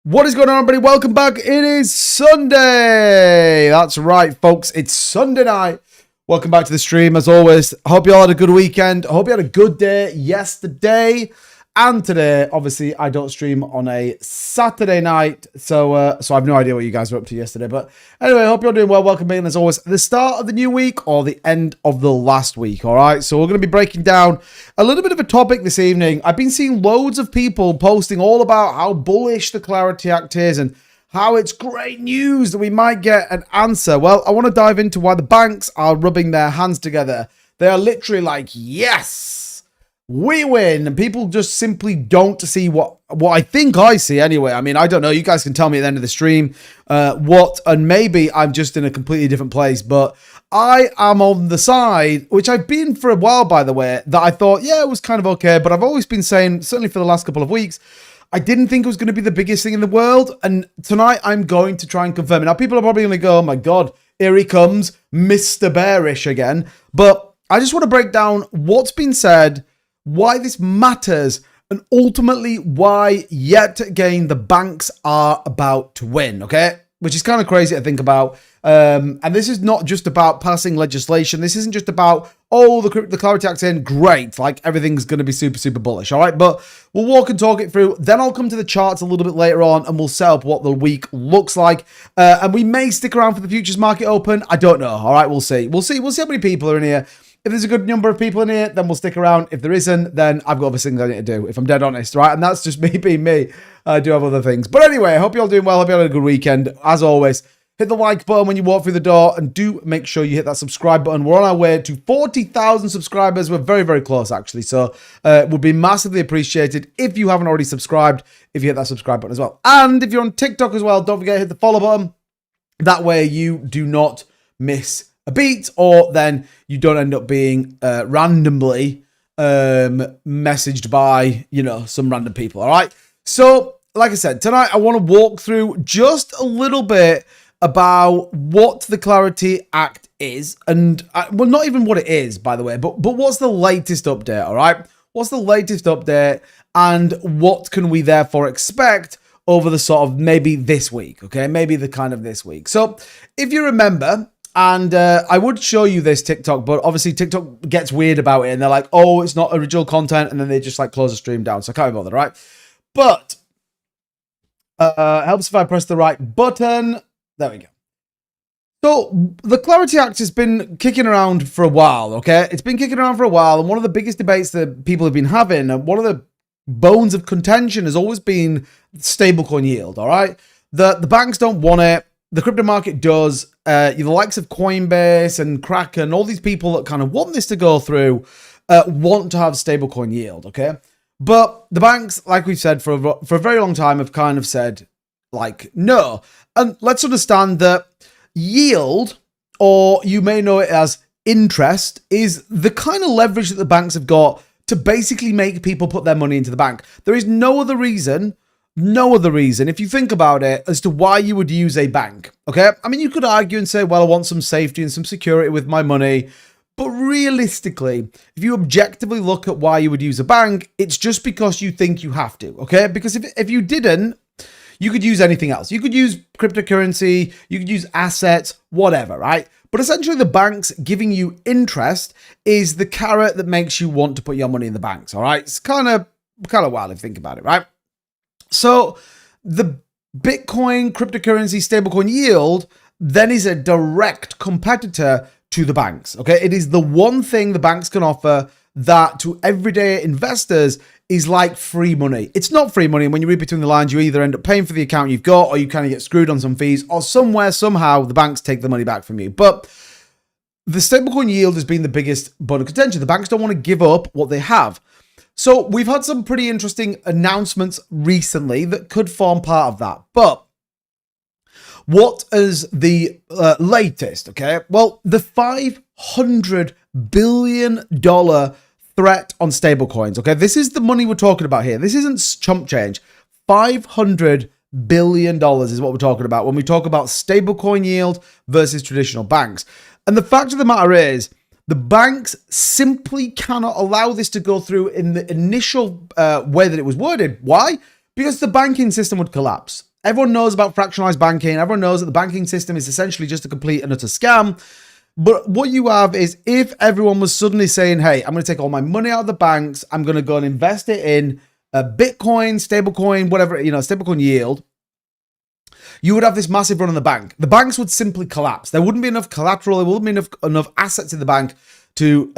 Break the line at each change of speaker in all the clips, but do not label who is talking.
What is going on, everybody? Welcome back. It is Sunday. That's right, folks. It's Sunday night. Welcome back to the stream, as always. I hope you all had a good weekend. I hope you had a good day yesterday and today. Obviously, I don't stream on a Saturday night, so I have no idea what you guys were up to yesterday. But anyway, I hope you're doing well. Welcome in, as always, the start of the new week or the end of the last week, all right? So we're going to be breaking down a little bit of a topic this evening. I've been seeing loads of people posting all about how bullish the Clarity Act is and how it's great news that we might get an answer. Well, I want to dive into why the banks are rubbing their hands together. They are literally like, yes, we win. And people just simply don't see what I think I see anyway. I mean, I don't know. You guys can tell me at the end of the stream and maybe I'm just in a completely different place. But I am on the side, which I've been for a while, by the way, that I thought, yeah, it was kind of okay. But I've always been saying, certainly for the last couple of weeks, I didn't think it was going to be the biggest thing in the world. And tonight I'm going to try and confirm it. Now, people are probably going to go, oh my God, here he comes, Mr. Bearish again. But I just want to break down what's been said, why this matters, and ultimately why, yet again, the banks are about to win, okay? Which is kind of crazy to think about. And this is not just about passing legislation. This isn't just about, oh, the Clarity Act's in, great, like everything's going to be super, super bullish, all right? But we'll walk and talk it through. Then I'll come to the charts a little bit later on and we'll set up what the week looks like. And we may stick around for the futures market open. I don't know, all right? We'll see. We'll see how many people are in here. If there's a good number of people in here, then we'll stick around. If there isn't, then I've got other things I need to do, if I'm dead honest, right? And that's just me being me. I do have other things. But anyway, I hope you're all doing well. I hope you had a good weekend. As always, hit the like button when you walk through the door, and do make sure you hit that subscribe button. We're on our way to 40,000 subscribers. We're very, very close, actually. So it would be massively appreciated if you haven't already subscribed, if you hit that subscribe button as well. And if you're on TikTok as well, don't forget to hit the follow button. That way you do not miss a beat, or then you don't end up being randomly messaged by, some random people, all right? So, like I said, tonight I want to walk through just a little bit about what the Clarity Act is, and, well, not even what it is, by the way, but what's the latest update, all right? What's the latest update, and what can we therefore expect over the sort of maybe this week, okay? Maybe the kind of this week. So, if you remember, and I would show you this TikTok, but obviously TikTok gets weird about it, and they're like, oh, it's not original content, and then they just like close the stream down, so I can't be bothered, right? But helps if I press the right button. There we go. So the Clarity Act has been kicking around for a while, okay? It's been kicking around for a while, and one of the biggest debates that people have been having, and one of the bones of contention has always been stablecoin yield, all right? The banks don't want it. The crypto market does. The likes of Coinbase and Kraken, all these people that kind of want this to go through, want to have stablecoin yield, okay? But the banks, like we've said for a very long time, have kind of said, like, no. And let's understand that yield, or you may know it as interest, is the kind of leverage that the banks have got to basically make people put their money into the bank. There is no other reason, if you think about it, as to why you would use a bank, okay? I mean, you could argue and say, well, I want some safety and some security with my money. But realistically, if you objectively look at why you would use a bank, it's just because you think you have to, okay? Because if you didn't, you could use anything else. You could use cryptocurrency, you could use assets, whatever, right? But essentially the banks giving you interest is the carrot that makes you want to put your money in the banks, all right? It's kind of wild if you think about it, right? So the Bitcoin cryptocurrency stablecoin yield then is a direct competitor to the banks, okay? It is the one thing the banks can offer that to everyday investors is like free money. It's not free money, and when you read between the lines, you either end up paying for the account you've got, or you kind of get screwed on some fees, or somehow the banks take the money back from you. But the stablecoin yield has been the biggest bone of contention. The banks don't want to give up what they have. So we've had some pretty interesting announcements recently that could form part of that. But what is the latest, okay? Well, the $500 billion threat on stablecoins, okay? This is the money we're talking about here. This isn't chump change. $500 billion is what we're talking about when we talk about stablecoin yield versus traditional banks. And the fact of the matter is, the banks simply cannot allow this to go through in the initial way that it was worded. Why? Because the banking system would collapse. Everyone knows about fractionalized banking. Everyone knows that the banking system is essentially just a complete and utter scam. But what you have is if everyone was suddenly saying, hey, I'm going to take all my money out of the banks, I'm going to go and invest it in a Bitcoin, stablecoin, whatever, stablecoin yield, you would have this massive run on the bank. The banks would simply collapse. There wouldn't be enough collateral. There wouldn't be enough assets in the bank to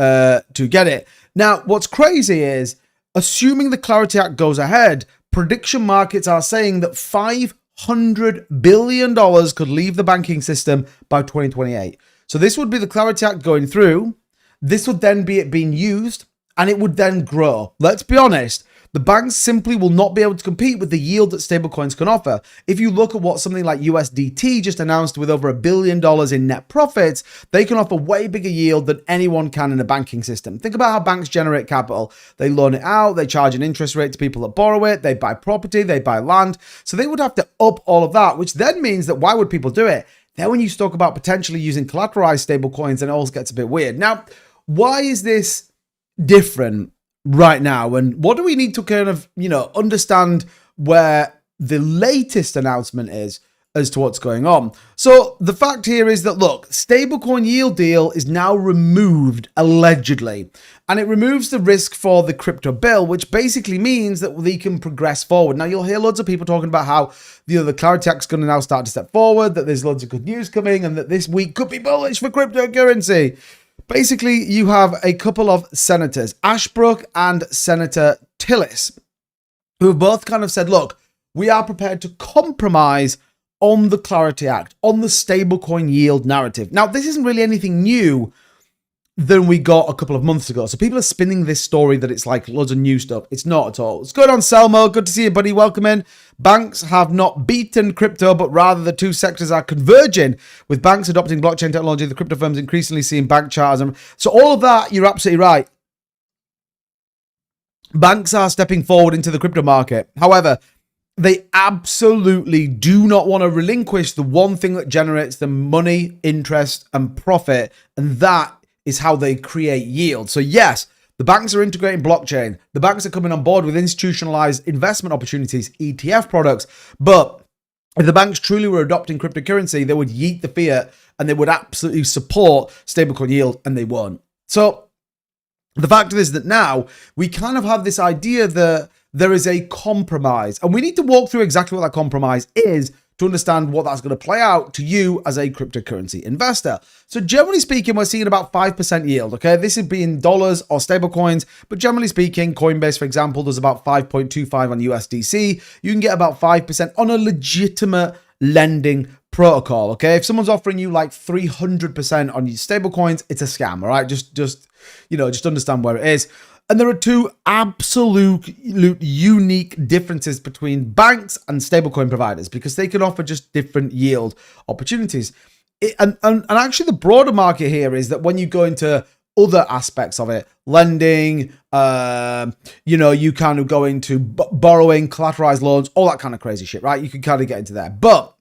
get it. Now, what's crazy is, assuming the Clarity Act goes ahead, prediction markets are saying that $500 billion could leave the banking system by 2028. So this would be the Clarity Act going through. This would then be it being used, and it would then grow. Let's be honest. The banks simply will not be able to compete with the yield that stablecoins can offer. If you look at what something like USDT just announced with over $1 billion in net profits, they can offer way bigger yield than anyone can in a banking system. Think about how banks generate capital. They loan it out, they charge an interest rate to people that borrow it, they buy property, they buy land. So they would have to up all of that, which then means that why would people do it? Then when you talk about potentially using collateralized stablecoins, then it all gets a bit weird. Now, why is this different right now? And what do we need to kind of, understand where the latest announcement is as to what's going on? So the fact here is that, look, stablecoin yield deal is now removed, allegedly. And it removes the risk for the crypto bill, which basically means that they can progress forward. Now, you'll hear loads of people talking about how the Clarity Act's going to now start to step forward, that there's loads of good news coming, and that this week could be bullish for cryptocurrency. Basically, you have a couple of senators, Ashbrook and Senator Tillis, who have both kind of said, look, we are prepared to compromise on the Clarity Act, on the stablecoin yield narrative. Now, this isn't really anything new than we got a couple of months ago. So people are spinning this story that it's like loads of new stuff. It's not at all. What's going on, Selmo? Good to see you, buddy. Welcome in. Banks have not beaten crypto, but rather the two sectors are converging. With banks adopting blockchain technology, the crypto firms increasingly seeing bank charters. So all of that, you're absolutely right. Banks are stepping forward into the crypto market. However, they absolutely do not want to relinquish the one thing that generates them money, interest, and profit, and that is how they create yield. So yes, the banks are integrating blockchain. The banks are coming on board with institutionalized investment opportunities, ETF products. But if the banks truly were adopting cryptocurrency, they would yeet the fiat and they would absolutely support stablecoin yield, and they won't. So the fact is that now we kind of have this idea that there is a compromise, and we need to walk through exactly what that compromise is to understand what that's going to play out to you as a cryptocurrency investor. So generally speaking, we're seeing about 5% yield, okay? This would be in dollars or stable coins, but generally speaking, Coinbase, for example, does about 5.25 on USDC. You can get about 5% on a legitimate lending protocol, okay? If someone's offering you like 300% on your stable coins, it's a scam, all right? Just understand where it is. And there are two absolute unique differences between banks and stablecoin providers because they can offer just different yield opportunities. And actually the broader market here is that when you go into other aspects of it, lending, you kind of go into borrowing, collateralized loans, all that kind of crazy shit, right? You can kind of get into there. But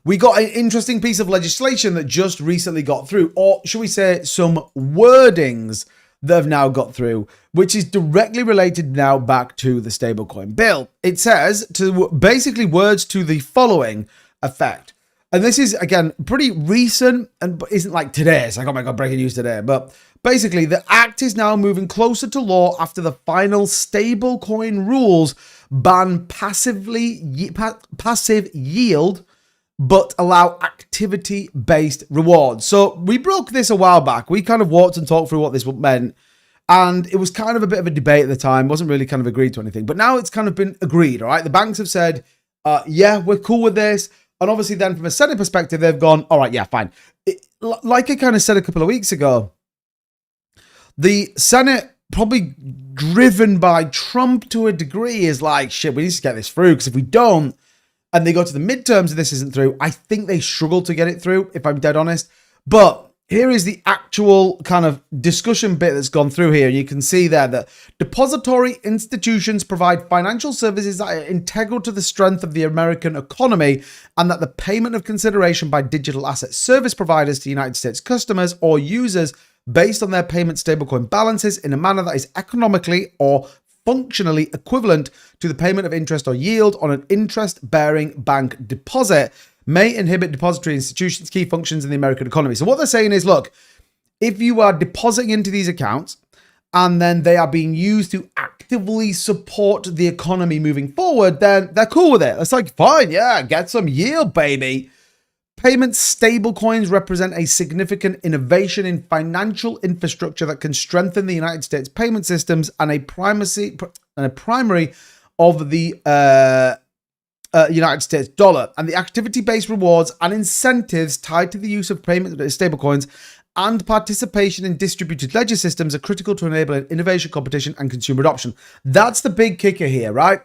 we got an interesting piece of legislation that just recently got through, or should we say some wordings that have now got through, which is directly related now back to the stablecoin bill. It says to basically words to the following effect. And this is, again, pretty recent and isn't like today. It's like, oh my God, breaking news today. But basically, the act is now moving closer to law after the final stablecoin rules ban passive yield, but allow activity-based rewards. So we broke this a while back. We kind of walked and talked through what this meant. And it was kind of a bit of a debate at the time. Wasn't really kind of agreed to anything. But now it's kind of been agreed, all right? The banks have said, yeah, we're cool with this. And obviously then from a Senate perspective, they've gone, all right, yeah, fine. Like I kind of said a couple of weeks ago, the Senate, probably driven by Trump to a degree, is like, shit, we need to get this through. Because if we don't, and they go to the midterms and this isn't through, I think they struggle to get it through, if I'm dead honest. But here is the actual kind of discussion bit that's gone through here. You can see there that depository institutions provide financial services that are integral to the strength of the American economy, and that the payment of consideration by digital asset service providers to United States customers or users based on their payment stablecoin balances in a manner that is economically or functionally equivalent to the payment of interest or yield on an interest-bearing bank deposit, may inhibit depository institutions' key functions in the American economy. So what they're saying is, look, if you are depositing into these accounts and then they are being used to actively support the economy moving forward, then they're cool with it. It's like, fine, yeah, get some yield, baby. Payment stablecoins represent a significant innovation in financial infrastructure that can strengthen the United States payment systems and a primary of the United States dollar. And the activity-based rewards and incentives tied to the use of payment stablecoins and participation in distributed ledger systems are critical to enabling innovation, competition, and consumer adoption. That's the big kicker here, right?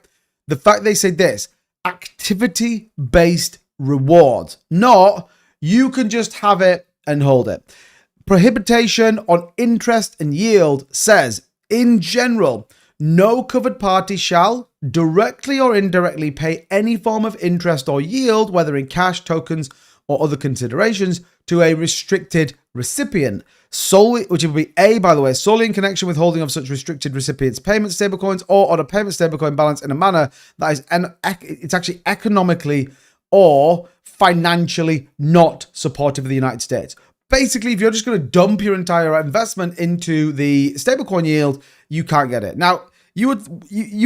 The fact they say this, activity-based rewards, not you can just have it and hold it. Prohibition on interest and yield says, in general, no covered party shall, directly or indirectly, pay any form of interest or yield, whether in cash, tokens, or other considerations, to a restricted recipient, solely, which would be A, by the way, solely in connection with holding of such restricted recipients' payment stablecoins or on a payment stablecoin balance in a manner that is, it's actually economically or financially not supportive of the United States. Basically, if you're just going to dump your entire investment into the stablecoin yield, you can't get it. Now, you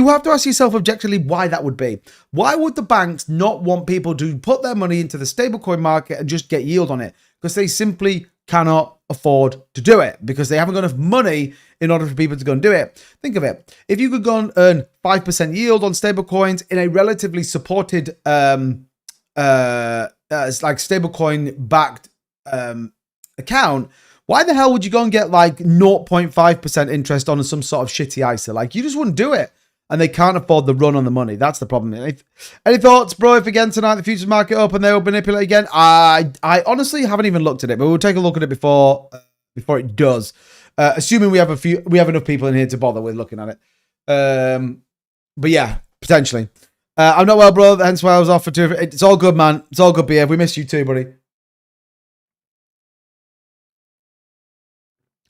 have to ask yourself objectively why that would be. Why would the banks not want people to put their money into the stablecoin market and just get yield on it? Because they simply cannot afford to do it, because they haven't got enough money in order for people to go and do it. Think of it. If you could go and earn 5% yield on stablecoins in a relatively supported, it's like stablecoin backed account, why the hell would you go and get like 0.5% interest on some sort of shitty ISA? Like, you just wouldn't do it. And they can't afford the run on the money. That's the problem. Any thoughts, bro? If again tonight the futures market up and they will manipulate again? I honestly haven't even looked at it, but we'll take a look at it before it does. Assuming we have enough people in here to bother with looking at it. But yeah, potentially. I'm not well, bro. Hence why I was off for 2. It's all good, man. It's all good, BF. We missed you too, buddy.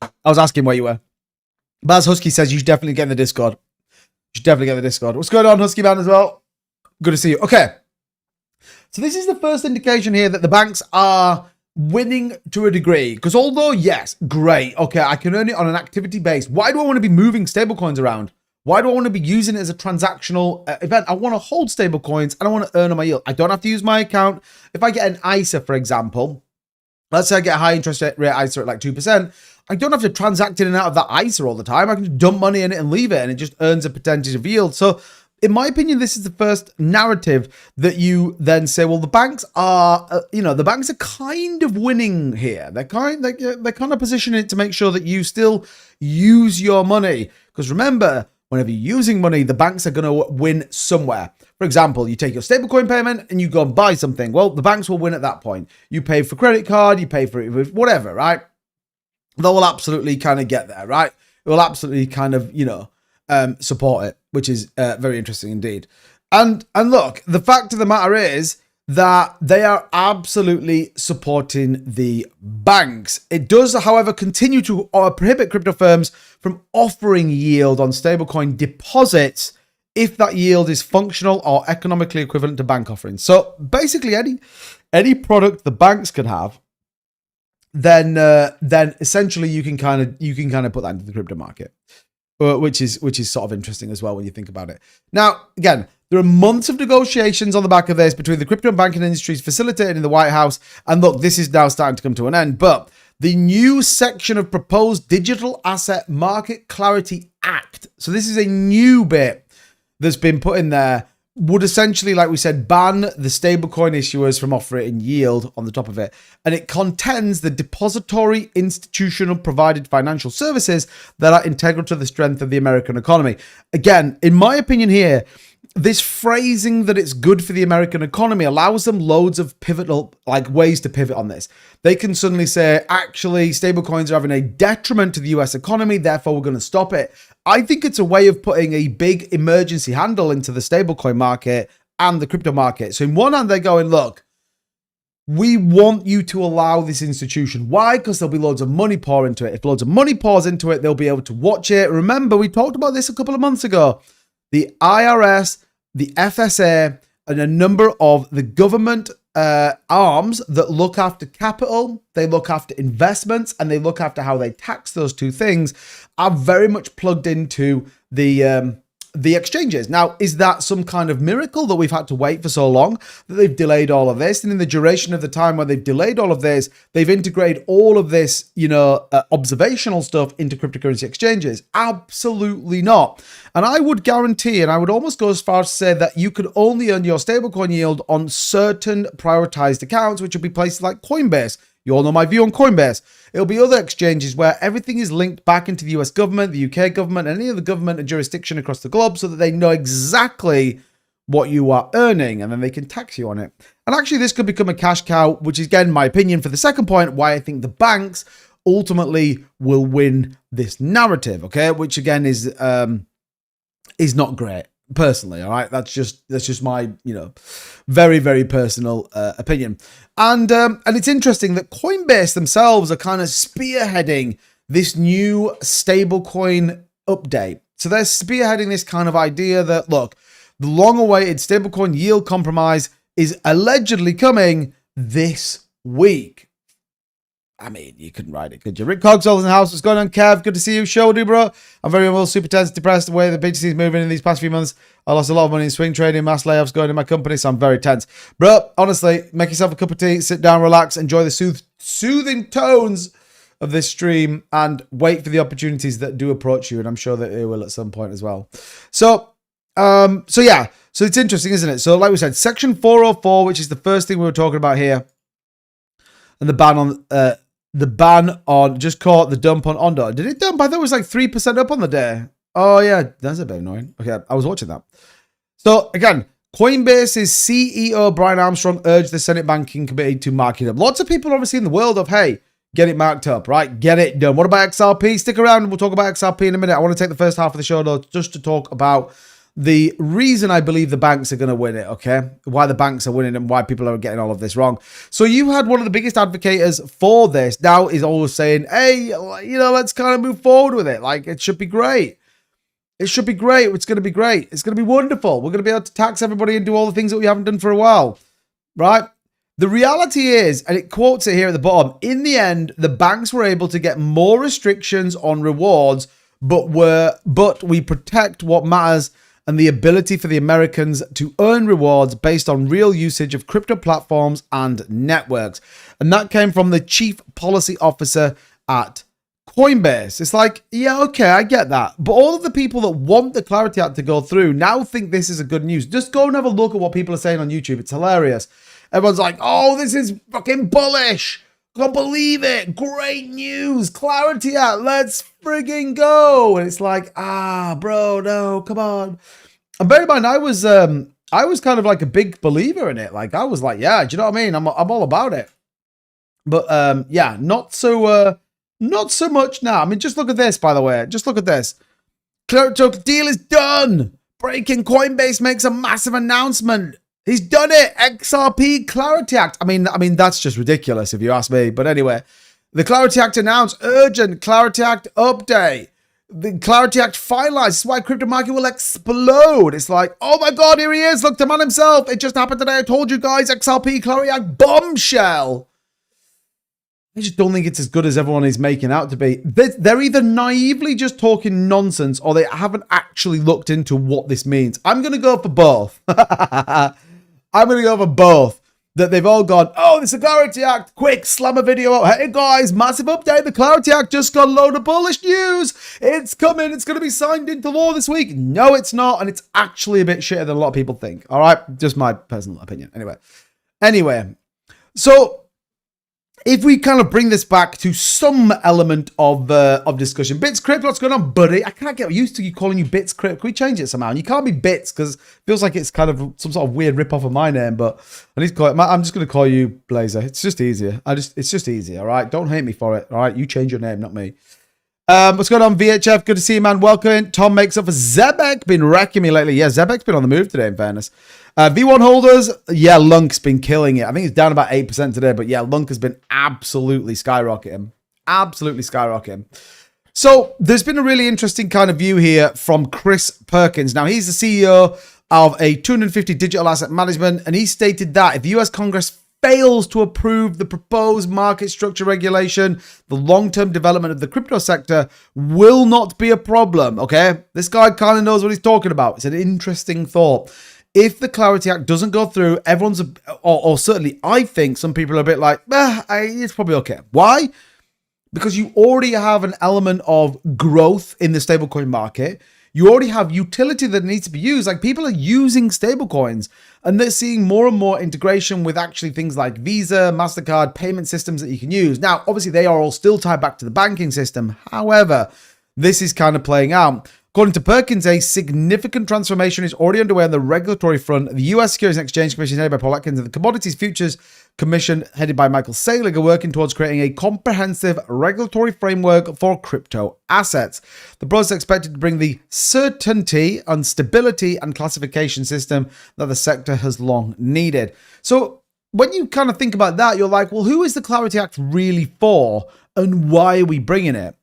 I was asking where you were. Baz Husky says you should definitely get in the Discord. You should definitely get in the Discord. What's going on, Husky Man, as well? Good to see you. Okay. So this is the first indication here that the banks are winning to a degree. Because although, yes, great. Okay, I can earn it on an activity base. Why do I want to be moving stablecoins around? Why do I want to be using it as a transactional event? I want to hold stablecoins and I want to earn on my yield. I don't have to use my account. If I get an ISA, for example, let's say I get a high interest rate ISA at like 2%, I don't have to transact in and out of that ISA all the time. I can just dump money in it and leave it, and it just earns a percentage of yield. So in my opinion, this is the first narrative that you then say, well, the banks are, the banks are kind of winning here. They're kind of positioning it to make sure that you still use your money. Because remember, whenever you're using money, the banks are going to win somewhere. For example, you take your stablecoin payment and you go and buy something. Well, the banks will win at that point. You pay for credit card, you pay for it with whatever, right? They will absolutely kind of get there, right? It will absolutely kind of, support it, which is very interesting indeed. And look, the fact of the matter is that they are absolutely supporting the banks. It does, however, continue to prohibit crypto firms from offering yield on stablecoin deposits if that yield is functional or economically equivalent to bank offerings. So basically, any product the banks can have, then essentially you can kind of put that into the crypto market, which is sort of interesting as well when you think about it. Now, again, there are months of negotiations on the back of this between the crypto and banking industries facilitated in the White House. And look, this is now starting to come to an end. But the new section of proposed Digital Asset Market Clarity Act, so this is a new bit that's been put in there, would essentially, like we said, ban the stablecoin issuers from offering yield on the top of it. And it contends the depository institutional provided financial services that are integral to the strength of the American economy. Again, in my opinion here, this phrasing that it's good for the American economy allows them loads of pivotal ways to pivot on this. They can suddenly say, actually, stablecoins are having a detriment to the US economy, therefore we're going to stop it. I think it's a way of putting a big emergency handle into the stablecoin market and the crypto market. So in one hand, they're going, look, We want you to allow this institution. Why? Because there'll be loads of money pour into it. If loads of money pours into it, they'll be able to watch it. Remember, we talked about this a couple of months ago. The IRS, the FSA, and a number of the government arms that look after capital, they look after investments, and they look after how they tax those two things, are very much plugged into the exchanges. Now, is that some kind of miracle that we've had to wait for so long, that they've delayed all of this? And in the duration of the time where they've delayed all of this, they've integrated all of this, observational stuff into cryptocurrency exchanges? Absolutely not. And I would guarantee, and I would almost go as far as to say that you could only earn your stablecoin yield on certain prioritized accounts, which would be places like Coinbase. You all know my view on Coinbase. It'll be other exchanges where everything is linked back into the US government, the UK government, any other government and jurisdiction across the globe, so that they know exactly what you are earning, and then they can tax you on it. And actually, this could become a cash cow, which is, again, my opinion for the second point, why I think the banks ultimately will win this narrative, okay? Which, again, is not great. Personally, all right, that's just my very, very personal opinion, and it's interesting that Coinbase themselves are kind of spearheading this new stablecoin update. So they're spearheading this kind of idea that, look, the long-awaited stablecoin yield compromise is allegedly coming this week. I mean, you couldn't write it, could you? Rick Cogswell's in the house. What's going on, Kev? Good to see you. Show, dude, bro. I'm very well, super tense, depressed the way the BTC is moving in these past few months. I lost a lot of money in swing trading, mass layoffs going in my company, so I'm very tense. Bro, honestly, make yourself a cup of tea, sit down, relax, enjoy the soothing tones of this stream, and wait for the opportunities that do approach you, and I'm sure that they will at some point as well. So yeah. So it's interesting, isn't it? So like we said, Section 404, which is the first thing we were talking about here, and the ban on just caught the dump on Ondo. Did it dump? I thought it was like 3% up on the day. Oh yeah, that's a bit annoying. Okay, I was watching that. So again, Coinbase's CEO Brian Armstrong urged the Senate Banking Committee to mark it up. Lots of people obviously in the world of, hey, get it marked up, right? Get it done. What about XRP? Stick around and we'll talk about XRP in a minute. I want to take the first half of the show though, just to talk about the reason I believe the banks are going to win it, okay? Why the banks are winning and why people are getting all of this wrong. So you had one of the biggest advocates for this now is always saying, hey, let's kind of move forward with it. Like, it should be great. It should be great. It's going to be great. It's going to be wonderful. We're going to be able to tax everybody and do all the things that we haven't done for a while, right? The reality is, and it quotes it here at the bottom, in the end, the banks were able to get more restrictions on rewards, but we protect what matters and the ability for the Americans to earn rewards based on real usage of crypto platforms and networks. And that came from the chief policy officer at Coinbase. It's like, yeah, okay, I get that. But all of the people that want the Clarity Act to go through now think this is a good news. Just go and have a look at what people are saying on YouTube. It's hilarious. Everyone's like, oh, this is fucking bullish. Can't believe it. Great news. Clarity Act. Let's frigging go. And it's like, bro, no, come on. And bear in mind, I was kind of like a big believer in it. Like, I was like, yeah, do you know what I mean? I'm all about it. But yeah, not so much now. I mean, just look at this, by the way. Just look at this. Crypto deal is done. Breaking Coinbase makes a massive announcement. He's done it. XRP Clarity Act. I mean, that's just ridiculous if you ask me. But anyway, the Clarity Act announced urgent Clarity Act update. The Clarity Act finalized. This is why crypto market will explode. It's like, oh my God, here he is. Look, the man himself. It just happened today. I told you guys, XRP Clarity Act bombshell. I just don't think it's as good as everyone is making out to be. They're either naively just talking nonsense or they haven't actually looked into what this means. I'm going to go for both. I'm going to go for both. That they've all gone, oh, it's a Clarity Act. Quick, slam a video out. Hey, guys, massive update. The Clarity Act just got a load of bullish news. It's coming. It's going to be signed into law this week. No, it's not. And it's actually a bit shitter than a lot of people think. All right? Just my personal opinion. Anyway. So if we kind of bring this back to some element of discussion, Bits Crypt, what's going on, buddy? I can't get used to you calling you Bits Crypt. Can we change it somehow? And you can't be Bits because it feels like it's kind of some sort of weird rip-off of my name, but I need to call it, I'm just going to call you Blazer. It's just easier. It's just easier, all right? Don't hate me for it, all right? You change your name, not me. What's going on, VHF? Good to see you, man. Welcome in. Tom makes up for Zebek. Been wrecking me lately. Yeah, Zebek's been on the move today, in fairness. V1 holders, yeah, Lunk's been killing it. I think he's down about 8% today, but yeah, Lunk has been absolutely skyrocketing. Absolutely skyrocketing. So there's been a really interesting kind of view here from Chris Perkins. Now, he's the CEO of a 250 digital asset management, and he stated that if the US Congress fails to approve the proposed market structure regulation, the long-term development of the crypto sector will not be a problem, okay? This guy kind of knows what he's talking about. It's an interesting thought. If the Clarity Act doesn't go through, everyone's, or certainly I think some people are a bit like, it's probably okay. Why? Because you already have an element of growth in the stablecoin market. You already have utility that needs to be used. Like, people are using stablecoins and they're seeing more and more integration with actually things like Visa, MasterCard, payment systems that you can use. Now, obviously, they are all still tied back to the banking system. However, this is kind of playing out. According to Perkins, a significant transformation is already underway on the regulatory front. The US Securities and Exchange Commission, headed by Paul Atkins, and the Commodities Futures Commission, headed by Michael Saylor, are working towards creating a comprehensive regulatory framework for crypto assets. The process is expected to bring the certainty and stability and classification system that the sector has long needed. So when you kind of think about that, you're like, well, who is the Clarity Act really for, and why are we bringing it?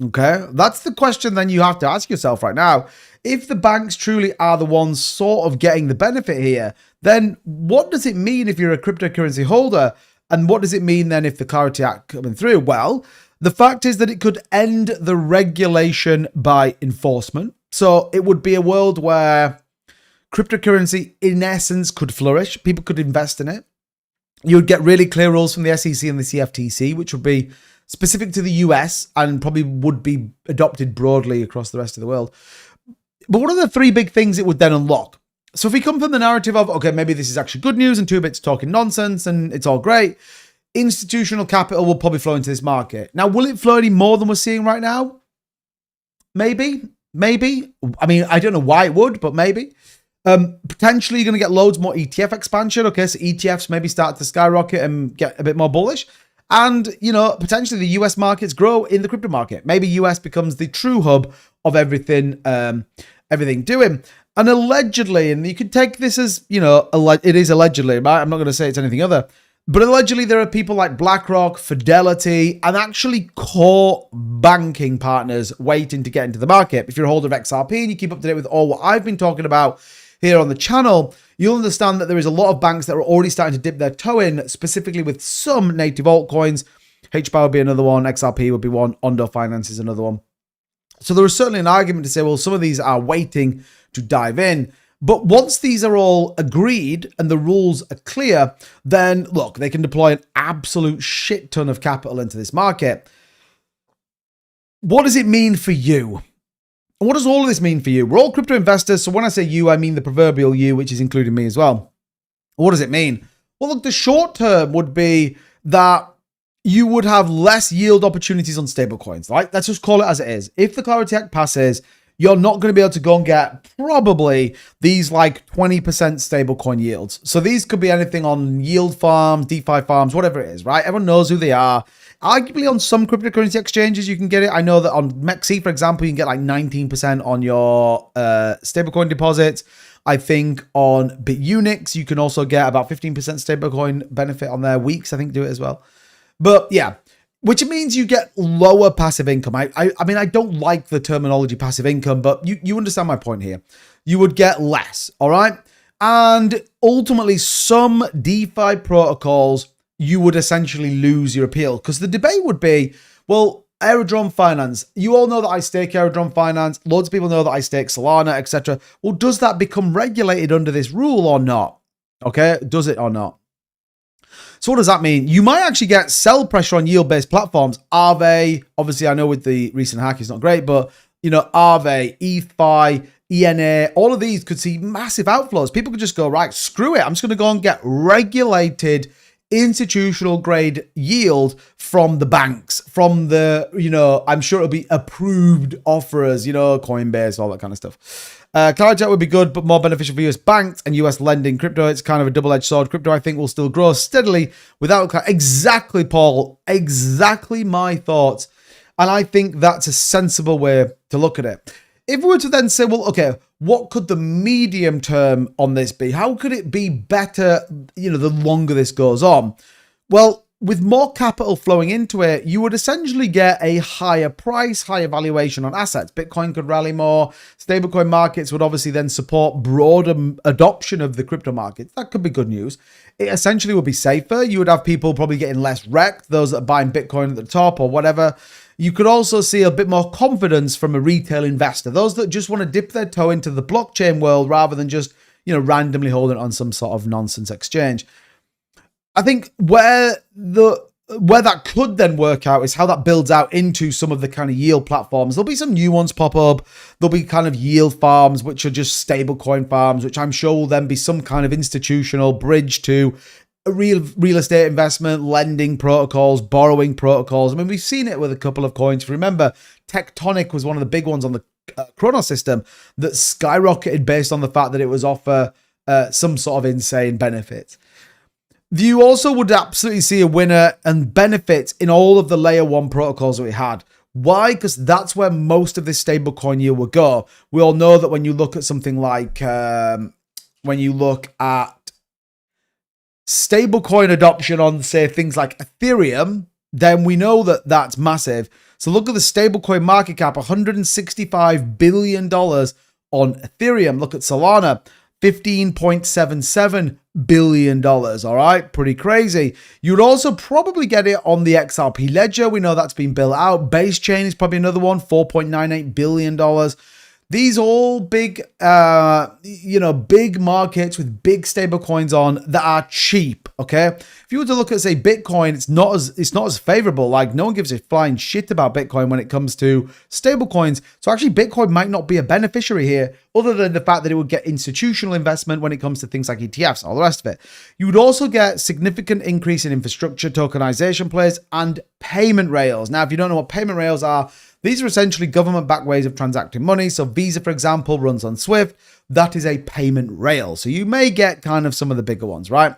Okay, that's the question then you have to ask yourself right now. If the banks truly are the ones sort of getting the benefit here, then what does it mean if you're a cryptocurrency holder? And what does it mean then if the Clarity Act coming through? Well, the fact is that it could end the regulation by enforcement. So it would be a world where cryptocurrency in essence could flourish. People could invest in it. You would get really clear rules from the SEC and the CFTC, which would be specific to the US and probably would be adopted broadly across the rest of the world. But what are the three big things it would then unlock? So if we come from the narrative of, okay, maybe this is actually good news and 2bits talking nonsense and it's all great, institutional capital will probably flow into this market. Now, will it flow any more than we're seeing right now? Maybe. I mean, I don't know why it would, but maybe. Potentially you're going to get loads more ETF expansion. Okay, so ETFs maybe start to skyrocket and get a bit more bullish. And, you know, potentially the US markets grow in the crypto market. Maybe US becomes the true hub of everything doing. And allegedly, and you could take this as, you know, it is allegedly, right? I'm not going to say it's anything other. But allegedly, there are people like BlackRock, Fidelity, and actually core banking partners waiting to get into the market. If you're a holder of XRP and you keep up to date with all what I've been talking about here on the channel, you'll understand that there is a lot of banks that are already starting to dip their toe in, specifically with some native altcoins. HBAR would be another one, XRP would be one, Ondo Finance is another one. So there is certainly an argument to say, well, some of these are waiting to dive in. But once these are all agreed and the rules are clear, then look, they can deploy an absolute shit ton of capital into this market. What does it mean for you? And what does all of this mean for you? We're all crypto investors. So when I say you, I mean the proverbial you, which is including me as well. What does it mean? Well, look, the short term would be that you would have less yield opportunities on stablecoins, right? Let's just call it as it is. If the Clarity Act passes, you're not going to be able to go and get probably these like 20% stablecoin yields. So these could be anything on yield farms, DeFi farms, whatever it is, right? Everyone knows who they are. Arguably on some cryptocurrency exchanges, you can get it. I know that on Mexi, for example, you can get like 19% on your stablecoin deposits. I think on Bitunix, you can also get about 15% stablecoin benefit on their Weex. I think do it as well. But yeah, which means you get lower passive income. I mean, I don't like the terminology passive income, but you understand my point here. You would get less, all right? And ultimately, some DeFi protocols, you would essentially lose your appeal. Because the debate would be, well, Aerodrome Finance. You all know that I stake Aerodrome Finance. Loads of people know that I stake Solana, etc. Well, does that become regulated under this rule or not? Okay, does it or not? So what does that mean? You might actually get sell pressure on yield-based platforms. Aave, obviously I know with the recent hack it's not great, but you know, Aave, ETHFi, ENA, all of these could see massive outflows. People could just go, right, screw it. I'm just going to go and get regulated institutional grade yield from the banks, from the, you know, I'm sure it'll be approved offerers, you know, Coinbase, all that kind of stuff. Clarity would be good, but more beneficial for US banks and US lending. Crypto, it's kind of a double-edged sword. Crypto, I think, will still grow steadily without... Exactly, Paul. Exactly my thoughts. And I think that's a sensible way to look at it. If we were to then say, well, okay, what could the medium term on this be? How could it be better, the longer this goes on? Well, with more capital flowing into it, you would essentially get a higher price, higher valuation on assets. Bitcoin could rally more. Stablecoin markets would obviously then support broader adoption of the crypto markets. That could be good news. It essentially would be safer. You would have people probably getting less wrecked, those that are buying Bitcoin at the top or whatever. You could also see a bit more confidence from a retail investor, those that just want to dip their toe into the blockchain world rather than just, randomly holding it on some sort of nonsense exchange. I think where that could then work out is how that builds out into some of the kind of yield platforms. There'll be some new ones pop up. There'll be kind of yield farms, which are just stablecoin farms, which I'm sure will then be some kind of institutional bridge to a real estate investment, lending protocols, borrowing protocols. I mean, we've seen it with a couple of coins. If you remember, Tectonic was one of the big ones on the Chronos system that skyrocketed based on the fact that it was offer some sort of insane benefit. You also would absolutely see a winner and benefit in all of the layer 1 protocols that we had. Why? Because that's where most of this stablecoin yield will go. We all know that when you look at something like, when you look at stablecoin adoption on, say, things like Ethereum, then we know that that's massive. So look at the stablecoin market cap, $165 billion on Ethereum. Look at Solana, $15.77 billion. All right, pretty crazy. You'd also probably get it on the XRP ledger. We know that's been built out. Base chain is probably another one, $4.98 billion. These all big, big markets with big stable coins on that are cheap. Okay, if you were to look at, say, Bitcoin, it's not as favorable. Like, no one gives a flying shit about Bitcoin when it comes to stable coins. So actually, Bitcoin might not be a beneficiary here, other than the fact that it would get institutional investment when it comes to things like ETFs and all the rest of it. You would also get significant increase in infrastructure, tokenization plays, and payment rails. Now, if you don't know what payment rails are, these are essentially government-backed ways of transacting money. So Visa, for example, runs on Swift. That is a payment rail. So you may get kind of some of the bigger ones, right?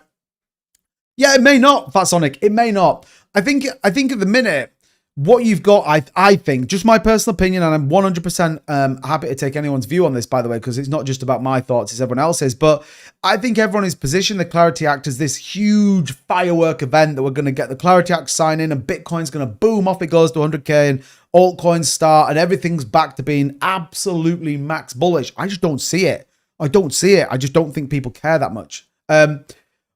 Yeah, it may not, Fatsonic. It may not. I think at the minute, what you've got, I think, just my personal opinion, and I'm 100% happy to take anyone's view on this, by the way, because it's not just about my thoughts, it's everyone else's, but I think everyone is positioning the Clarity Act as this huge firework event that we're going to get the Clarity Act sign in and Bitcoin's going to boom, off it goes to 100K and altcoins start and everything's back to being absolutely max bullish. I just don't see it. I just don't think people care that much.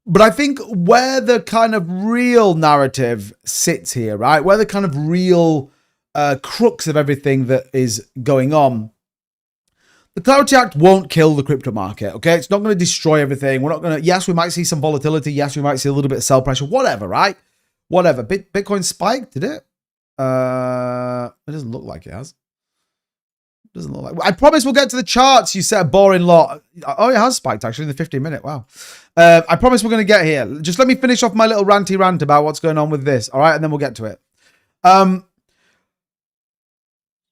But I think where the kind of real narrative sits here, right? Where the kind of real crux of everything that is going on, the Clarity Act won't kill the crypto market, okay? It's not going to destroy everything. We're not going to, yes, we might see some volatility. Yes, we might see a little bit of sell pressure, whatever, right? Whatever. Bitcoin spiked, did it? It doesn't look like it has. Doesn't look like. I promise we'll get to the charts. You said a boring lot. Oh, it has spiked actually in the 15-minute. Wow. I promise we're going to get here. Just let me finish off my little ranty rant about what's going on with this. All right, and then we'll get to it.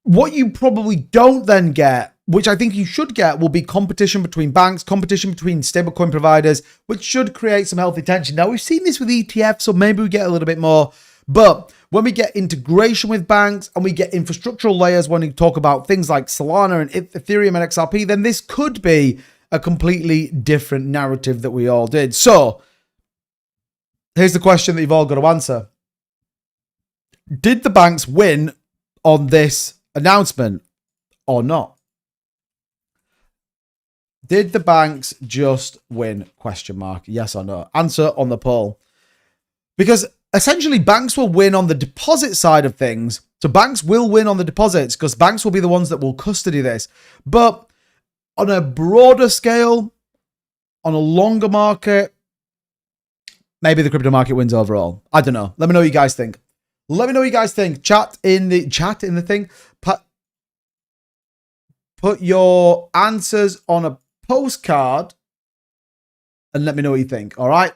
What you probably don't then get, which I think you should get, will be competition between banks, competition between stablecoin providers, which should create some healthy tension. Now, we've seen this with ETFs, so maybe we get a little bit more. But when we get integration with banks and we get infrastructural layers, when we talk about things like Solana and Ethereum and XRP, then this could be a completely different narrative that we all did. So here's the question that you've all got to answer. Did the banks win on this announcement or not? Did the banks just win? Question mark. Yes or no? Answer on the poll. Because essentially banks will win on the deposit side of things. So banks will win on the deposits because banks will be the ones that will custody this. But on a broader scale, on a longer market, maybe the crypto market wins overall. I don't know. Let me know what you guys think. Let me know what you guys think. Chat in the thing. Put your answers on a postcard and let me know what you think. All right.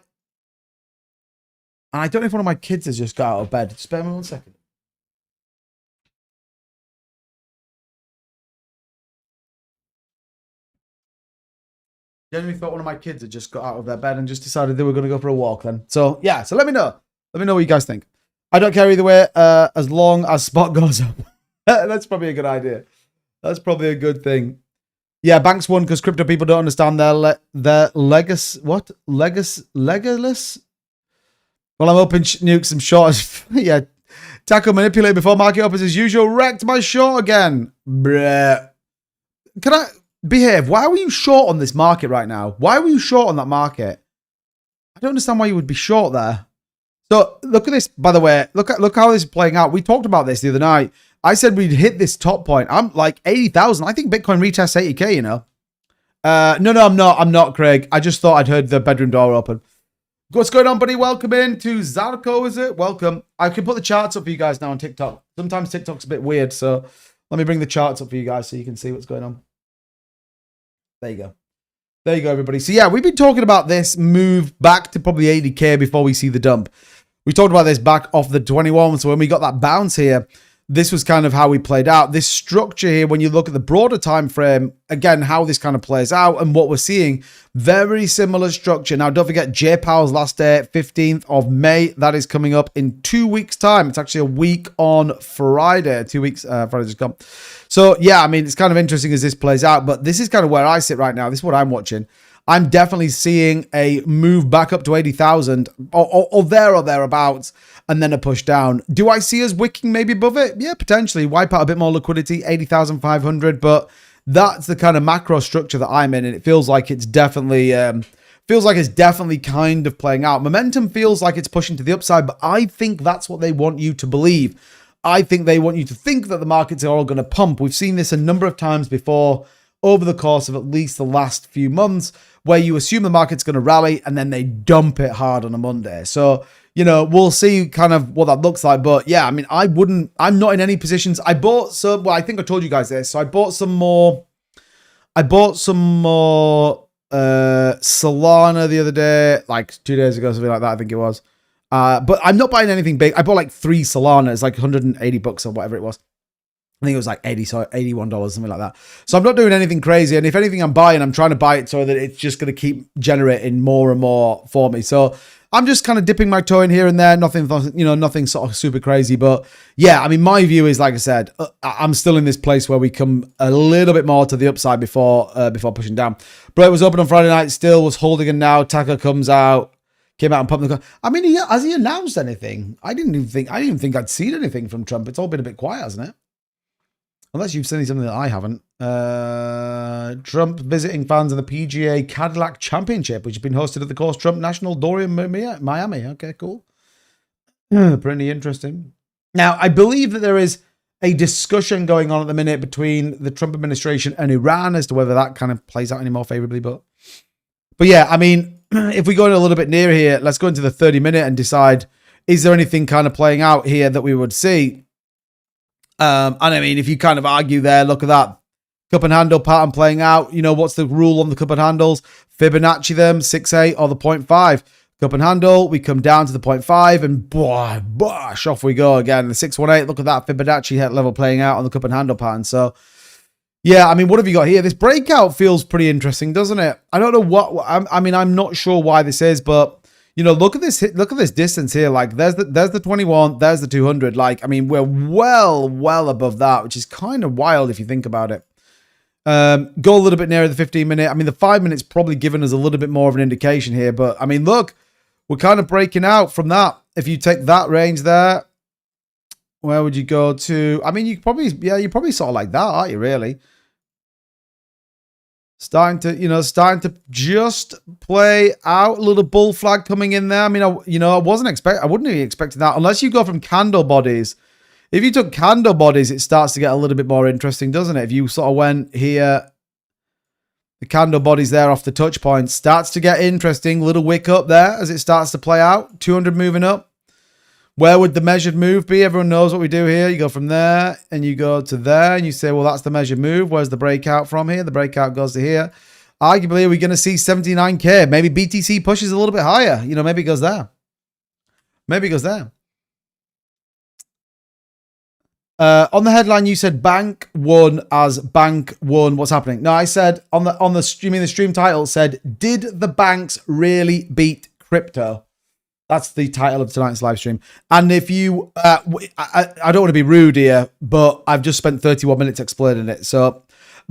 And I don't know if one of my kids has just got out of bed. Spare me 1 second. Genuinely thought one of my kids had just got out of their bed and just decided they were going to go for a walk then. So, yeah. So let me know. Let me know what you guys think. I don't care either way, as long as spot goes up. That's probably a good idea. That's probably a good thing. Yeah, banks won because crypto people don't understand their legacy. What? Legolas? Well, I'm hoping nukes some shorts. Yeah. Tackle manipulate before market opens as usual. Wrecked my short again. Bruh. Can I behave? Why were you short on this market right now? Why were you short on that market? I don't understand why you would be short there. So look at this, by the way. Look how this is playing out. We talked about this the other night. I said we'd hit this top point. I'm like 80,000. I think Bitcoin retests 80K, you know. No, I'm not, Craig. I just thought I'd heard the bedroom door open. What's going on, buddy? Welcome in to Zarko, is it? Welcome. I can put the charts up for you guys now on TikTok. Sometimes TikTok's a bit weird, so let me bring the charts up for you guys so you can see what's going on. There you go. There you go, everybody. So yeah, we've been talking about this move back to probably 80K before we see the dump. We talked about this back off the 21, so when we got that bounce here, this was kind of how we played out. This structure here, when you look at the broader time frame, again, how this kind of plays out and what we're seeing, very similar structure. Now, don't forget J-Powell's last day, 15th of May. That is coming up in 2 weeks' time. It's actually a week on Friday. 2 weeks, Friday just gone. So, yeah, I mean, it's kind of interesting as this plays out, but this is kind of where I sit right now. This is what I'm watching. I'm definitely seeing a move back up to 80,000 or there or thereabouts, and then a push down. Do I see us wicking maybe above it? Yeah, potentially. Wipe out a bit more liquidity, 80,500, but that's the kind of macro structure that I'm in, and it feels like it's definitely kind of playing out. Momentum feels like it's pushing to the upside, but I think that's what they want you to believe. I think they want you to think that the markets are all going to pump. We've seen this a number of times before over the course of at least the last few months, where you assume the market's going to rally and then they dump it hard on a Monday. So, you know, we'll see kind of what that looks like. But yeah, I mean, I'm not in any positions. I bought some, well, I think I told you guys this. So I bought some more Solana the other day, like 2 days ago, something like that, I think it was. But I'm not buying anything big. I bought like 3 Solanas, like 180 bucks or whatever it was. I think it was like $81, something like that. So I'm not doing anything crazy. And if anything I'm buying, I'm trying to buy it so that it's just going to keep generating more and more for me. So I'm just kind of dipping my toe in here and there. Nothing sort of super crazy. But yeah, I mean, my view is, like I said, I'm still in this place where we come a little bit more to the upside before pushing down. But it was open on Friday night, still was holding it now. Tucker comes out, came out and pumped the car. I mean, has he announced anything? I didn't even think I'd seen anything from Trump. It's all been a bit quiet, hasn't it? Unless you've seen something that I haven't. Trump visiting fans of the PGA Cadillac Championship, which has been hosted at the course Trump National Dorian, Miami. Okay, cool. Pretty interesting. Now, I believe that there is a discussion going on at the minute between the Trump administration and Iran as to whether that kind of plays out any more favorably. But yeah, I mean, if we go in a little bit nearer here, let's go into the 30-minute and decide, is there anything kind of playing out here that we would see? And I mean, if you kind of argue there, look at that cup and handle pattern playing out. You know, what's the rule on the cup and handles? Fibonacci them, 6.8 or the 0.5. Cup and handle, we come down to the 0.5 and bosh, off we go again. The 618, look at that Fibonacci head level playing out on the cup and handle pattern. So, yeah, I mean, what have you got here? This breakout feels pretty interesting, doesn't it? I don't know what, I mean, I'm not sure why this is, but you know, look at this distance here. Like there's the 21, there's the 200. Like, I mean, we're well above that, which is kind of wild if you think about it. Go a little bit nearer the 15-minute. I mean, the 5 minutes probably given us a little bit more of an indication here, but I mean, look, we're kind of breaking out from that. If you take that range there, where would you go to? I mean, you're probably sort of like that, aren't you, really? Starting to just play out. A little bull flag coming in there. I mean, I wouldn't be expecting that unless you go from candle bodies. If you took candle bodies, it starts to get a little bit more interesting, doesn't it? If you sort of went here, the candle bodies there off the touch point starts to get interesting. Little wick up there as it starts to play out. 200 moving up. Where would the measured move be? Everyone knows what we do here. You go from there and you go to there and you say, well, that's the measured move. Where's the breakout from here? The breakout goes to here. Arguably, we're going to see 79K. Maybe BTC pushes a little bit higher. You know, maybe it goes there. Maybe it goes there. On the headline, you said bank won as bank won. What's happening? No, I said on the stream title said, did the banks really beat crypto? That's the title of tonight's live stream. And if you, I don't want to be rude here, but I've just spent 31 minutes explaining it. So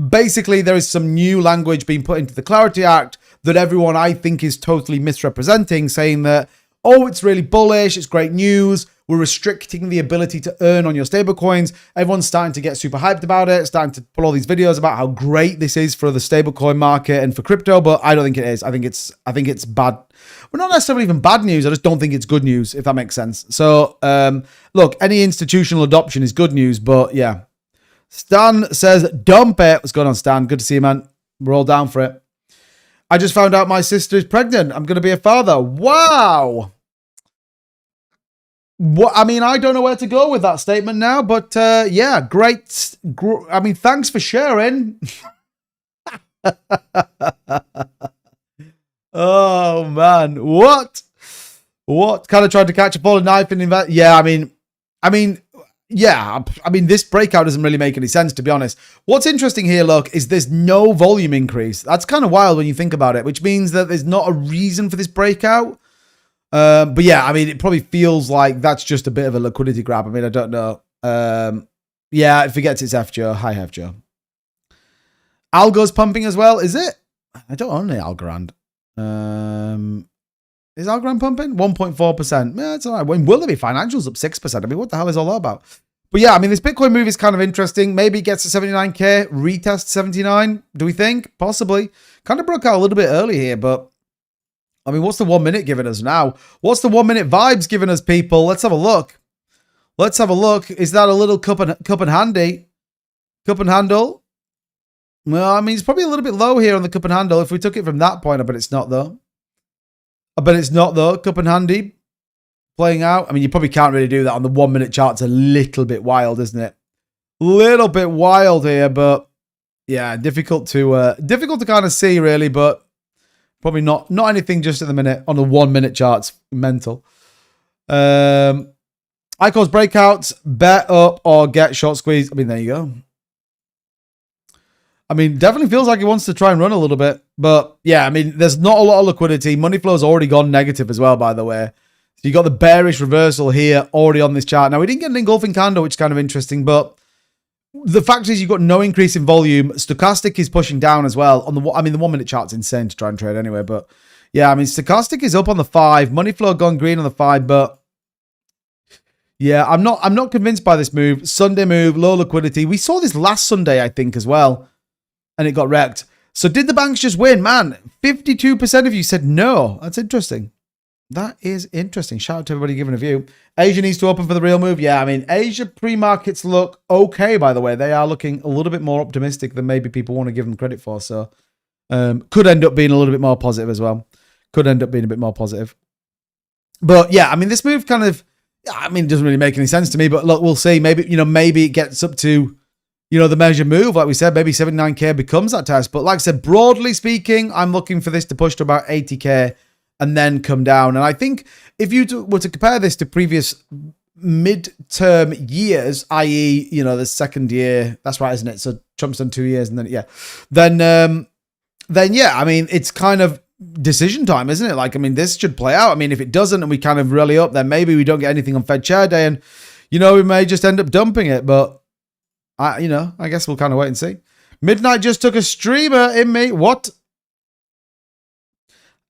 basically, there is some new language being put into the Clarity Act that everyone, I think, is totally misrepresenting, saying that, oh, it's really bullish, it's great news, we're restricting the ability to earn on your stablecoins. Everyone's starting to get super hyped about it, starting to put all these videos about how great this is for the stablecoin market and for crypto, but I don't think it is. I think it's bad. Well, not necessarily even bad news. I just don't think it's good news, if that makes sense. So, look, any institutional adoption is good news, but yeah. Stan says, dump it. What's going on, Stan? Good to see you, man. We're all down for it. I just found out my sister is pregnant. I'm going to be a father. Wow. What, I mean, I don't know where to go with that statement now, but yeah, great. I mean, thanks for sharing. Oh, man. What? Kind of tried to catch a falling knife in that? Yeah, I mean, yeah, I mean, this breakout doesn't really make any sense, to be honest. What's interesting here, look, is there's no volume increase. That's kind of wild when you think about it, which means that there's not a reason for this breakout. But yeah, I mean, it probably feels like that's just a bit of a liquidity grab. I mean, I don't know. Yeah, it forgets it's FJO. Hi, FJO. Algo's pumping as well, is it? I don't own any Algorand. Is Algorand pumping? 1.4%. Yeah, it's all right. When will there be financials up 6%? I mean, what the hell is all that about? But yeah, I mean, this Bitcoin move is kind of interesting. Maybe it gets to 79K, retest 79. Do we think? Possibly. Kind of broke out a little bit early here, but I mean, what's the 1 minute giving us now? What's the 1 minute vibes giving us, people? Let's have a look. Let's have a look. Is that a little cup and handy? Cup and handle? Well, I mean, it's probably a little bit low here on the cup and handle. If we took it from that point, I bet it's not, though. Cup and handy playing out. I mean, you probably can't really do that on the 1 minute chart. It's a little bit wild, isn't it? Little bit wild here, but yeah, difficult to kind of see, really, but probably not anything just at the minute on the 1 minute charts. Mental. Icons breakouts, bet up or get short squeeze. I mean, there you go. I mean, definitely feels like he wants to try and run a little bit. But yeah, I mean, there's not a lot of liquidity. Money flow's already gone negative as well, by the way. So you got the bearish reversal here already on this chart. Now, we didn't get an engulfing candle, which is kind of interesting, but the fact is you've got no increase in volume. Stochastic is pushing down as well. The 1 minute chart's insane to try and trade anyway. But yeah, I mean, Stochastic is up on the 5. Money flow gone green on the 5. But yeah, I'm not convinced by this move. Sunday move, low liquidity. We saw this last Sunday, I think, as well. And it got wrecked. So did the banks just win? Man, 52% of you said no. That's interesting. That is interesting. Shout out to everybody giving a view. Asia needs to open for the real move. Yeah, I mean, Asia pre-markets look okay, by the way. They are looking a little bit more optimistic than maybe people want to give them credit for. So could end up being a little bit more positive as well. Could end up being a bit more positive. But yeah, I mean, this move kind of, I mean, it doesn't really make any sense to me. But look, we'll see. Maybe, maybe it gets up to, the measure move. Like we said, maybe 79K becomes that test. But like I said, broadly speaking, I'm looking for this to push to about 80K. And then come down. And I think if you were to compare this to previous mid-term years, i.e., the second year, that's right, isn't it? So Trump's done 2 years and then, yeah. Then yeah, I mean, it's kind of decision time, isn't it? Like, I mean, this should play out. I mean, if it doesn't and we kind of rally up, then maybe we don't get anything on Fed Chair Day and, we may just end up dumping it. But, I guess we'll kind of wait and see. Midnight just took a streamer in me. What?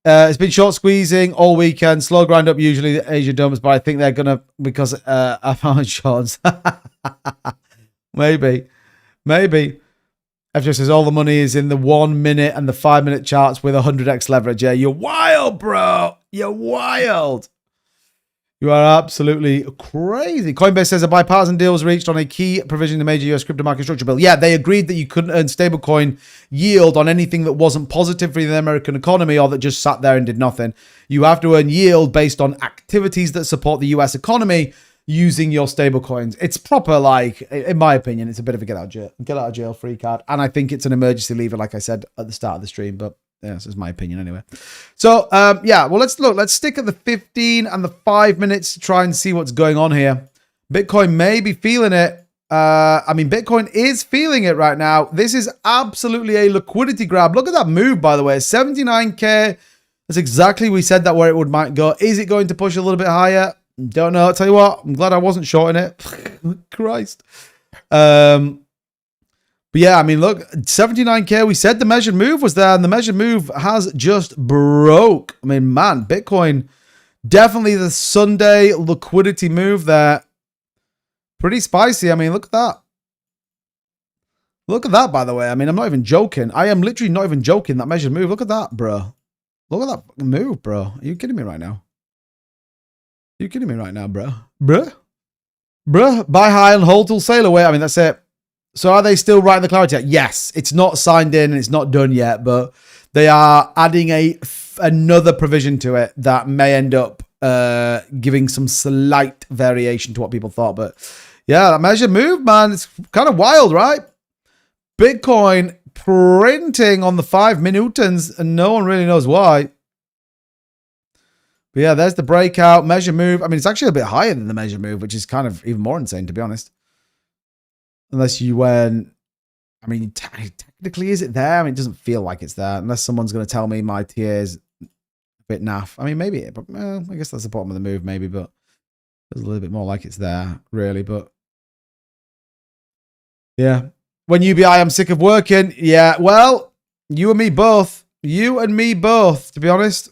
It's been short squeezing all weekend. Slow grind up usually the Asia dumps, but I think they're going to, because I found shorts. Maybe. FJ says all the money is in the 1 minute and the 5 minute charts with 100x leverage. Yeah, you're wild, bro. You're wild. You are absolutely crazy. Coinbase says a bipartisan deal was reached on a key provision in the major US crypto market structure bill. Yeah, they agreed that you couldn't earn stablecoin yield on anything that wasn't positive for the American economy or that just sat there and did nothing. You have to earn yield based on activities that support the US economy using your stablecoins. It's proper, like, in my opinion, it's a bit of a get out of jail free card. And I think it's an emergency lever, like I said at the start of the stream, but yeah, this is my opinion anyway. So, yeah, well, let's stick at the 15 and the 5 minutes to try and see what's going on here. Bitcoin may be feeling it. I mean, Bitcoin is feeling it right now. This is absolutely a liquidity grab. Look at that move, by the way. 79K, That's exactly, we said that where it might go. Is it going to push a little bit higher? Don't know. I'll tell you what, I'm glad I wasn't shorting it. Christ. But yeah, I mean, look, 79K, we said the measured move was there, and the measured move has just broke. I mean, man, Bitcoin, definitely the Sunday liquidity move there. Pretty spicy. I mean, look at that. Look at that, by the way. I mean, I'm not even joking. I am literally not even joking, that measured move. Look at that, bro. Look at that fucking move, bro. Are you kidding me right now? Are you kidding me right now, bro? Bruh, buy high and hold till sail away. I mean, that's it. So are they still writing the clarity? Yes, it's not signed in and it's not done yet, but they are adding another provision to it that may end up giving some slight variation to what people thought. But yeah, that measured move, man, it's kind of wild, right? Bitcoin printing on the 5 minutans and no one really knows why. But yeah, there's the breakout measure move. I mean, it's actually a bit higher than the measure move, which is kind of even more insane, to be honest. Unless you went, I mean, technically, is it there? I mean, it doesn't feel like it's there. Unless someone's going to tell me my TA is a bit naff. I mean, maybe, but I guess that's the bottom of the move, maybe, but it's a little bit more like it's there, really. But yeah. When UBI, I'm sick of working. Yeah, well, you and me both. You and me both, to be honest.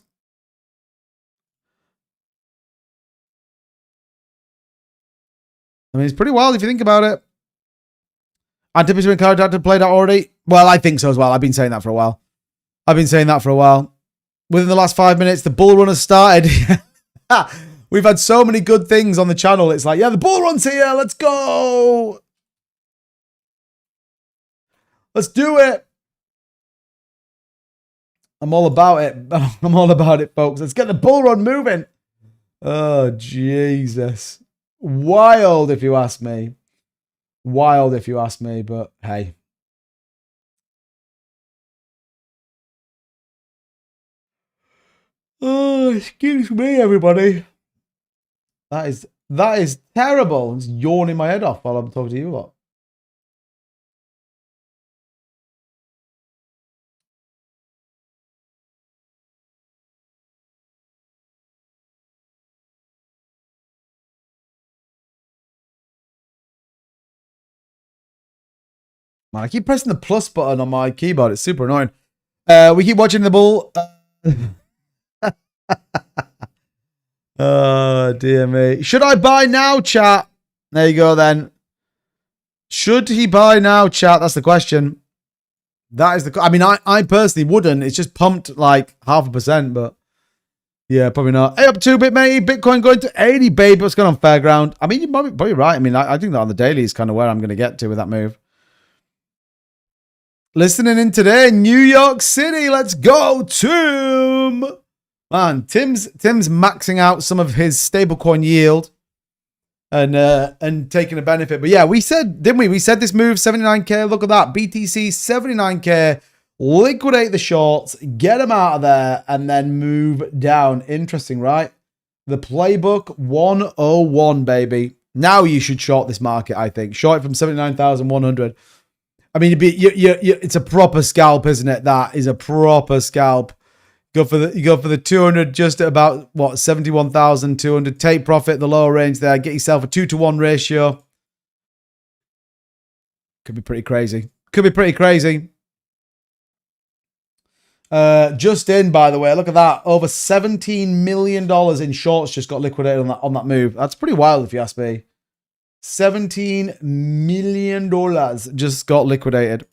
I mean, it's pretty wild if you think about it. Anticipating character played out already? Well, I think so as well. I've been saying that for a while. Within the last 5 minutes, the bull run has started. We've had so many good things on the channel. It's like, yeah, the bull run's here. Let's go. Let's do it. I'm all about it. I'm all about it, folks. Let's get the bull run moving. Oh, Jesus. Wild, if you ask me. Wild, if you ask me, but hey. Oh, excuse me, everybody. That is terrible. It's yawning my head off while I'm talking to you lot. Man, I keep pressing the plus button on my keyboard. It's super annoying. We keep watching the bull. Oh, dear me. Should I buy now, chat? There you go, then. Should he buy now, chat? That's the question. That is the... I mean, I personally wouldn't. It's just pumped like 0.5%, but... Yeah, probably not. Hey, up 2-bit, mate. Bitcoin going to 80, babe. What's going on, Fairground? I mean, you're probably right. I mean, I think that on the daily is kind of where I'm going to get to with that move. Listening in today, New York City. Let's go, Tim. Man, Tim's maxing out some of his stablecoin yield and taking a benefit. But yeah, we said, didn't we? We said this move, 79K. Look at that. BTC, 79K. Liquidate the shorts, get them out of there, and then move down. Interesting, right? The playbook 101, baby. Now you should short this market, I think. Short it from 79,100. I mean, it's a proper scalp, isn't it? That is a proper scalp. You go for the 200, just at about, what, 71,200. Take profit, the lower range there. Get yourself a 2-to-1 ratio. Could be pretty crazy. Could be pretty crazy. Just in, by the way, look at that. Over $17 million in shorts just got liquidated on that move. That's pretty wild, if you ask me. $17 million just got liquidated.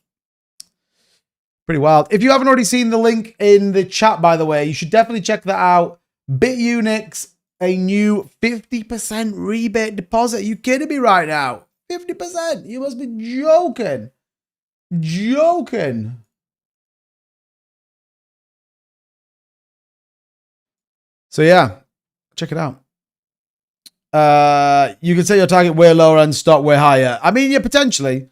Pretty wild. If you haven't already seen the link in the chat, by the way, you should definitely check that out. Bitunix, a new 50% rebate deposit. Are you kidding me right now? 50%? You must be joking. Joking. So yeah, check it out. You can set your target way lower and stop way higher. I mean, yeah, potentially,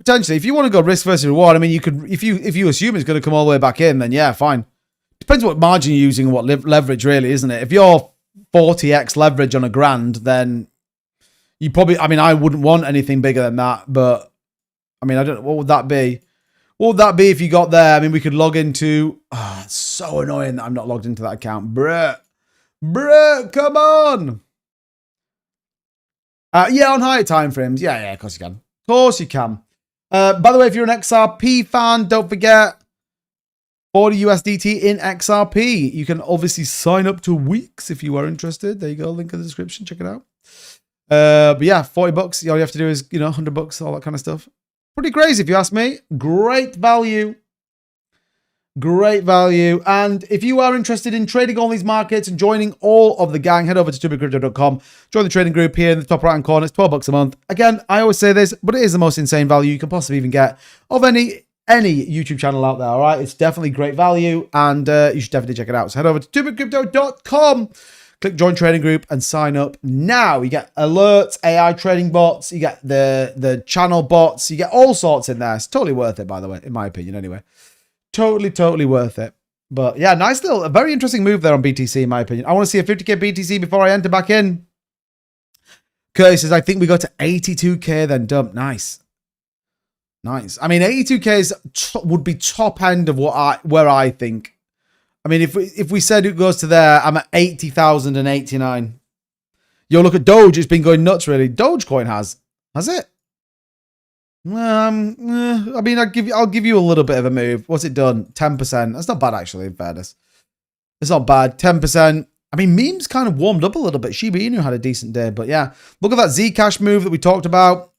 if you want to go risk versus reward, I mean, you could, if you assume it's going to come all the way back in, then yeah, fine. Depends what margin you're using and what leverage, really, isn't it? If you're 40x leverage on $1,000, then you probably, I mean, I wouldn't want anything bigger than that, but I mean, I don't know, what would that be? What would that be if you got there? I mean, we could log into... Oh, it's so annoying that I'm not logged into that account. Bruh. Come on. Yeah, on higher time frames. Yeah, of course you can. Of course you can. By the way, if you're an XRP fan, don't forget 40 USDT in XRP. You can obviously sign up to Weex if you are interested. There you go. Link in the description. Check it out. But yeah, 40 bucks. All you have to do is, you know, 100 bucks, all that kind of stuff. Pretty crazy if you ask me. Great value. Great value. And if you are interested in trading all these markets and joining all of the gang, head over to tubecrypto.com. Join the trading group here in the top right hand corner. It's 12 bucks a month. Again, I always say this, but it is the most insane value you can possibly even get of any YouTube channel out there. All right. It's definitely great value and you should definitely check it out. So head over to tubecrypto.com. Click join trading group and sign up now. You get alerts, AI trading bots, you get the channel bots, you get all sorts in there. It's totally worth it, by the way, in my opinion, anyway. Totally worth it. But yeah, nice little, a very interesting move there on BTC, in my opinion. I want to see a 50k BTC before I enter back in. Curtis says, I think we got to 82k then dump. Nice. Nice. I mean, 82k would be top end of where I think. I mean, if we said it goes to there, I'm at 80,089. Yo, look at Doge. It's been going nuts, really. Dogecoin has it? I mean, I'll give you a little bit of a move. What's it done? 10%. That's not bad, actually, in fairness. It's not bad. 10%. I mean, memes kind of warmed up a little bit. Shiba Inu had a decent day, but yeah. Look at that Zcash move that we talked about.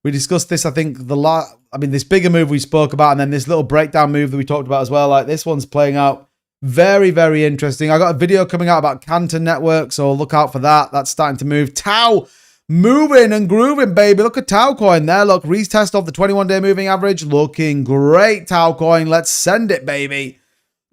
We discussed this, I think, this bigger move we spoke about, and then this little breakdown move that we talked about as well. Like, this one's playing out very interesting. I got a video coming out about Canton Network, so look out for that. That's starting to move. Tau moving and grooving, baby. Look at Tau coin there. Look, retest of the 21-day moving average. Looking great, Tau coin. Let's send it, baby.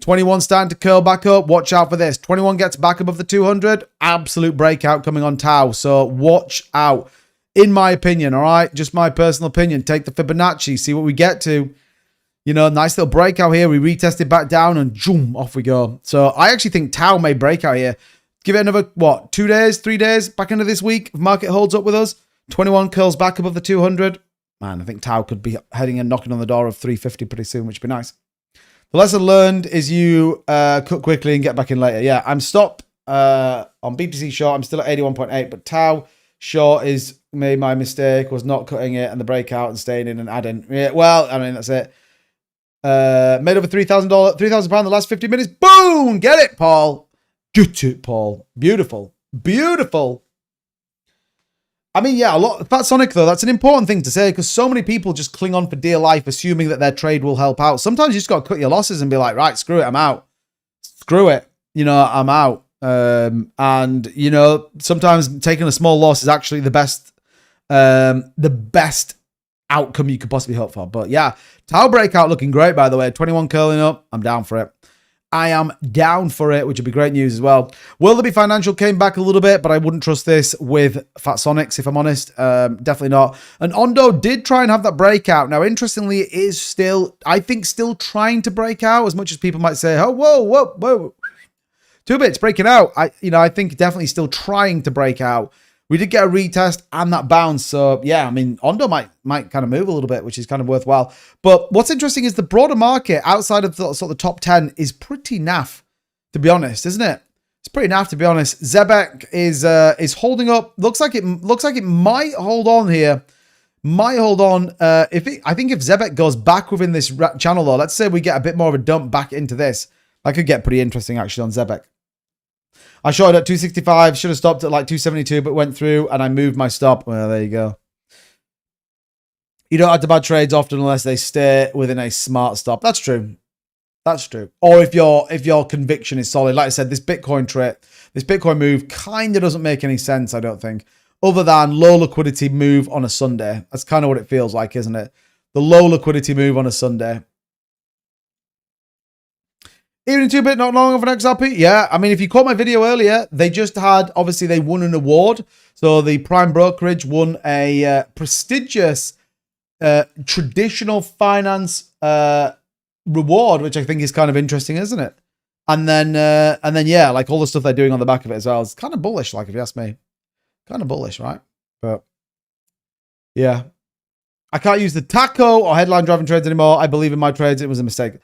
21 starting to curl back up. Watch out for this. 21 gets back above the 200. Absolute breakout coming on Tau. So watch out. In my opinion, all right? Just my personal opinion. Take the Fibonacci. See what we get to. You know, nice little breakout here. We retested back down and zoom, off we go. So I actually think Tau may break out here. Give it another, what, 2 days, 3 days back into this week. If market holds up with us, 21 curls back above the 200. Man, I think Tau could be heading and knocking on the door of 350 pretty soon, which would be nice. The lesson learned is you cut quickly and get back in later. Yeah, I'm stopped on BTC short. I'm still at 81.8, but Tau short is made my mistake, was not cutting it and the breakout and staying in and adding. Yeah, well, I mean, that's it. Made over £3,000 the last 50 minutes. Boom! Get it, Paul. Get it, Paul. Beautiful. I mean, yeah, Fat Sonic, though, that's an important thing to say because so many people just cling on for dear life, assuming that their trade will help out. Sometimes you just got to cut your losses and be like, right, screw it, I'm out. Screw it. You know, I'm out. And, you know, sometimes taking a small loss is actually the best outcome you could possibly hope for. But yeah, Tau breakout looking great, by the way. 21 curling up. I'm down for it. I am down for it, which would be great news as well. Will there be financial? Came back a little bit, but I wouldn't trust this with Fat Sonics, if I'm honest. Definitely not. And Ondo did try and have that breakout. Now, interestingly, it is still, I think, still trying to break out, as much as people might say, oh, whoa. 2 bits breaking out. I think definitely still trying to break out. We did get a retest and that bounce. So, yeah, I mean, Ondo might kind of move a little bit, which is kind of worthwhile. But what's interesting is the broader market outside of the sort of the top 10 is pretty naff, to be honest, isn't it? It's pretty naff, to be honest. Zebek is holding up. Looks like it might hold on here. Might hold on. I think if Zebek goes back within this channel, though, let's say we get a bit more of a dump back into this. That could get pretty interesting, actually, on Zebek. I shorted at 265, should have stopped at like 272, but went through and I moved my stop. Well, there you go. You don't have to bad trades often unless they stay within a smart stop. That's true. That's true. Or if your conviction is solid. Like I said, this Bitcoin move kind of doesn't make any sense, I don't think, other than low liquidity move on a Sunday. That's kind of what it feels like, isn't it? The low liquidity move on a Sunday. Even 2-bit, not long of an XRP. Yeah, I mean, if you caught my video earlier, they just had, obviously, they won an award. So the Prime Brokerage won a prestigious traditional finance reward, which I think is kind of interesting, isn't it? And then, yeah, like all the stuff they're doing on the back of it as well. It's kind of bullish, like, if you ask me. Kind of bullish, right? But, yeah. I can't use the taco or headline driving trades anymore. I believe in my trades. It was a mistake.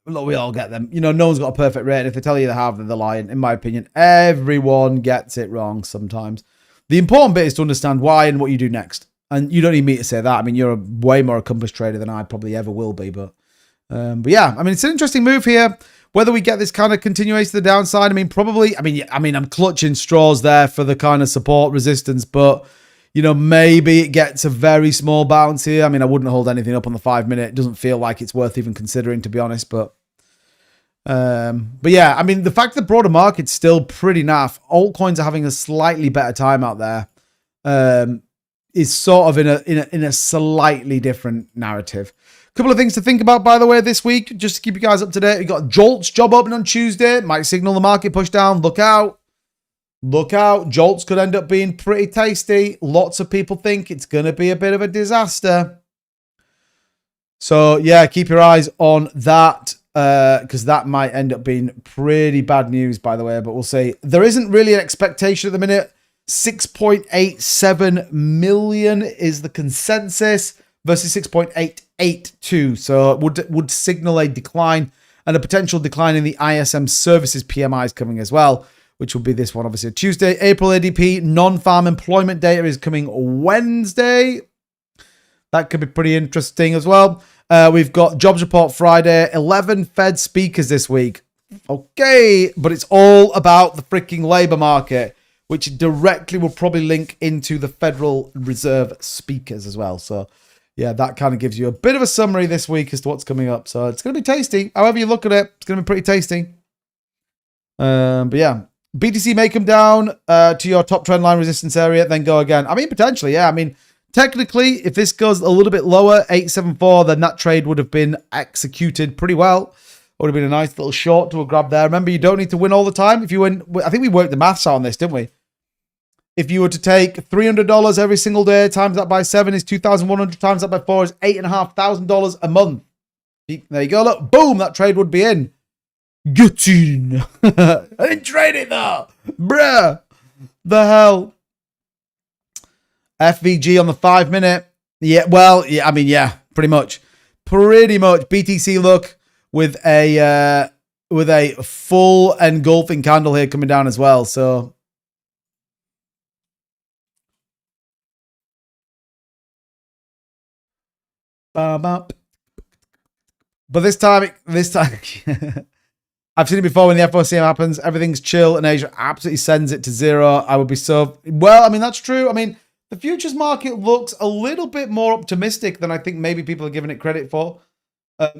Look, we all get them. You know, no one's got a perfect rate. If they tell you they have, then they're lying. In my opinion, everyone gets it wrong sometimes. The important bit is to understand why and what you do next. And you don't need me to say that. I mean, you're a way more accomplished trader than I probably ever will be. But yeah, I mean, it's an interesting move here. Whether we get this kind of continuation to the downside, I mean, probably. I mean, I'm clutching straws there for the kind of support resistance, but you know, maybe it gets a very small bounce here. I mean, I wouldn't hold anything up on the 5 minute. It doesn't feel like it's worth even considering, to be honest. But yeah, I mean, the fact that the broader market's still pretty naff. Altcoins are having a slightly better time out there. Is sort of in a slightly different narrative. A couple of things to think about, by the way, this week, just to keep you guys up to date. We got Jolt's job open on Tuesday. Might signal the market push down. Look out. Look out. Jolts could end up being pretty tasty. Lots of people think it's going to be a bit of a disaster. So, yeah, keep your eyes on that because that might end up being pretty bad news, by the way. But we'll see. There isn't really an expectation at the minute. 6.87 million is the consensus versus 6.882. So it would signal a decline and a potential decline in the ISM services PMIs coming as well, which will be this one, obviously, Tuesday. April ADP non-farm employment data is coming Wednesday. That could be pretty interesting as well. We've got jobs report Friday, 11 Fed speakers this week. Okay, but it's all about the freaking labor market, which directly will probably link into the Federal Reserve speakers as well. So, yeah, that kind of gives you a bit of a summary this week as to what's coming up. So it's going to be tasty. However you look at it, it's going to be pretty tasty. But yeah. BTC may come down to your top trend line resistance area, then go again. I mean, potentially, yeah. I mean, technically, if this goes a little bit lower, 874, then that trade would have been executed pretty well. Would have been a nice little short to a grab there. Remember, you don't need to win all the time. If you win, I think we worked the maths out on this, didn't we? If you were to take $300 every single day, times that by 7 is 2,100, times that by 4 is $8,500 a month. There you go. Look, boom, that trade would be in. Get in. I didn't trade it though. Bruh. The hell. FVG on the 5 minute. Yeah, well, yeah, I mean, yeah, pretty much. Pretty much. BTC look with a full engulfing candle here coming down as well. So but this time I've seen it before when the FOMC happens. Everything's chill and Asia absolutely sends it to zero. I would be so... Well, I mean, that's true. I mean, the futures market looks a little bit more optimistic than I think maybe people are giving it credit for,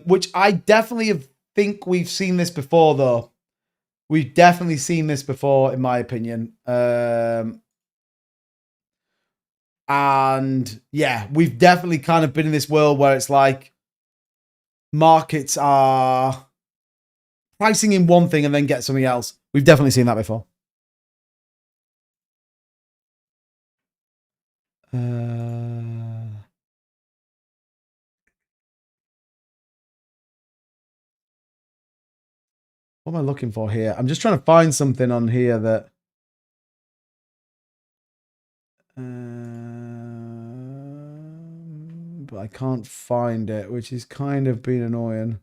which I definitely think we've seen this before, though. We've definitely seen this before, in my opinion. And yeah, we've definitely kind of been in this world where it's like markets are pricing in one thing and then get something else. We've definitely seen that before. What am I looking for here? I'm just trying to find something on here that... but I can't find it, which is kind of been annoying.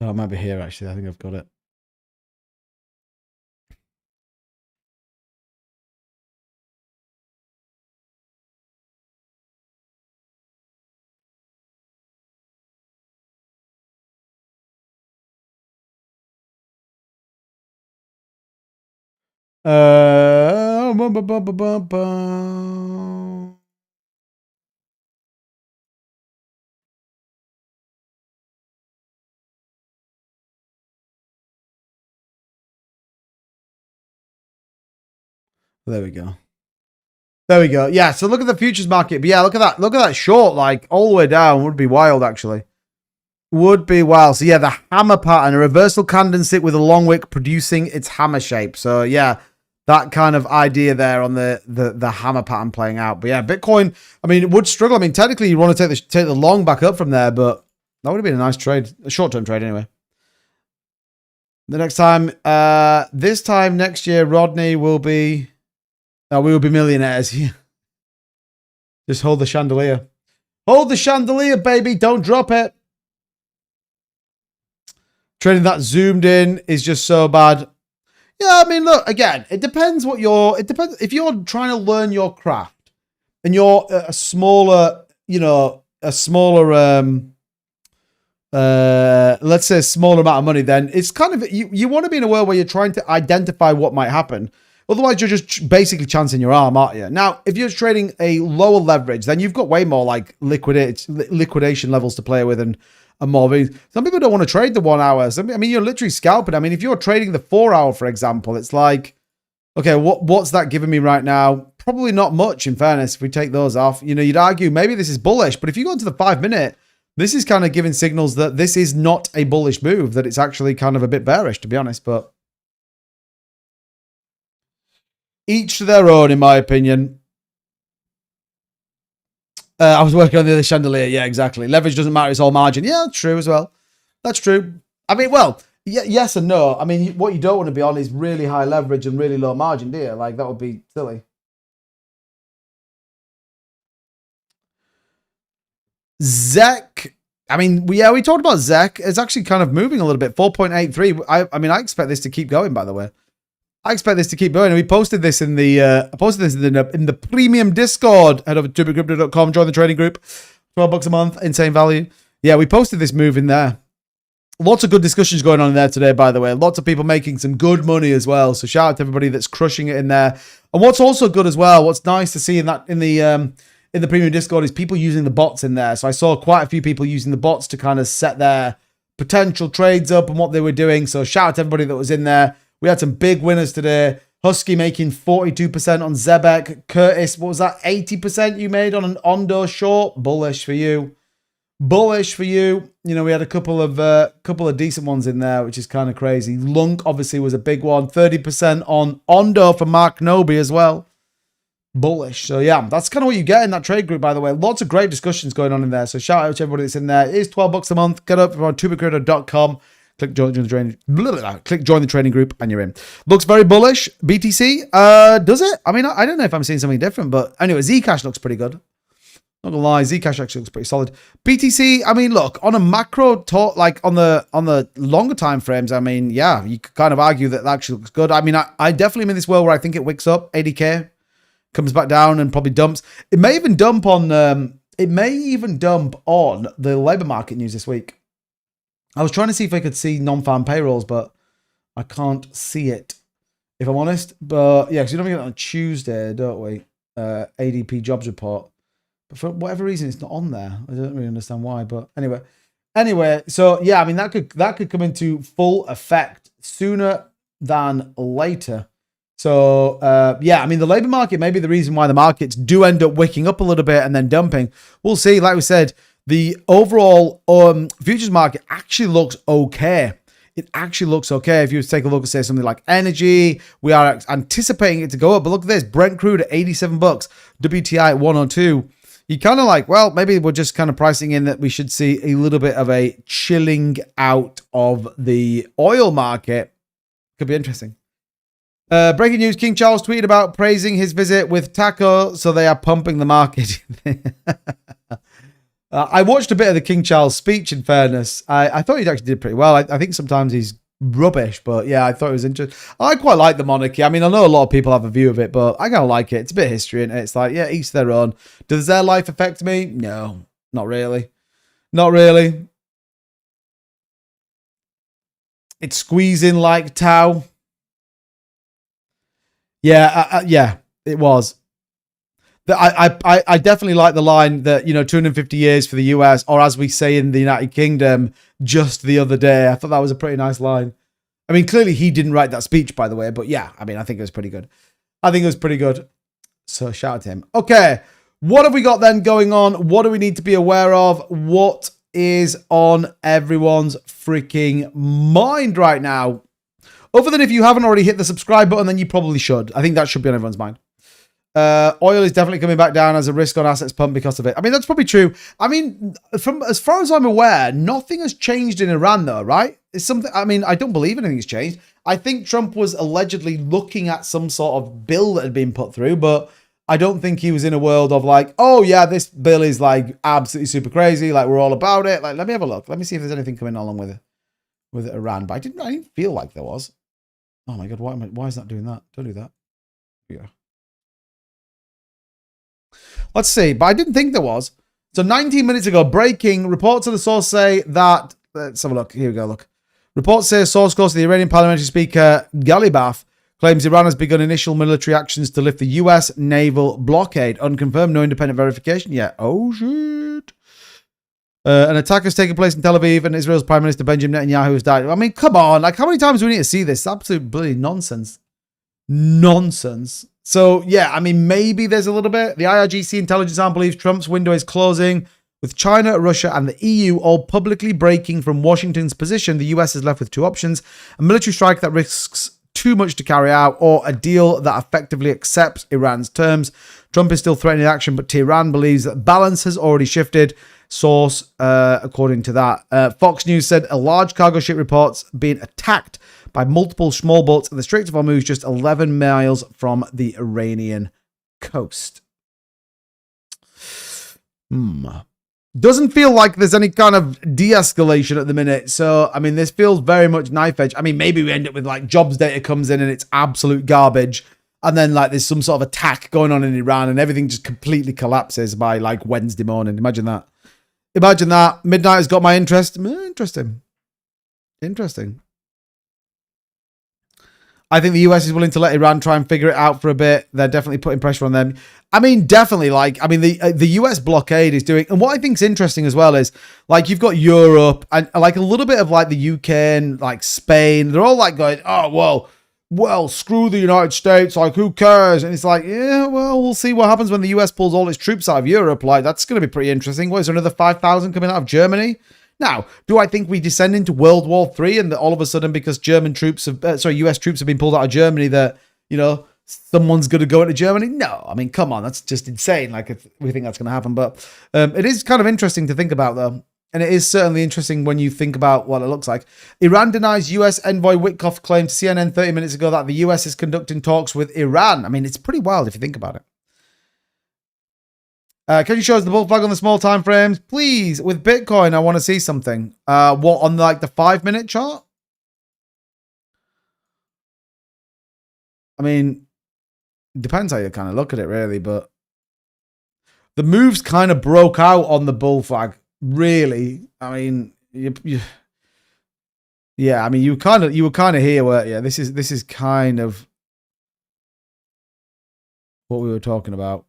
Oh, it might be here, actually. I think I've got it. There we go. There we go. Yeah, so look at the futures market. But yeah, look at that. Look at that short, like all the way down. Would be wild, actually. Would be wild. So yeah, the hammer pattern, a reversal candlestick with a long wick producing its hammer shape. So yeah, that kind of idea there on the hammer pattern playing out. But yeah, Bitcoin, I mean, it would struggle. I mean, technically you want to take the long back up from there, but that would have been a nice trade, a short-term trade anyway. The next time, this time next year, Rodney will be, we will be millionaires. Just hold the chandelier. Hold the chandelier, baby. Don't drop it. Trading that zoomed in is just so bad. Yeah, I mean, look, again, it depends it depends. If you're trying to learn your craft and you're a smaller, let's say a smaller amount of money, then it's kind of, you want to be in a world where you're trying to identify what might happen. Otherwise, you're just basically chancing your arm, aren't you? Now, if you're trading a lower leverage, then you've got way more like liquidation levels to play with and more. Some people don't want to trade the 1 hour. I mean, you're literally scalping. I mean, if you're trading the 4 hour, for example, it's like, okay, what's that giving me right now? Probably not much, in fairness, if we take those off. You'd argue maybe this is bullish, but if you go into the 5 minute, this is kind of giving signals that this is not a bullish move, that it's actually kind of a bit bearish, to be honest, but each to their own, in my opinion. I was working on the other chandelier. Yeah, exactly. Leverage doesn't matter. It's all margin. Yeah, that's true as well. That's true. I mean, well, yes and no. I mean, what you don't want to be on is really high leverage and really low margin, do you? Like, that would be silly. Zek. I mean, we talked about Zek. It's actually kind of moving a little bit. 4.83. I mean, I expect this to keep going, by the way. I expect this to keep going. And we posted this in the in the premium Discord. Head over to tubecrypto.com, join the trading group. $12 a month, insane value. Yeah, we posted this move in there. Lots of good discussions going on in there today, by the way. Lots of people making some good money as well. So shout out to everybody that's crushing it in there. And what's also good as well, what's nice to see in the premium Discord is people using the bots in there. So I saw quite a few people using the bots to kind of set their potential trades up and what they were doing. So shout out to everybody that was in there. We had some big winners today. Husky making 42% on Zebek. Curtis, what was that? 80% you made on an Ondo short. Bullish for you. Bullish for you. We had a couple of decent ones in there, which is kind of crazy. Lunk obviously was a big one. 30% on Ondo for Mark Noby as well. Bullish. So yeah, that's kind of what you get in that trade group, by the way. Lots of great discussions going on in there. So shout out to everybody that's in there. It is $12 a month. Get up on tubecrypto.com. Click join the trading group and you're in. Looks very bullish. BTC, does it? I mean, I don't know if I'm seeing something different, but anyway, Zcash looks pretty good. Not gonna lie, Zcash actually looks pretty solid. BTC, I mean, look, on a macro talk, like on the longer time frames, I mean, yeah, you could kind of argue that actually looks good. I mean, I definitely am in this world where I think it wicks up 80K, comes back down and probably dumps. It may even dump on the labor market news this week. I was trying to see if I could see non-farm payrolls, but I can't see it, if I'm honest. But yeah, because you don't get it on Tuesday, don't we? ADP jobs report. But for whatever reason, it's not on there. I don't really understand why. But anyway. So yeah, I mean that could come into full effect sooner than later. So yeah, I mean the labor market may be the reason why the markets do end up wicking up a little bit and then dumping. We'll see. Like we said, the overall futures market actually looks okay. It actually looks okay. If you take a look at, say, something like energy, we are anticipating it to go up. But look at this, Brent crude at $87, WTI at 102. You kind of like, well, maybe we're just kind of pricing in that we should see a little bit of a chilling out of the oil market. Could be interesting. Breaking news, King Charles tweeted about praising his visit with Taco, so they are pumping the market. I watched a bit of the King Charles speech, in fairness. I thought he actually did pretty well. I think sometimes he's rubbish, but yeah, I thought it was interesting. I quite like the monarchy. I mean, I know a lot of people have a view of it, but I kind of like it. It's a bit of history, and it's like, yeah, each their own. Does their life affect me? No, not really. Not really. It's squeezing like Tau. Yeah, yeah, it was. I definitely like the line that, 250 years for the US, or as we say in the United Kingdom, just the other day. I thought that was a pretty nice line. I mean, clearly he didn't write that speech, by the way, but yeah, I mean, I think it was pretty good. So shout out to him. Okay, what have we got then going on? What do we need to be aware of? What is on everyone's freaking mind right now? Other than if you haven't already hit the subscribe button, then you probably should. I think that should be on everyone's mind. Oil is definitely coming back down as a risk on assets pump because of it. I mean, that's probably true. I mean, from as far as I'm aware, nothing has changed in Iran, though, right? It's something. I mean, I don't believe anything's changed. I think Trump was allegedly looking at some sort of bill that had been put through, but I don't think he was in a world of like, oh yeah, this bill is like absolutely super crazy. Like we're all about it. Like, let me have a look. Let me see if there's anything coming along with Iran. But I didn't feel like there was. Oh my God, why is that doing that? Don't do that. Yeah. Let's see, but I didn't think there was. So 19 minutes ago, breaking, reports of the source say that, let's have a look. Here we go, look. Reports say a source close to the Iranian parliamentary speaker, Ghalibaf, claims Iran has begun initial military actions to lift the US naval blockade. Unconfirmed, no independent verification yet. Oh, shit. An attack has taken place in Tel Aviv and Israel's Prime Minister Benjamin Netanyahu has died. I mean, come on. Like, how many times do we need to see this? It's absolute bloody nonsense. Nonsense. So, yeah, I mean, maybe there's a little bit. The IRGC intelligence arm believes Trump's window is closing. With China, Russia, and the EU all publicly breaking from Washington's position, the US is left with two options: a military strike that risks too much to carry out, or a deal that effectively accepts Iran's terms. Trump is still threatening action, but Tehran believes that balance has already shifted. Source, according to that. Fox News said a large cargo ship reports being attacked by multiple small boats in the Straits of Hormuz, just 11 miles from the Iranian coast. Doesn't feel like there's any kind of de-escalation at the minute. So, I mean, this feels very much knife edge. I mean, maybe we end up with like jobs data comes in and it's absolute garbage. And then like there's some sort of attack going on in Iran and everything just completely collapses by like Wednesday morning. Imagine that. Imagine that. Midnight has got my interest. Interesting. Interesting. I think the US is willing to let Iran try and figure it out for a bit. They're definitely putting pressure on them. I mean, definitely, like, I mean, the US blockade is doing, and what I think is interesting as well is, like, you've got Europe and, like, a little bit of, like, the UK and, like, Spain. They're all, like, going, oh, well, screw the United States. Like, who cares? And it's like, yeah, well, we'll see what happens when the US pulls all its troops out of Europe. Like, that's going to be pretty interesting. What, is there another 5,000 coming out of Germany? Now, do I think we descend into World War III and that all of a sudden because German troops have, US troops have been pulled out of Germany that, you know, someone's going to go into Germany? No, I mean, come on, that's just insane. Like, if we think that's going to happen. But it is kind of interesting to think about, though. And it is certainly interesting when you think about what it looks like. Iran denies US envoy Witkoff claimed to CNN 30 minutes ago that the US is conducting talks with Iran. I mean, it's pretty wild if you think about it. Can you show us the bull flag on the small time frames? Please, with Bitcoin, I want to see something. What, on like the 5-minute chart? I mean, it depends how you kind of look at it, really, but the moves kind of broke out on the bull flag, really. I mean, yeah, I mean, you were kind of here, weren't you? This is kind of what we were talking about.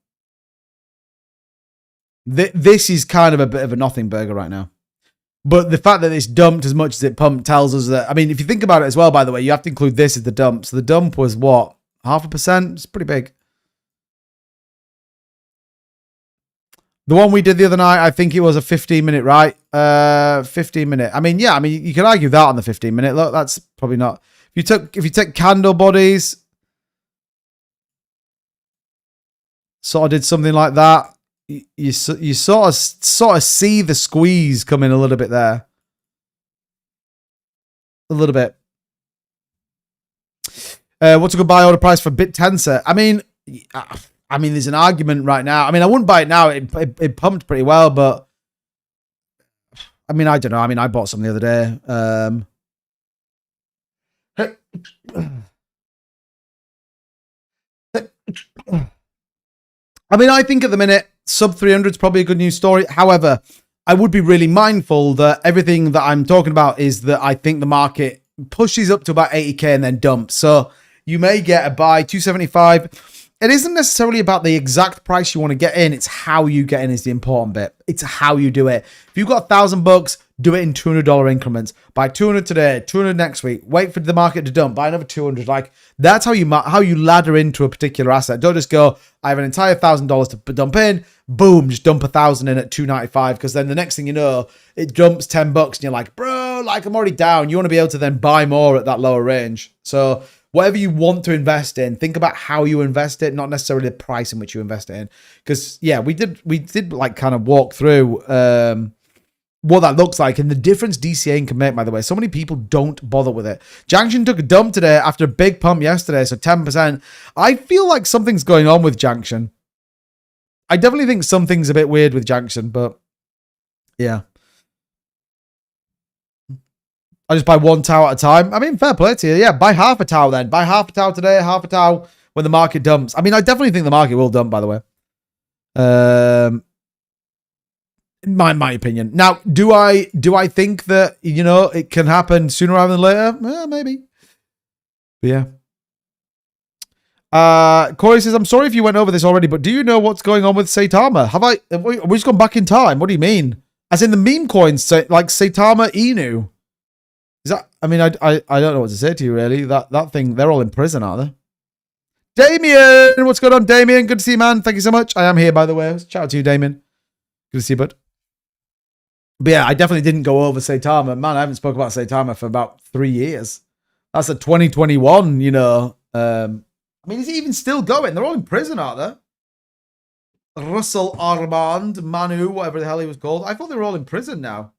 This is kind of a bit of a nothing burger right now. But the fact that it's dumped as much as it pumped tells us that, I mean, if you think about it as well, by the way, you have to include this as the dump. So the dump was what? 0.5%? It's pretty big. The one we did the other night, I think it was a 15-minute, right? 15-minute. I mean, yeah, I mean, you could argue that on the 15-minute. Look, that's probably not. If you take candle bodies, sort of did something like that. You sort of see the squeeze coming a little bit there. A little bit. What's a good buy order price for BitTensor? I mean, there's an argument right now. I mean, I wouldn't buy it now. It pumped pretty well, but I mean, I don't know. I mean, I bought some the other day. I mean, I think at the minute, sub 300 is probably a good news story. However, I would be really mindful that everything that I'm talking about is that I think the market pushes up to about 80k and then dumps. So you may get a buy 275. It isn't necessarily about the exact price you want to get in. It's how you get in is the important bit. It's how you do it. If you've got $1,000, Do it in $200 increments. Buy 200 today, 200 next week. Wait for the market to dump. Buy another 200. Like, that's how you ladder into a particular asset. Don't just go, I have an entire $1,000 to dump in. Boom, just dump 1,000 in at $295. Because then the next thing you know, it jumps $10 and you're like, bro, like I'm already down. You want to be able to then buy more at that lower range. So whatever you want to invest in, think about how you invest it, not necessarily the price in which you invest it in. Because yeah, we did like kind of walk through what that looks like and the difference DCA can make, by the way. So many people don't bother with it. Junction took a dump today after a big pump yesterday, so 10%. I feel like something's going on with Junction. I definitely think something's a bit weird with Junction, but yeah. I just buy one towel at a time. I mean, fair play to you. Yeah, buy half a towel then. Buy half a towel today, half a towel when the market dumps. I mean, I definitely think the market will dump, by the way. In my opinion. Now, do I think that, you know, it can happen sooner rather than later? Well, maybe. But yeah. Corey says, I'm sorry if you went over this already, but do you know what's going on with Saitama? Have we just gone back in time? What do you mean? As in the meme coins, like Saitama Inu. Is that, I mean, I don't know what to say to you, really. That thing, they're all in prison, aren't they? Damien! What's going on, Damien? Good to see you, man. Thank you so much. I am here, by the way. Shout out to you, Damien. Good to see you, bud. But yeah, I definitely didn't go over Saitama. Man, I haven't spoken about Saitama for about 3 years. That's a 2021, you know. I mean, is he even still going? They're all in prison, aren't they? Russell Armand, Manu, whatever the hell he was called. I thought they were all in prison now.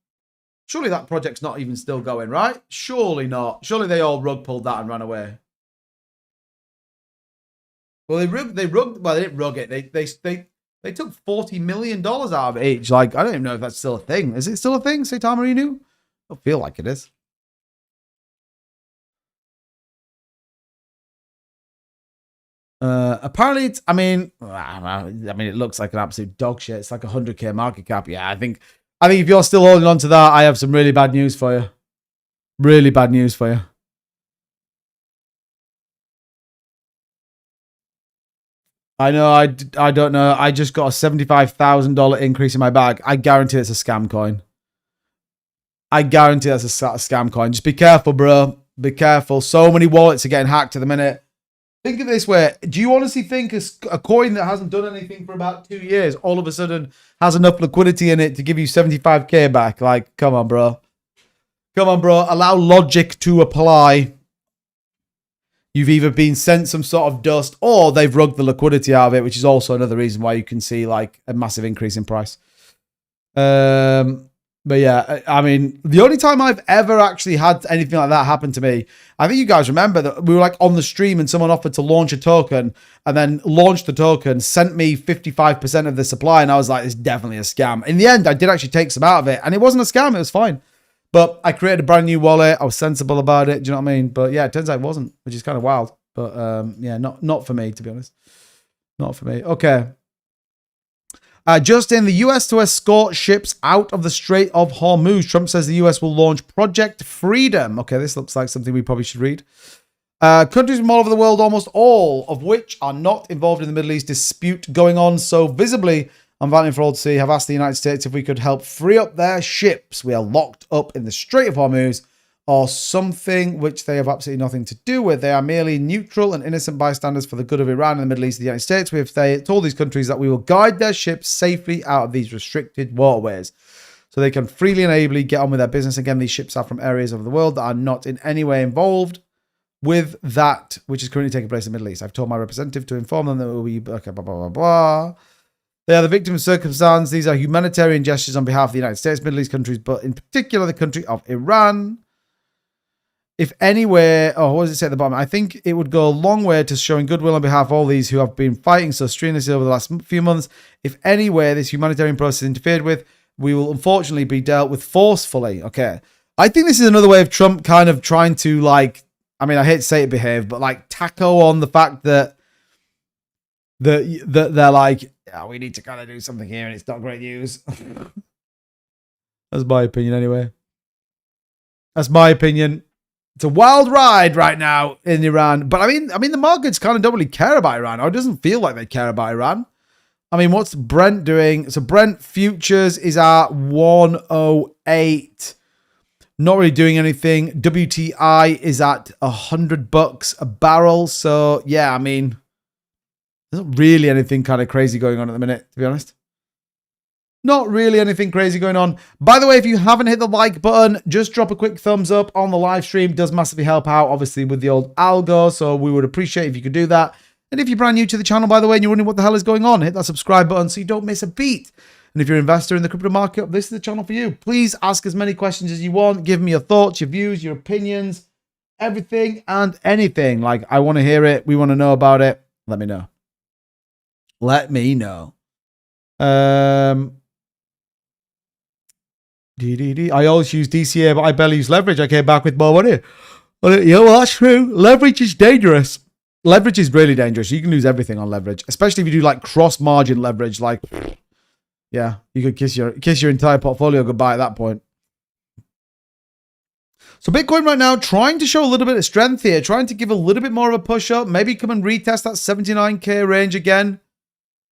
Surely that project's not even still going, right? Surely not. Surely they all rug pulled that and ran away. Well, they didn't rug it. They took $40 million out of it each. Like, I don't even know if that's still a thing. Is it still a thing, Saitama Inu? I don't feel like it is. Apparently, it's, I mean, it looks like an absolute dog shit. It's like 100k market cap. Yeah, I think if you're still holding on to that, I have some really bad news for you. Really bad news for you. I know, I don't know. I just got a $75,000 increase in my bag. I guarantee it's a scam coin. I guarantee that's a scam coin. Just be careful, bro. Be careful. So many wallets are getting hacked at the minute. Think of it this way. Do you honestly think a coin that hasn't done anything for about 2 years all of a sudden has enough liquidity in it to give you 75k back? Like, come on, bro. Come on, bro. Allow logic to apply. You've either been sent some sort of dust or they've rugged the liquidity out of it, which is also another reason why you can see like a massive increase in price. But yeah, I mean, the only time I've ever actually had anything like that happen to me, I think you guys remember that we were like on the stream and someone offered to launch a token and then launched the token, sent me 55% of the supply. And I was like, it's definitely a scam. In the end, I did actually take some out of it and it wasn't a scam. It was fine. But I created a brand new wallet. I was sensible about it. Do you know what I mean? But yeah, it turns out it wasn't, which is kind of wild. But yeah, not for me, to be honest. Not for me. Okay. Just in, the US to escort ships out of the Strait of Hormuz. Trump says the US will launch Project Freedom. Okay, this looks like something we probably should read. Countries from all over the world, almost all of which are not involved in the Middle East dispute going on so visibly on Valiant for all to see, have asked the United States if we could help free up their ships. We are locked up in the Strait of Hormuz or something which they have absolutely nothing to do with. They are merely neutral and innocent bystanders for the good of Iran and the Middle East and the United States. We have told these countries that we will guide their ships safely out of these restricted waterways so they can freely and ably get on with their business. Again, these ships are from areas of the world that are not in any way involved with that which is currently taking place in the Middle East. I've told my representative to inform them that we will be okay, blah, blah, blah, blah. They are the victims of circumstance. These are humanitarian gestures on behalf of the United States, Middle East countries, but in particular the country of Iran. If anywhere, oh, what does it say at the bottom? I think it would go a long way to showing goodwill on behalf of all these who have been fighting so strenuously over the last few months. If anywhere this humanitarian process is interfered with, we will unfortunately be dealt with forcefully. Okay. I think this is another way of Trump kind of trying to, like, I mean, I hate to say it, behave, but like tackle on the fact that they're like, yeah, we need to kind of do something here and it's not great news. That's my opinion anyway. That's my opinion. It's a wild ride right now in Iran. But I mean, the markets kind of don't really care about Iran. Or it doesn't feel like they care about Iran. I mean, what's Brent doing? So Brent futures is at 108. Not really doing anything. WTI is at $100 a barrel. So yeah, I mean, there's not really anything kind of crazy going on at the minute, to be honest. Not really anything crazy going on. By the way, if you haven't hit the like button, just drop a quick thumbs up on the live stream. It does massively help out, obviously, with the old algo. So we would appreciate if you could do that. And if you're brand new to the channel, by the way, and you're wondering what the hell is going on, hit that subscribe button so you don't miss a beat. And if you're an investor in the crypto market, this is the channel for you. Please ask as many questions as you want. Give me your thoughts, your views, your opinions, everything and anything. Like, I want to hear it. We want to know about it. Let me know. Let me know. I always use DCA, but I barely use leverage. I came back with more money. Well, you know, that's true. Leverage is dangerous. Leverage is really dangerous. You can lose everything on leverage, especially if you do like cross margin leverage. Like, yeah, you could kiss your entire portfolio goodbye at that point. So Bitcoin right now trying to show a little bit of strength here, trying to give a little bit more of a push up, maybe come and retest that 79K range again.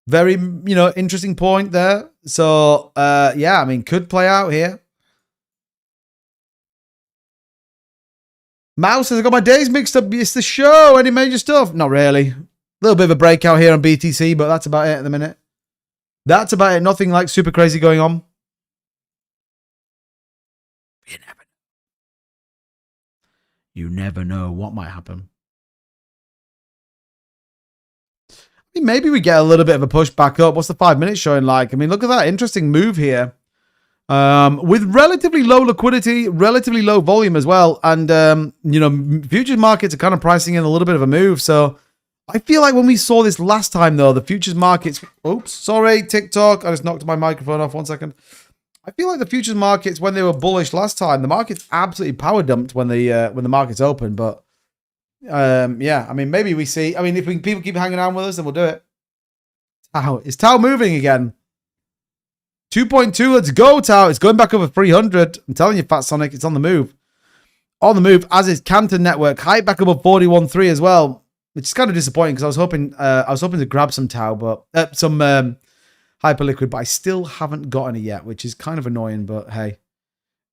Very, you know, interesting point there. So, yeah, I mean, could play out here. Mouse says, I got my days mixed up. It's the show. Any major stuff? Not really. A little bit of a breakout here on BTC, but that's about it at the minute. That's about it. Nothing like super crazy going on. You never know what might happen. I mean, maybe we get a little bit of a push back up. What's the 5 minutes showing like? I mean, look at that interesting move here. With relatively low liquidity, relatively low volume as well. And, you know, futures markets are kind of pricing in a little bit of a move. So I feel like when we saw this last time, though, the futures markets... Oops, sorry, TikTok. I just knocked my microphone off. 1 second. I feel like the futures markets, when they were bullish last time, the market's absolutely power dumped when the markets open. But... yeah, I mean, maybe we see. I mean, if people keep hanging on with us, then we'll do it. Tau, is Tau moving again? 2.2, let's go, Tau. It's going back over 300. I'm telling you, Fat Sonic, it's on the move. On the move, as is Canton Network. Height back above 41.3 as well, which is kind of disappointing because I was hoping to grab some Tau, but some Hyperliquid, but I still haven't got any yet, which is kind of annoying. But hey,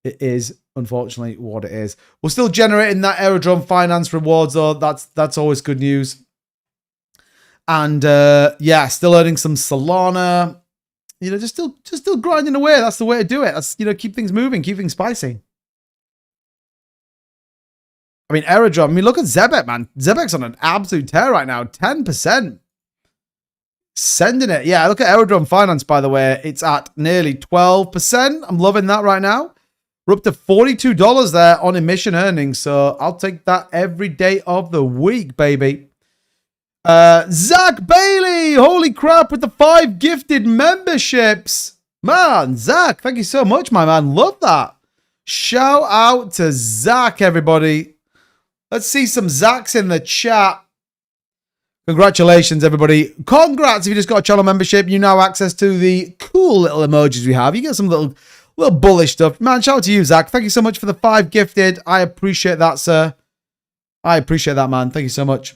it is unfortunately what it is. We're still generating that Aerodrome finance rewards, though. That's always good news. And yeah, still earning some Solana. You know, just still grinding away. That's the way to do it. That's, you know, keep things moving, keep things spicy. I mean, Aerodrome. I mean, look at Zebek, man. Zebek's on an absolute tear right now. 10%. Sending it. Yeah, look at Aerodrome Finance, by the way. It's at nearly 12%. I'm loving that right now. We're up to $42 there on emission earnings. So I'll take that every day of the week, baby. Zach Bailey. Holy crap, with the 5 gifted memberships. Man, Zach, thank you so much, my man. Love that. Shout out to Zach, everybody. Let's see some Zachs in the chat. Congratulations, everybody. Congrats if you just got a channel membership. You now have access to the cool little emojis we have. You get some little bullish stuff. Man, shout out to you, Zach. Thank you so much for the 5 gifted. I appreciate that, sir. I appreciate that, man. Thank you so much.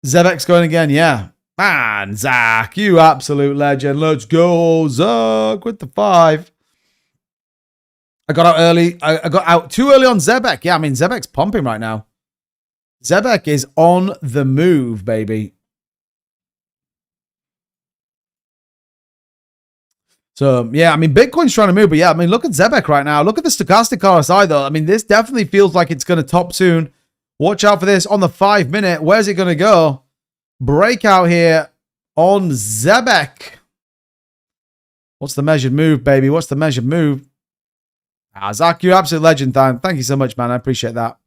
Zebek's going again, yeah. Man, Zach, you absolute legend. Let's go, Zach, with the 5. I got out early. I got out too early on Zebek. Yeah, I mean, Zebek's pumping right now. Zebek is on the move, baby. So, yeah, I mean, Bitcoin's trying to move, but yeah, I mean, look at Zebek right now. Look at the stochastic RSI, though. I mean, this definitely feels like it's going to top soon. Watch out for this on the 5 minute. Where's it going to go? Breakout here on Zebek. What's the measured move, baby? What's the measured move? Zach, you're absolute legend, time. Thank you so much, man. I appreciate that.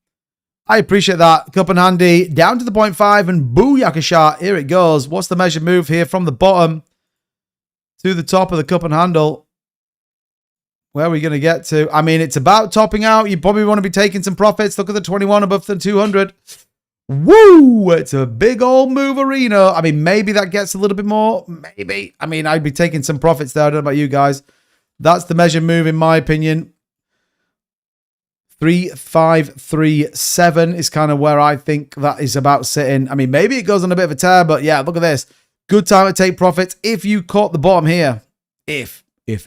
I appreciate that. Cup and handy. Down to the 0.5 and booyakasha. Here it goes. What's the measured move here from the bottom to the top of the cup and handle? Where are we going to get to? I mean, it's about topping out. You probably want to be taking some profits. Look at the 21 above the 200. Woo! It's a big old move arena. I mean, maybe that gets a little bit more. Maybe. I mean, I'd be taking some profits there. I don't know about you guys. That's the measured move in my opinion. 3537 is kind of where I think that is about sitting. I mean, maybe it goes on a bit of a tear, but yeah, look at this. Good time to take profits if you caught the bottom here. If. But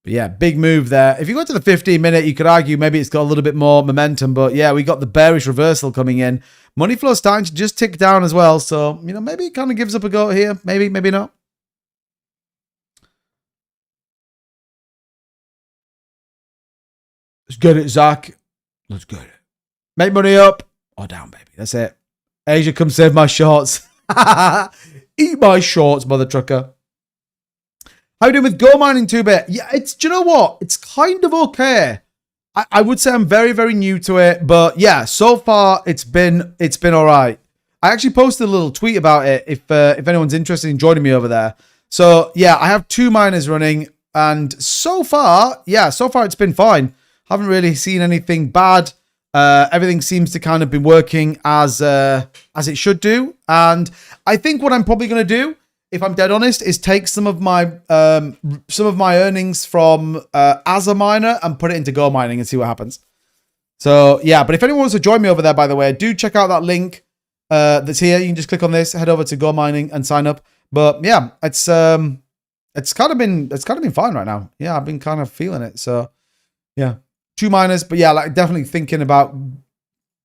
yeah, big move there. If you go to the 15-minute, you could argue maybe it's got a little bit more momentum, but yeah, we got the bearish reversal coming in. Money flow starting to just tick down as well, so, you know, maybe it kind of gives up a go here. Maybe, maybe not. Let's get it, Zach. Let's get it. Make money up or down, baby. That's it. Asia, come save my shorts. Eat my shorts, mother trucker. How you doing with Go Mining 2-bit? Yeah, do you know what? It's kind of okay. I would say I'm very, very new to it, but yeah, so far it's been all right. I actually posted a little tweet about it if anyone's interested in joining me over there. So yeah, I have 2 miners running, and so far it's been fine. Haven't really seen anything bad. Everything seems to kind of be working as it should do. And I think what I'm probably going to do, if I'm dead honest, is take some of my earnings from as a miner and put it into Go Mining and see what happens. So yeah, but if anyone wants to join me over there, by the way, do check out that link that's here. You can just click on this, head over to Go Mining and sign up. But yeah, it's kind of been fine right now. Yeah, I've been kind of feeling it. So yeah. 2 miners, but yeah, like definitely thinking about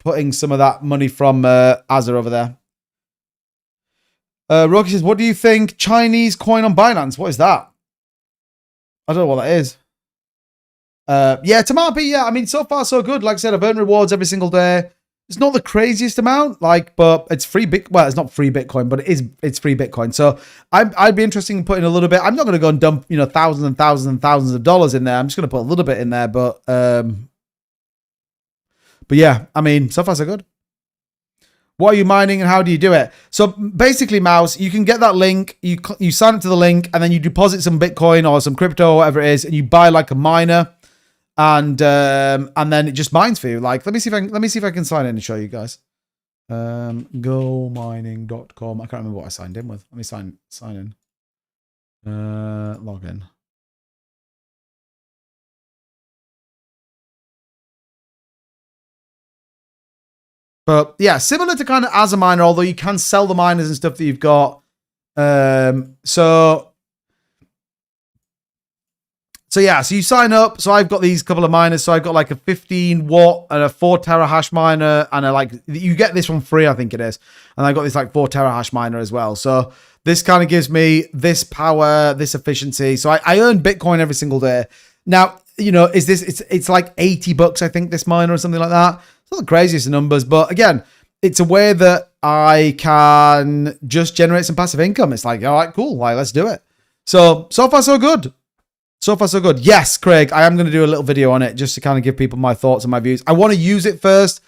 putting some of that money from Azza over there. Rocky says, what do you think? Chinese coin on Binance. What is that? I don't know what that is. Yeah, Tamapi, yeah, I mean, so far so good. Like I said, I've earned rewards every single day. It's not the craziest amount, like, but it's free well, it's not free Bitcoin, but it's free Bitcoin. So I'd be interested in putting a little bit. I'm not going to go and dump, you know, thousands and thousands and thousands of dollars in there. I'm just going to put a little bit in there, but yeah, I mean, so far so good. What are you mining and how do you do it? So basically, Mouse, you can get that link, you sign up to the link, and then you deposit some Bitcoin or some crypto or whatever it is, and you buy like a miner. And then it just mines for you. Like, let me see if I can sign in and show you guys. GoMining.com. I can't remember what I signed in with. Let me sign in. Log in. But yeah, similar to kind of as a miner, although you can sell the miners and stuff that you've got. So yeah, so you sign up. So I've got these couple of miners. So I've got like a 15 watt and a 4 terahash miner, and you get this one free, I think it is. And I got this like 4 terahash miner as well. So this kind of gives me this power, this efficiency. So I earn Bitcoin every single day. Now, you know, it's like $80, I think, this miner or something like that. It's not the craziest of numbers, but again, it's a way that I can just generate some passive income. It's like, all right, cool. Like, let's do it. So far so good. So far, so good. Yes, Craig, I am going to do a little video on it just to kind of give people my thoughts and my views. I want to use it first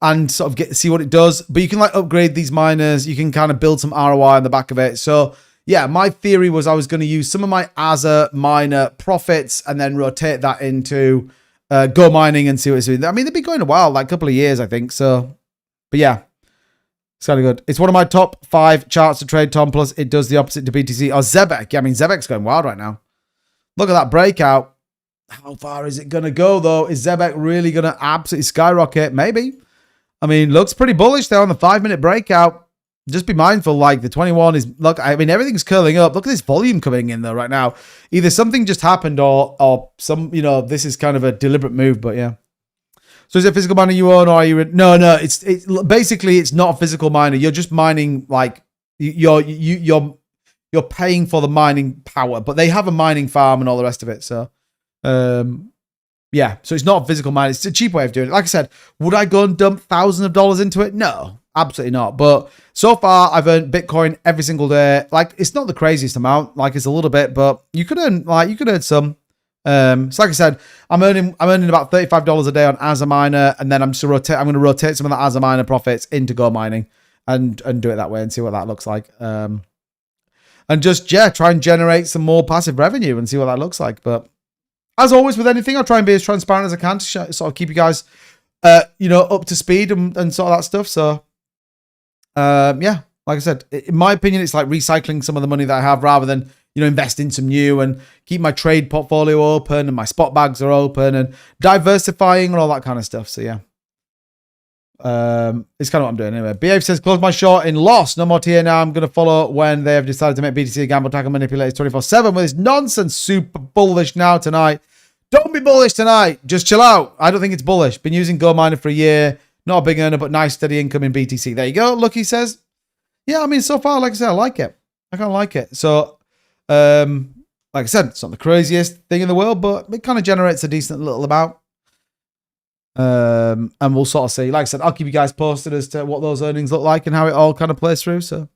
and sort of see what it does. But you can like upgrade these miners. You can kind of build some ROI on the back of it. So yeah, my theory was I was going to use some of my Azza miner profits and then rotate that into Go Mining and see what it's doing. I mean, they've been going a while, like a couple of years, I think. So, but yeah, it's kind of good. It's one of my top 5 charts to trade, Tom. Plus, it does the opposite to BTC or Zebek. Yeah, I mean, Zebek's going wild right now. Look at that breakout. How far is it going to go, though? Is Zebek really going to absolutely skyrocket? Maybe. I mean, looks pretty bullish there on the 5-minute breakout. Just be mindful, like the 21 is... Look, I mean, everything's curling up. Look at this volume coming in, though, right now. Either something just happened or some, you know, this is kind of a deliberate move, but yeah. So is it a physical miner you own, or are you... No, it's basically, it's not a physical miner. You're just mining, like, you're paying for the mining power, but they have a mining farm and all the rest of it. So, yeah, so it's not a physical mine. It's a cheap way of doing it. Like I said, would I go and dump thousands of dollars into it? No, absolutely not. But so far, I've earned Bitcoin every single day. Like, it's not the craziest amount. Like, it's a little bit, but you could earn some. So like I said, I'm earning about $35 a day on as a miner, and then I'm going to rotate some of that as a miner profits into Go Mining and do it that way and see what that looks like. And just, yeah, try and generate some more passive revenue and see what that looks like. But as always with anything, I'll try and be as transparent as I can to sort of keep you guys, you know, up to speed and sort of that stuff. So, yeah, like I said, in my opinion, it's like recycling some of the money that I have rather than invest in some new and keep my trade portfolio open and my spot bags are open and diversifying and all that kind of stuff. So yeah. It's kind of what I'm doing anyway. Behave says, close my short in loss. No more TA now. I'm going to follow when they have decided to make BTC a gamble, tackle, manipulate 24/7 with this nonsense. Super bullish now tonight. Don't be bullish tonight. Just chill out. I don't think it's bullish. Been using Gold Miner for a year. Not a big earner, but nice steady income in BTC. There you go. Lucky says, yeah, I mean, so far, like I said, I like it. I kind of like it. So, like I said, it's not the craziest thing in the world, but it kind of generates a decent little amount. And we'll sort of see. Like I said, I'll keep you guys posted as to what those earnings look like and how it all kind of plays through. So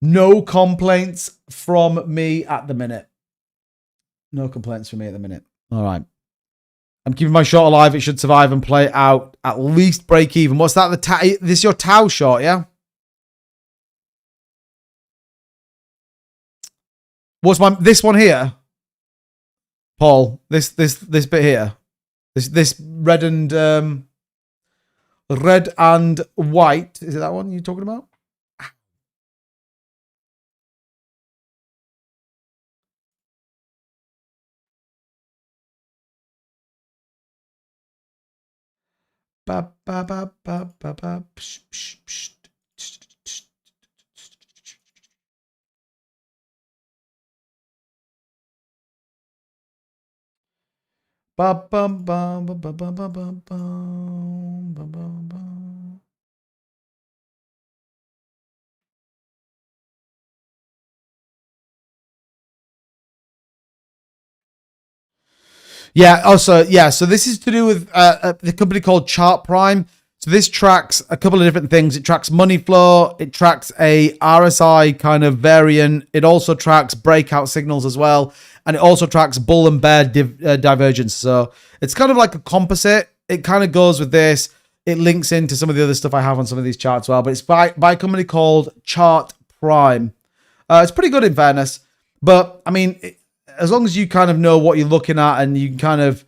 no complaints from me at the minute. No complaints from me at the minute. All right. I'm keeping my short alive. It should survive and play out at least break even. What's that? This is your Tau short, yeah? What's this one here? Paul, this bit here. This red and white. Is it that one you're talking about? Ba, ba, ba, ba, ba, ba. Psh, psh, psh. Ba, bum, bum, bum, bum, bum, bum, bum, bum, bum, bum. Yeah. Also, yeah. So this is to do with the company called Chart Prime. So this tracks a couple of different things. It tracks money flow. It tracks a RSI kind of variant. It also tracks breakout signals as well. And it also tracks bull and bear divergence. So it's kind of like a composite. It kind of goes with this. It links into some of the other stuff I have on some of these charts as well. But it's by a company called Chart Prime. It's pretty good in fairness. But, I mean, as long as you kind of know what you're looking at and you kind of,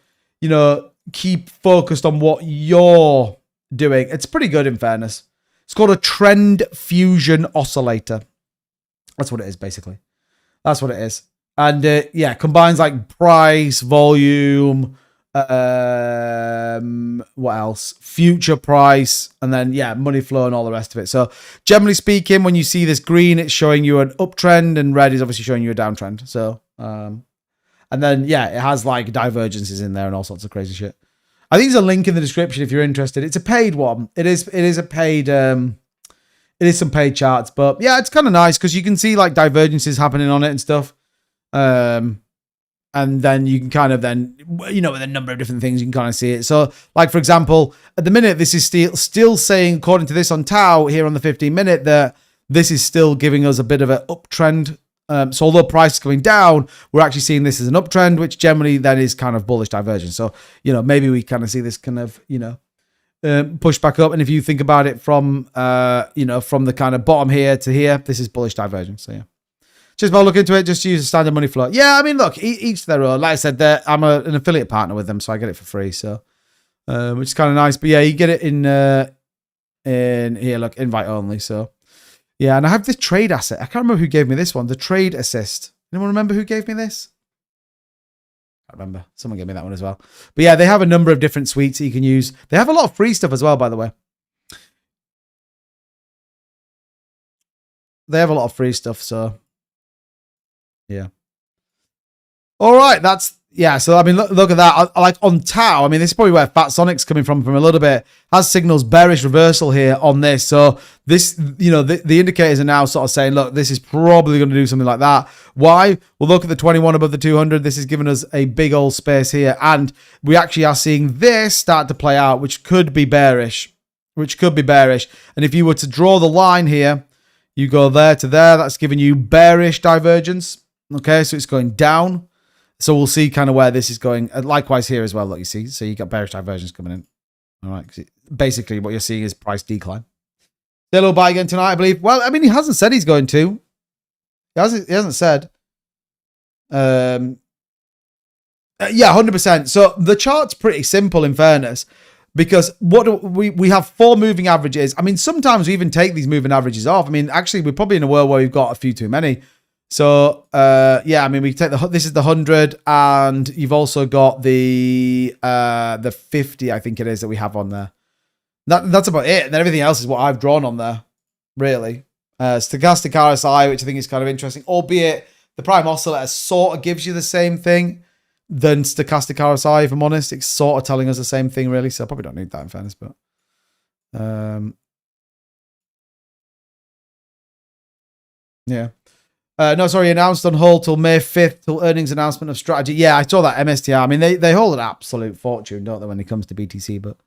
keep focused on what you're doing, it's pretty good in fairness. It's called a trend fusion oscillator. That's what it is, basically. That's what it is. And yeah, combines like price, volume, what else? Future price, and then yeah, money flow and all the rest of it. So generally speaking, when you see this green, it's showing you an uptrend, and red is obviously showing you a downtrend. So and then yeah, it has like divergences in there and all sorts of crazy shit. I think there's a link in the description if you're interested. It's a paid one. It is a paid it is some paid charts, but yeah, it's kind of nice because you can see like divergences happening on it and stuff. And then you can kind of with a number of different things, you can kind of see it. So like, for example, at the minute, this is still saying, according to this on Tau here on the 15-minute, that this is still giving us a bit of an uptrend. So although price is going down, we're actually seeing this as an uptrend, which generally then is kind of bullish divergence. So, maybe we kind of see this kind of, push back up. And if you think about it from, from the kind of bottom here to here, this is bullish divergence. So yeah. Just by looking into it, just use a standard money flow. Yeah, I mean, look, each their own. Like I said, I'm an affiliate partner with them, so I get it for free. So, which is kind of nice. But yeah, you get it in here. Look, invite only. So, yeah, and I have this trade asset. I can't remember who gave me this one. The trade assist. Anyone remember who gave me this? I can't remember. Someone gave me that one as well. But yeah, they have a number of different suites that you can use. They have a lot of free stuff as well, by the way. They have a lot of free stuff. So. Yeah. All right. So I mean, look at that. I like on Tau. I mean, this is probably where Fat Sonic's coming from a little bit. Has signals bearish reversal here on this. So this, the indicators are now sort of saying, look, this is probably going to do something like that. Why? Well, look at the 21 above the 200. This is giving us a big old space here. And we actually are seeing this start to play out, which could be bearish. And if you were to draw the line here, you go there to there. That's giving you bearish divergence. Okay, so it's going down. So we'll see kind of where this is going. Likewise here as well, look, you see. So you got bearish divergence coming in. All right. Basically, what you're seeing is price decline. Still buy again tonight, I believe. Well, I mean, he hasn't said he's going to. He hasn't said. Yeah, 100%. So the chart's pretty simple in fairness. Because we have 4 moving averages. I mean, sometimes we even take these moving averages off. I mean, actually, we're probably in a world where we've got a few too many. So, yeah, I mean, we take this is the 100, and you've also got the 50, I think it is, that we have on there. That's about it. And then everything else is what I've drawn on there, really. Stochastic RSI, which I think is kind of interesting, albeit the prime oscillator sort of gives you the same thing than stochastic RSI, if I'm honest. It's sort of telling us the same thing, really. So I probably don't need that in fairness, but yeah. No, sorry, announced on hold till May 5th, till earnings announcement of strategy. Yeah, I saw that MSTR. I mean, they hold an absolute fortune, don't they, when it comes to BTC, but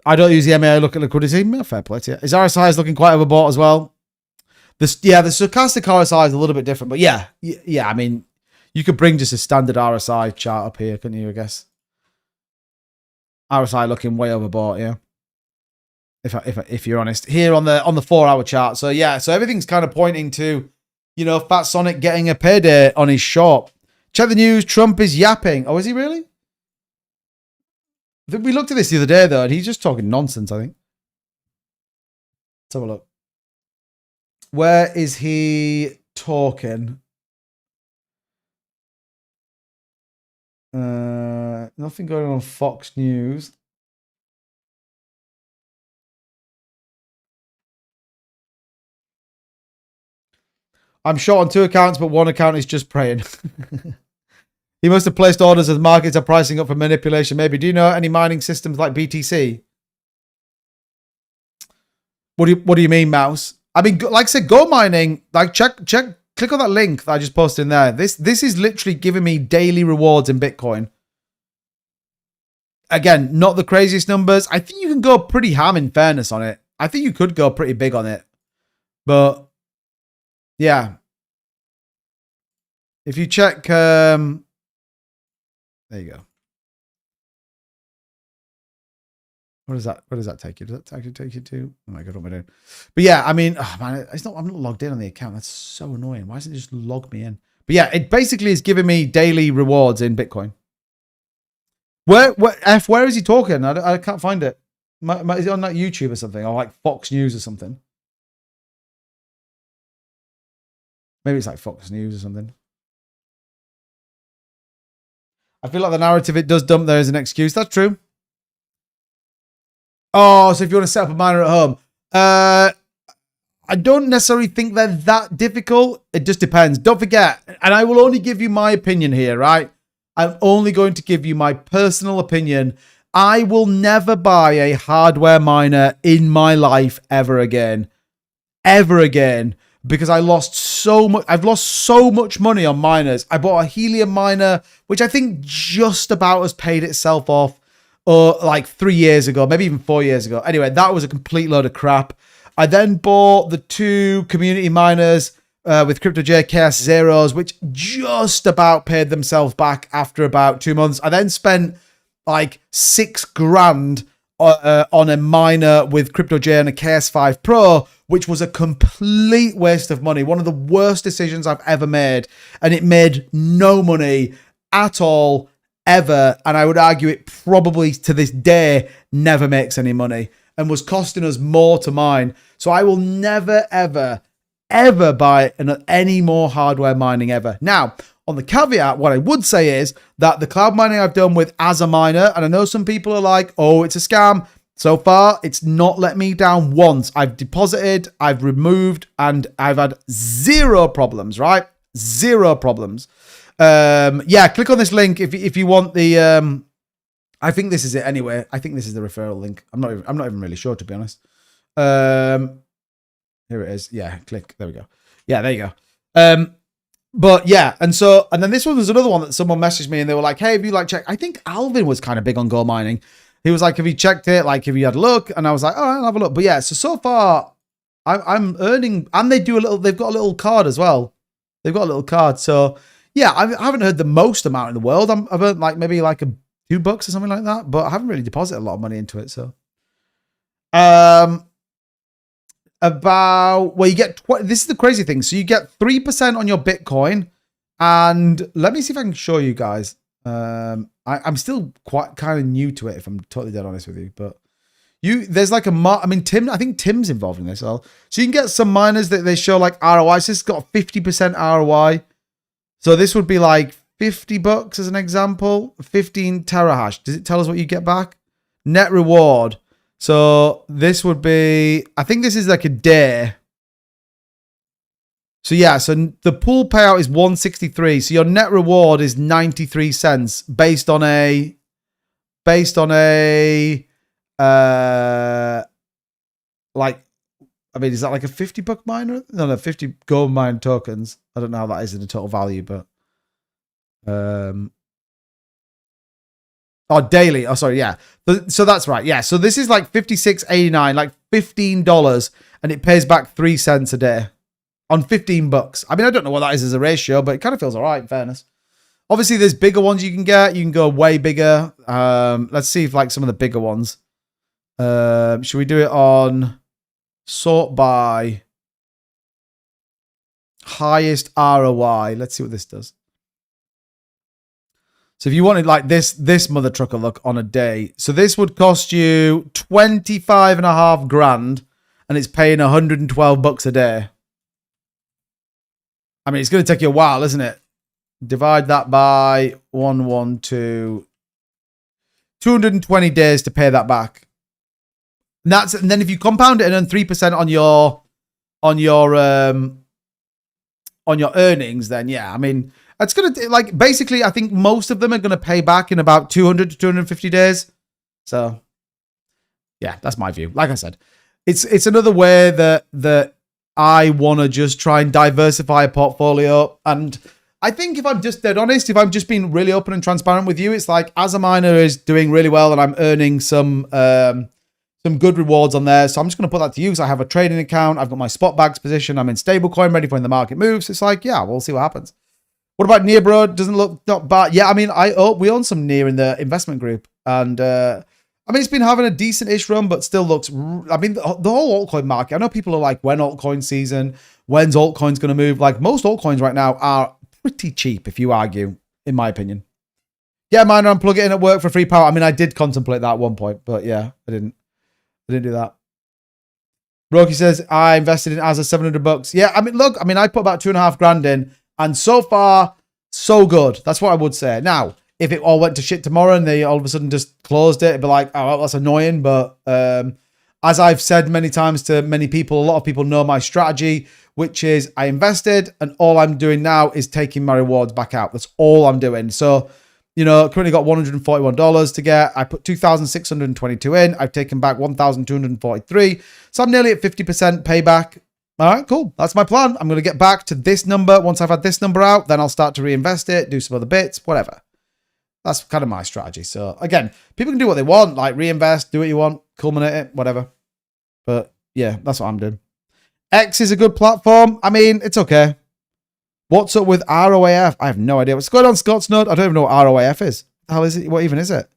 I don't use the MA, I look at liquidity. Fair play to you. His RSI is looking quite overbought as well. The stochastic RSI is a little bit different, but yeah, I mean, you could bring just a standard RSI chart up here, couldn't you, I guess? RSI looking way overbought, yeah. If you're honest, here on the 4-hour chart. So yeah, so everything's kind of pointing to, Fat Sonic getting a payday on his short. Check the news. Trump is yapping. Oh, is he really? We looked at this the other day though, and he's just talking nonsense, I think. Let's have a look. Where is he talking? Nothing going on Fox News. I'm short on 2 accounts, but 1 account is just praying. He must have placed orders as markets are pricing up for manipulation. Maybe. Do you know any mining systems like BTC? What do you mean, Mouse? I mean, like I said, go mining. Like check. Click on that link that I just posted in there. This is literally giving me daily rewards in Bitcoin. Again, not the craziest numbers. I think you can go pretty ham in fairness on it. I think you could go pretty big on it, but. Yeah. If you check, there you go. What does that take you? Does that actually take you to? Oh my God, what am I doing? But yeah, I mean, oh man, I'm not logged in on the account. That's so annoying. Why doesn't it just log me in? But yeah, it basically is giving me daily rewards in Bitcoin. Where is he talking? I can't find it. Is it on like YouTube or something? Or like Fox News or something? Maybe it's like Fox News or something. I feel like the narrative it does dump there is an excuse. That's true. Oh, so if you want to set up a miner at home. I don't necessarily think they're that difficult. It just depends. Don't forget, and I will only give you my opinion here, right? I'm only going to give you my personal opinion. I will never buy a hardware miner in my life ever again. Ever again. Because I lost so much. I've lost so much money on miners. I bought a helium miner, which I think just about has paid itself off, like 3 years ago, maybe even 4 years ago. Anyway, that was a complete load of crap. I then bought the 2 community miners with CryptoJ KS Zeros, which just about paid themselves back after about 2 months. I then spent like $6,000 on a miner with CryptoJ and a KS5 Pro, which was a complete waste of money. One of the worst decisions I've ever made. And it made no money at all, ever. And I would argue it probably to this day never makes any money and was costing us more to mine. So I will never, ever, ever buy any more hardware mining ever. Now, on the caveat, what I would say is that the cloud mining I've done with as a miner, and I know some people are like, oh, it's a scam. So far, it's not let me down once. I've deposited, I've removed, and I've had 0 problems, right? 0 problems. Yeah, click on this link if you want the... I think this is it anyway. I think this is the referral link. I'm not even really sure, to be honest. Here it is. Yeah, click. There we go. Yeah, there you go. But yeah, and then this one was another one that someone messaged me and they were like, hey, have you like checked? I think Alvin was kind of big on gold mining. He was like, have you checked it? Like, have you had a look? And I was like, all right, I'll have a look. But yeah, so far I'm earning, and they've got a little card as well. They've got a little card. So yeah, I haven't heard the most amount in the world. I've earned like maybe like $2 or something like that, but I haven't really deposited a lot of money into it. So, well, you get, this is the crazy thing. So you get 3% on your Bitcoin, and let me see if I can show you guys. I'm still quite kind of new to it, if I'm totally dead honest with you, but There's like I think Tim's involved in this. So you can get some miners that they show like ROI. So it's got 50% ROI. So this would be like $50 as an example. 15 terahash. Does it tell us what you get back? Net reward. So this would be, I think this is like a day. So yeah, so the pool payout is 163. So your net reward is 93 cents based on a like, I mean, is that like a $50 miner? No, 50 gold mine tokens. I don't know how that is in the total value, but oh, daily. Oh, sorry, yeah. So that's right. Yeah. So this is like $56.89, like $15, and it pays back 3 cents a day on $15. I mean, I don't know what that is as a ratio, but it kind of feels all right, in fairness. Obviously, there's bigger ones you can get. You can go way bigger. Let's see if like some of the bigger ones. Should we do it on sort by highest ROI? Let's see what this does. So if you wanted like this mother trucker look on a day, so this would cost you 25.5 grand, and it's paying $112 a day. I mean, it's going to take you a while, isn't it? Divide that by 112. 220 days to pay that back. And then if you compound it and earn 3% on your earnings, then yeah, I mean, it's going to like basically, I think most of them are going to pay back in about 200 to 250 days. So yeah, that's my view. Like I said, it's another way that I want to just try and diversify a portfolio. And I think if I'm just dead honest, if I'm just being really open and transparent with you, it's like as a miner is doing really well and I'm earning some good rewards on there. So I'm just going to put that to use. I have a trading account. I've got my spot bags position. I'm in stablecoin ready for when the market moves. It's like, yeah, we'll see what happens. What about Near, bro? Doesn't look not bad. Yeah, I mean, we own some Near in the investment group. And I mean, it's been having a decent-ish run, but still looks... I mean, the whole altcoin market, I know people are like, when altcoin season? When's altcoins going to move? Like, most altcoins right now are pretty cheap, if you argue, in my opinion. Yeah, miner, unplug it in at work for free power. I mean, I did contemplate that at one point, but yeah, I didn't do that. Roki says, I invested in as $700. Yeah, I mean, look, I put about 2.5 grand in, and so far, so good. That's what I would say. Now, if it all went to shit tomorrow and they all of a sudden just closed it, it'd be like, oh, well, that's annoying. But as I've said many times to many people, a lot of people know my strategy, which is I invested and all I'm doing now is taking my rewards back out. That's all I'm doing. So, you know, currently got $141 to get. I put 2,622 in. I've taken back 1,243. So I'm nearly at 50% payback. All right, cool. That's my plan. I'm going to get back to this number. Once I've had this number out, then I'll start to reinvest it, do some other bits, whatever. That's kind of my strategy. So again, people can do what they want, like reinvest, do what you want, culminate it, whatever. But yeah, that's what I'm doing. X is a good platform. I mean, it's okay. What's up with ROAF? I have no idea. What's going on, Scott's Node? I don't even know what ROAF is. How is it? What even is it?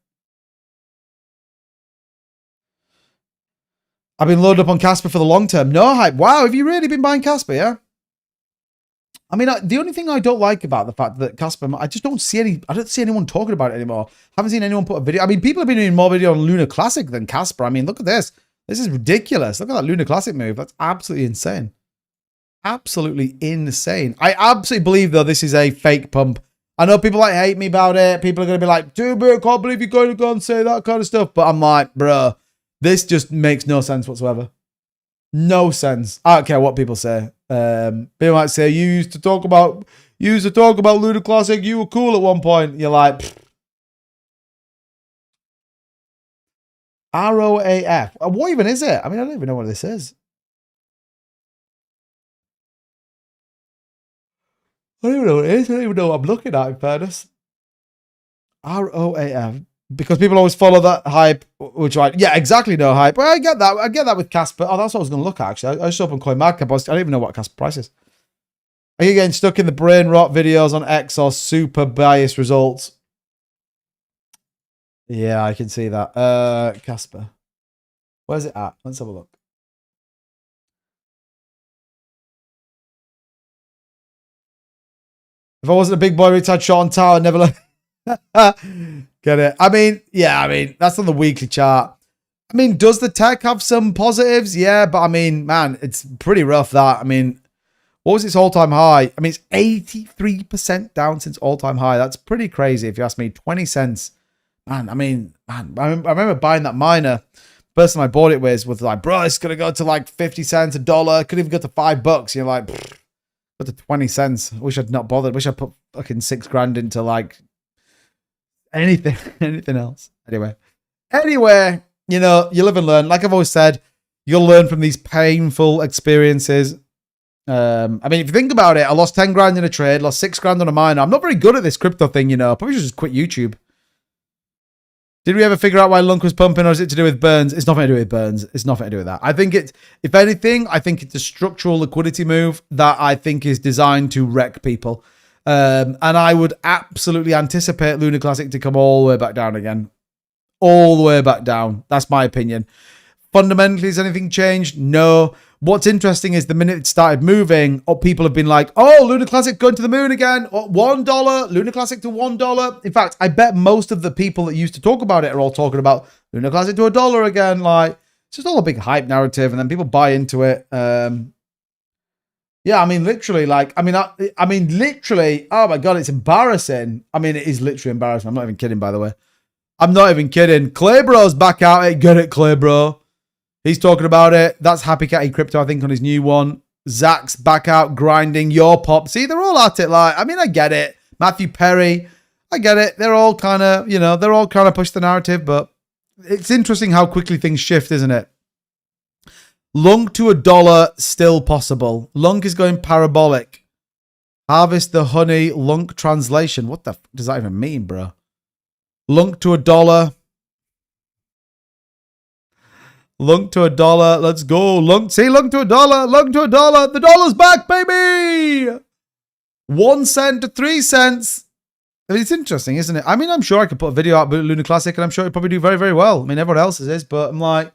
I've been loaded up on Casper for the long term. No hype. Wow, have you really been buying Casper, yeah? I mean, the only thing I don't like about the fact that Casper, I don't see anyone talking about it anymore. Haven't seen anyone put a video. I mean, people have been doing more video on Lunar Classic than Casper. I mean, look at this. This is ridiculous. Look at that Lunar Classic move. That's absolutely insane. Absolutely insane. I absolutely believe, though, this is a fake pump. I know people like hate me about it. People are going to be like, dude, I can't believe you're going to go and say that kind of stuff. But I'm like, bro, this just makes no sense whatsoever. No sense. I don't care what people say. People might say, you used to talk about Lunar Classic. You were cool at one point. You're like, pfft. ROAF. What even is it? I mean, I don't even know what this is. I don't even know what it is. I don't even know what I'm looking at, in fairness. ROAF. Because people always follow that hype, which yeah, exactly, no hype. Well, I get that. I get that with Casper. Oh, that's what I was going to look at, actually. I just opened CoinMarketCap. I don't even know what Casper price is. Are you getting stuck in the brain rot videos on X or super biased results? Yeah, I can see that. Casper. Where's it at? Let's have a look. If I wasn't a big boy retired shot on Tower, I'd never look. Get it? I mean, yeah, I mean, that's on the weekly chart. I mean, does the tech have some positives? Yeah, but I mean, man, it's pretty rough that. I mean, what was its all-time high? I mean, it's 83% down since all-time high. That's pretty crazy if you ask me. 20 cents. Man, I mean, man, I remember buying that miner. The person I bought it with was like, bro, it's going to go to like 50 cents, $1. Could even go to $5. You're like, go to 20 cents. I wish I'd not bothered. Wish I put fucking $6,000 into like anything else. Anyway, you know, you live and learn. Like I've always said, you'll learn from these painful experiences. I mean, if you think about it, I lost 10 grand in a trade, lost 6 grand on a miner. I'm not very good at this crypto thing, you know. Probably should just quit YouTube. Did we ever figure out why Lunk was pumping, or is it to do with Burns? It's nothing to do with Burns. It's nothing to do with that. I think it's, if anything, I think it's a structural liquidity move that I think is designed to wreck people. And I would absolutely anticipate Lunar Classic to come all the way back down again. All the way back down. That's my opinion. Fundamentally, has anything changed? No. What's interesting is the minute it started moving, people have been like, oh, Lunar Classic going to the moon again. Oh, $1, Lunar Classic to $1. In fact, I bet most of the people that used to talk about it are all talking about Lunar Classic to $1 again. Like, it's just all a big hype narrative, and then people buy into it. Yeah, I mean, literally, like, I mean, literally, oh my God, it's embarrassing. I mean, it is literally embarrassing. I'm not even kidding, by the way. I'm not even kidding. Claybro's back out. Hey, get it, Claybro. He's talking about it. That's Happy Catty Crypto, I think, on his new one. Zach's back out grinding. Your Pop. See, they're all at it. Like, I mean, I get it. Matthew Perry. I get it. They're all kind of, you know, they're all trying to push the narrative, but it's interesting how quickly things shift, isn't it? Lunk to $1 still possible. Lunk is going parabolic. Harvest the honey. Lunk translation. What the f does that even mean, bro? Lunk to $1. Lunk to $1. Let's go. Lunk. See, lunk to $1. Lunk to $1. The dollar's back, baby. 1 cent to 3 cents. I mean, it's interesting, isn't it? I mean, I'm sure I could put a video out about Lunar Classic, and I'm sure it'd probably do very, very well. I mean, everyone else's is, but I'm like,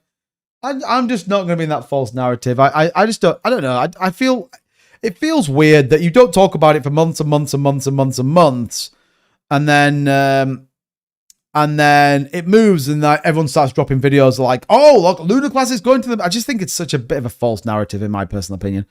I'm just not going to be in that false narrative. I just don't. I don't know. I feel it feels weird that you don't talk about it for months and months and months and months and months, and then it moves, and everyone starts dropping videos like, oh, look, Lunar Classic's going to them. I just think it's such a bit of a false narrative, in my personal opinion.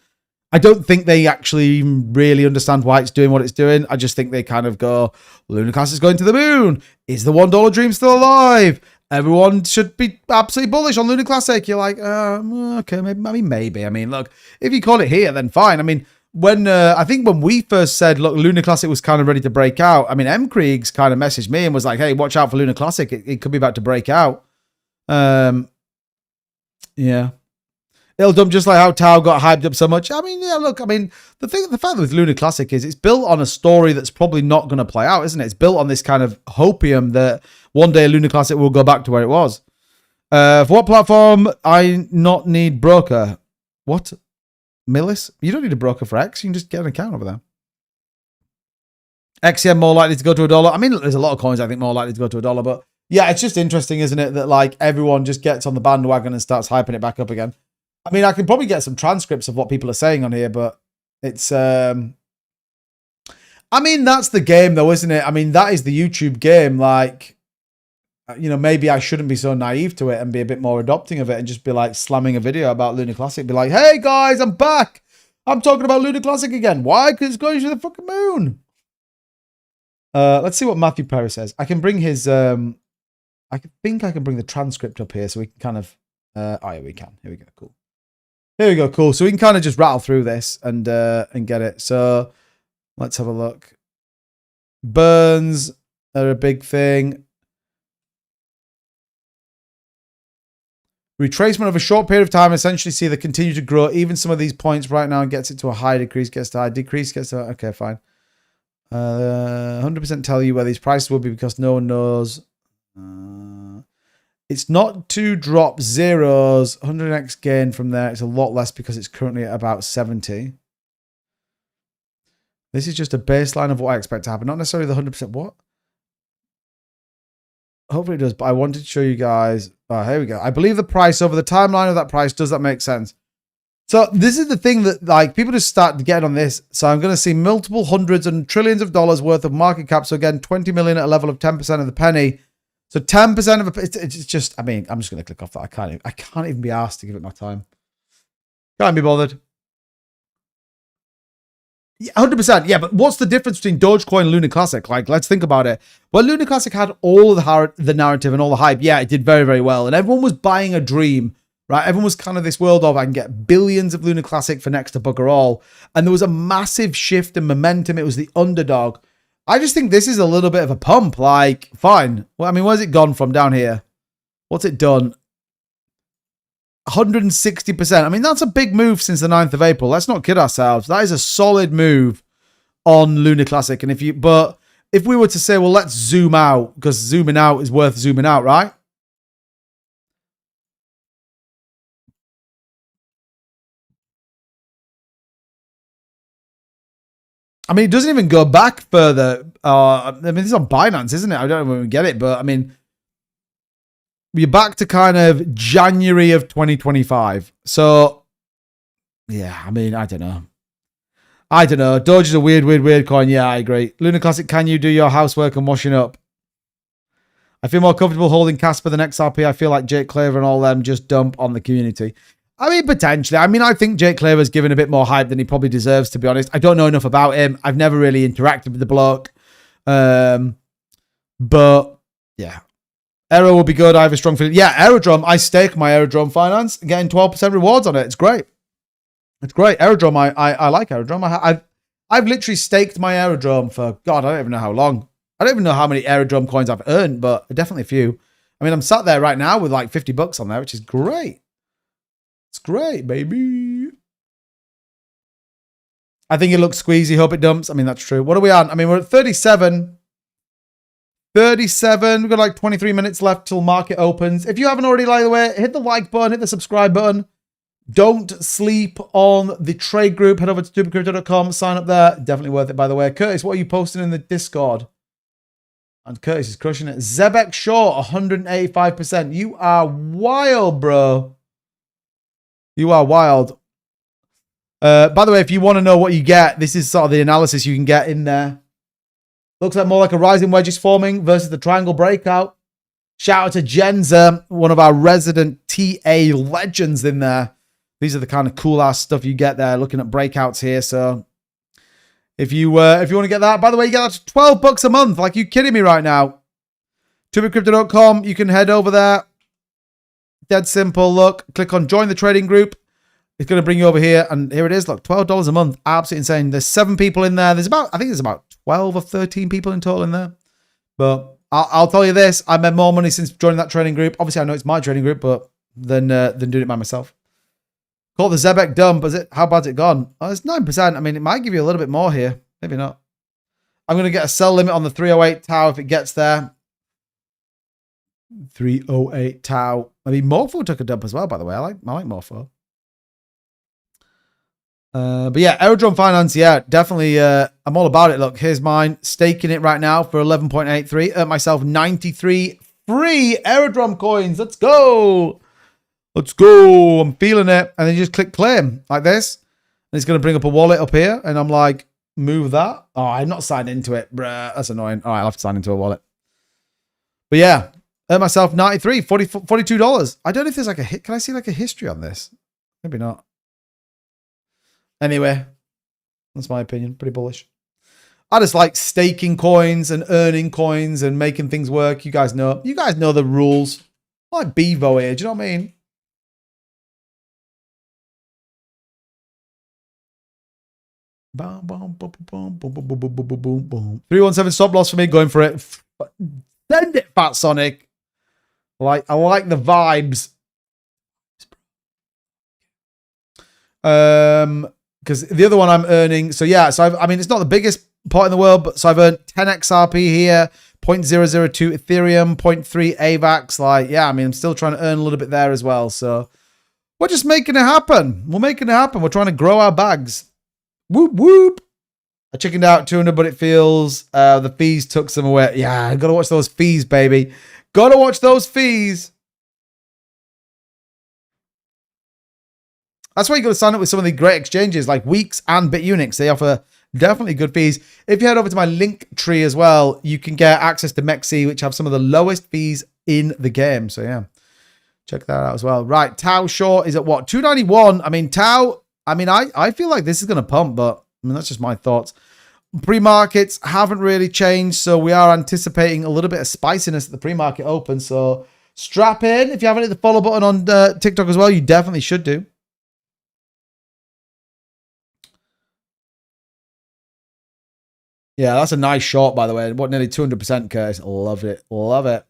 I don't think they actually really understand why it's doing what it's doing. I just think they kind of go, Lunar Classic's going to the moon. Is the $1 dream still alive? Everyone should be absolutely bullish on Lunar Classic. You're like, okay, maybe. I mean, look, if you call it here, then fine. I mean, when I think when we first said, look, Lunar Classic was kind of ready to break out, I mean, M. Kriegs kind of messaged me and was like, hey, watch out for Lunar Classic. It could be about to break out. Yeah. It'll dump just like how Tau got hyped up so much. I mean, yeah, look, I mean, the fact with Lunar Classic is it's built on a story that's probably not going to play out, isn't it? It's built on this kind of hopium that one day Lunar Classic will go back to where it was. For what platform I not need broker? What? Millis? You don't need a broker for X. You can just get an account over there. XM more likely to go to $1. I mean, there's a lot of coins I think more likely to go to $1, but yeah, it's just interesting, isn't it? That like everyone just gets on the bandwagon and starts hyping it back up again. I mean, I can probably get some transcripts of what people are saying on here, but it's, I mean, that's the game though, isn't it? I mean, that is the YouTube game. Like, you know, maybe I shouldn't be so naive to it and be a bit more adopting of it and just be like slamming a video about Lunar Classic. Be like, hey guys, I'm back. I'm talking about Lunar Classic again. Why? Because it's going to the fucking moon. Let's see what Matthew Perry says. I can bring his, I think I can bring the transcript up here so we can kind of, oh yeah, we can. Here we go. Cool. Here we go, cool. So we can kind of just rattle through this and get it. So let's have a look. Burns are a big thing. Retracement of a short period of time, essentially see they continue to grow. Even some of these points right now gets it to a high, decrease, gets to high, decrease, gets to, okay, fine. 100% tell you where these prices will be because no one knows. It's not to drop zeros. 100x gain from there. It's a lot less because it's currently at about 70. This is just a baseline of what I expect to happen. Not necessarily the 100%. What? Hopefully it does, but I wanted to show you guys. Oh, here we go. I believe the price over the timeline of that price. Does that make sense? So this is the thing that like people just start to get on this. So I'm going to see multiple hundreds and trillions of dollars worth of market cap. So again, 20 million at a level of 10% of the penny. So 10% of it's just, I mean, I'm just going to click off that. I can't even be asked to give it my time. Can't be bothered. Yeah, 100%. Yeah, but what's the difference between Dogecoin and Luna Classic? Like, let's think about it. Well, Luna Classic had all the narrative and all the hype. Yeah, it did very, very well. And everyone was buying a dream, right? Everyone was kind of this world of, I can get billions of Luna Classic for next to bugger all. And there was a massive shift in momentum. It was the underdog. I just think this is a little bit of a pump. Like, fine. Well, I mean, where's it gone from down here? What's it done? 160%. I mean, that's a big move since the 9th of April. Let's not kid ourselves. That is a solid move on Luna Classic. And if we were to say, well, let's zoom out, because zooming out is worth zooming out, right? I mean, it doesn't even go back further. I mean, this is on Binance, isn't it? I don't know when we get it, but I mean, we're back to kind of January of 2025. So, yeah, I mean, I don't know. Doge is a weird coin. Yeah, I agree. Luna Classic, can you do your housework and washing up? I feel more comfortable holding Casper than XRP. I feel like Jake Claver and all them just dump on the community. I mean, potentially. I mean, I think Jake Claver's given a bit more hype than he probably deserves, to be honest. I don't know enough about him. I've never really interacted with the bloke. But, yeah. Aero will be good. I have a strong feeling. Yeah, Aerodrome. I stake my Aerodrome finance, getting 12% rewards on it. It's great. It's great. Aerodrome. I like Aerodrome. I've literally staked my Aerodrome for, God, I don't even know how long. I don't even know how many Aerodrome coins I've earned, but definitely a few. I mean, I'm sat there right now with like 50 bucks on there, which is great. It's great, baby. I think it looks squeezy. Hope it dumps. I mean, that's true. What are we on? I mean, we're at 37. 37. We've got like 23 minutes left till market opens. If you haven't already, by the way, hit the like button, hit the subscribe button. Don't sleep on the trade group. Head over to stupidcrypto.com. Sign up there. Definitely worth it, by the way. Curtis, what are you posting in the Discord? And Curtis is crushing it. Zebek Shaw, 185%. You are wild, bro. You are wild. By the way, if you want to know what you get, this is sort of the analysis you can get in there. Looks like more like a rising wedge is forming versus the triangle breakout. Shout out to Jenza, one of our resident TA legends in there. These are the kind of cool ass stuff you get there. Looking at breakouts here. So if you want to get that, by the way, you get that 12 bucks a month. Like, you kidding me right now? TubeCrypto.com. You can head over there. Dead simple. Look, click on join the trading group. It's going to bring you over here, and here it is. Look, $12 a month. Absolutely insane. There's 7 people in there. I think there's about 12 or 13 people in total in there. But I'll tell you this: I made more money since joining that trading group. Obviously, I know it's my trading group, but than doing it by myself. Call the Zebek dump. Is it? How bad's it gone? Oh, it's 9%. I mean, it might give you a little bit more here. Maybe not. I'm going to get a sell limit on the 308 Tau if it gets there. 308 Tau. I mean, Morpho took a dump as well, by the way. I like Morpho. But yeah, Aerodrome Finance, yeah, definitely. I'm all about it. Look, here's mine. Staking it right now for 11.83. Earned myself 93 free Aerodrome coins. Let's go. Let's go. I'm feeling it. And then you just click claim like this. And it's going to bring up a wallet up here. And I'm like, move that. Oh, I'm not signed into it. Bruh, that's annoying. All right, I'll have to sign into a wallet. But yeah, earned myself 93, $42. I don't know if there's like a hit. Can I see like a history on this? Maybe not. Anyway, that's my opinion. Pretty bullish. I just like staking coins and earning coins and making things work. You guys know the rules. I like Bevo here. Do you know what I mean? Boom, boom, boom, boom, boom, boom, boom, boom, boom, boom, boom. 317 stop loss for me. Going for it. Send it, Fat Sonic. I like the vibes. Because the other one I'm earning, so yeah, so I mean, it's not the biggest pot in the world, but so I've earned 10 XRP here, 0.002 Ethereum, 0.3 AVAX. Like, yeah, I mean, I'm still trying to earn a little bit there as well. So we're just making it happen. We're making it happen. We're trying to grow our bags. Whoop, whoop. I chickened out 200, but it feels the fees took some away. Yeah, I gotta watch those fees, baby. Gotta watch those fees. That's why you got to sign up with some of the great exchanges like Weex and Bitunix. They offer Definitely good fees. If you head over to my link tree as well, you can get access to Mexi, which have some of the lowest fees in the game. So yeah, check that out as well. Right, Tau short is at what? 291. I mean, Tau, I feel like this is going to pump, but I mean, that's just my thoughts. Pre-markets haven't really changed, so we are anticipating a little bit of spiciness at the pre-market open. So strap in. If you haven't hit the follow button on TikTok as well, you definitely should do. Yeah, that's a nice short, by the way. What, nearly 200%, Curtis? Love it. Love it.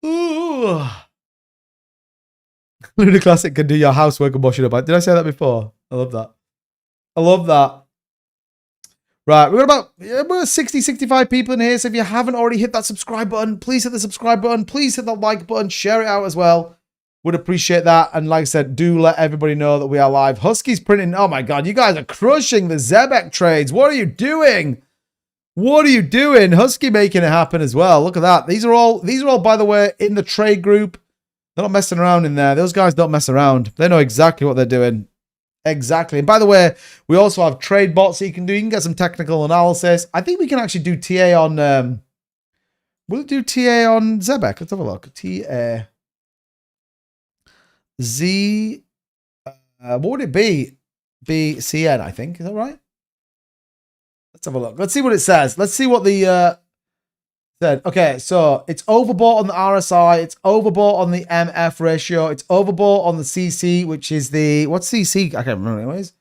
Ooh. Luna Classic can do your housework and wash it up. Did I say that before? I love that. I love that. Right, we're about 60, 65 people in here. So if you haven't already hit that subscribe button, please hit the subscribe button. Please hit the like button. Share it out as well. Would appreciate that. And like I said, do let everybody know that we are live. Husky's printing. Oh my God, you guys are crushing the Zebek trades. What are you doing? What are you doing? Husky making it happen as well. Look at that. These are all, by the way, in the trade group. They're not messing around in there. Those guys don't mess around. They know exactly what they're doing. Exactly. And by the way, we also have trade bots that you can do. You can get some technical analysis. I think we can actually do TA on, we'll do TA on Zebek. Let's have a look. TA. Z, what would it be? BCN, I think. Is that right? Let's have a look. Let's see what it says. Let's see what the said. Okay, so it's overbought on the RSI. It's overbought on the MF ratio. It's overbought on the CC, which is the, what's CC? I can't remember anyways.